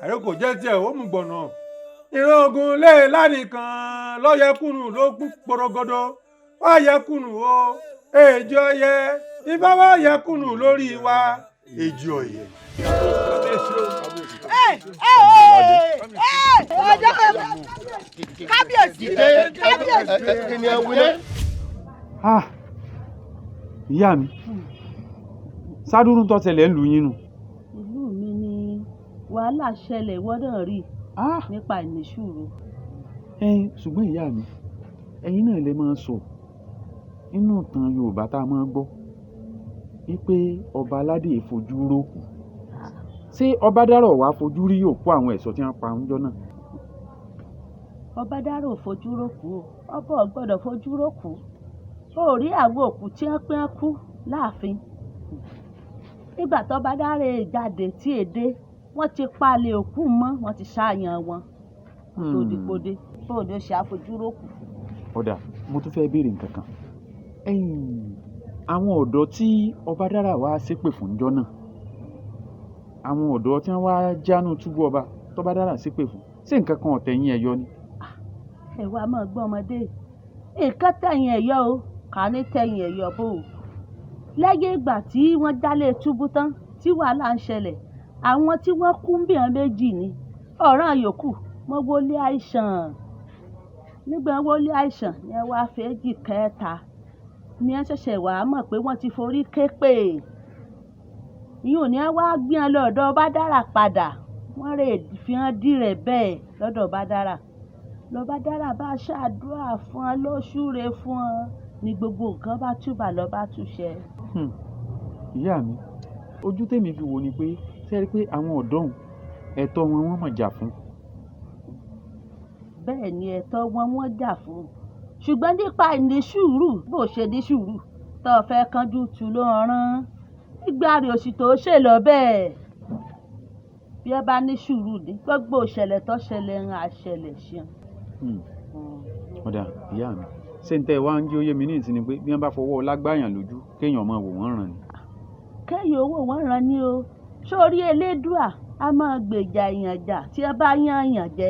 àyókò jẹ tiẹ̀ ó mú gbọ̀nà ìran ogun lé lánìkan lọ́yẹ̀kùnù ló kú porogodo wọ́n yẹkùnù o èjì ọ̀yẹ̀ ifá wá yẹkùnù lórí wa èjì ọ̀yẹ̀. kábíyèsí kí ni ẹ wí náà. ìyá mi sádúrú tó ṣẹlẹ̀ ń lù yín nù. ìlú mi ni wàhálà ṣẹlẹ̀ wọ́dọ̀ rí nípa ìníṣùúrù. ṣùgbọ́n ìyá mi ẹ̀yin náà lè máa sọ inú ìtàn Yorùbá tá a máa gbọ́ wípé ọba aládé fojú rókù ṣé Ọbádàrà wàá fojú rí òkú àwọn ẹ̀ṣọ́ tí wọ́n pa oúnjẹ náà. Ọbádàrà ò fojú rókù o ọba ò gbọ́dọ̀ fojú rókù ó rí àwọn òkú tí wọ́n pín kú láàfin nígbà tó Ọbádàrà jáde tí èdè wọ́n ti palẹ̀ òkú mọ́ wọ́n ti ṣàyàn wọn tó dìpòdé bóun ló ṣe àfojú rókù. ọ̀dà mo tún fẹ́ béèrè nǹkan kan àwọn ọ̀dọ́ tí Ọbádàrà wá ṣépè fún jọ́ náà àwọn ọ̀dọ́ tí wọ́n wá jánu túbú ọba tọ́bádàrà ṣépè fún ṣé nǹkan kan ọ̀tẹ̀yìn ẹ̀yọ ni. ẹ wá máa gbọ́ ọmọdé nǹkan tẹ̀yìn ẹ̀yọ o kà ní tẹ̀yìn ẹ̀yọ bò ó lẹ́yìn ìgbà tí wọ́n jálé túbú tán tí wàhálà ń ṣẹlẹ̀ àwọn tí wọ́n kú ń bìyàn méjì ni ọ̀ràn yòókù wọ́n wọlé àìsàn nígbà wọlé àìsàn ni ẹ wá fèéjì kẹta ni ẹ ṣẹ̀ṣẹ̀ wàá mọ̀ pé wọ́n ti forí képè ìyóò ní ẹ wá gbé ẹ lọ́dọ̀ Ọbádàrà padà wọ́n rè fi hàn dí rẹ̀ bẹ́ẹ̀ lọ́dọ̀ Ọbádàrà lọ́bádàrà bá ṣàdúrà fún ọ ló súre fún ọ ní gbogbo nǹkan bá túbà lọ bá túṣẹ. ìyá mi ojú tèmi fi wò ni pé sẹ́rí pé àwọn ọ̀dọ́ ọ̀hún ẹ̀tọ́ wọn wọ́n mọ̀ jà fún. bẹ́ẹ̀ ni ẹ̀tọ́ wọn wọ́n jà fún ṣùgbọ́n nípa ní sùúrù bó ṣe ní sùúrù tó o fẹ́ kánjú tu ló rán nígbà rẹ̀ òsì tó ṣe lọ bẹ́ẹ̀ bí ẹ bá ní sùúrù ní gbogbo ìṣẹ̀lẹ̀ tó ṣẹlẹ̀ ń àṣẹlẹ̀ ṣeun. ọ̀dà ìyá mi ṣé n tẹ́ ẹ wá ń jí óyé mi ní ìsinmi pé bí wọ́n bá fọwọ́ lágbáyàn lójú kéèyàn máa wò wọ́n ràn ni. kéèyàn owó wọn ràn ni o sórí elédùà a máa gbèjà èèyàn jà tí ẹ bá yán èèyàn jẹ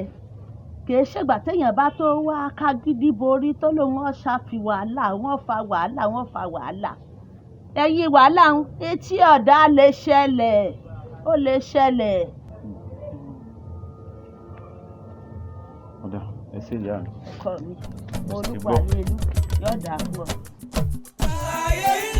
kì í ṣègbà téèyàn bá tó wá kágídí borí tó lóun ọ̀ ṣàfi wàhálà wọ́n fa wàhálà ẹ̀yìn wàhálà ń etí ọ̀dà lè ṣẹlẹ̀ ó lè ṣẹlẹ̀. ọ̀dà ẹ ṣe ìyá mi. ọkọ mi mo olúwa ní ìlú yọ̀ọ̀dà fún ọ. ayé yìí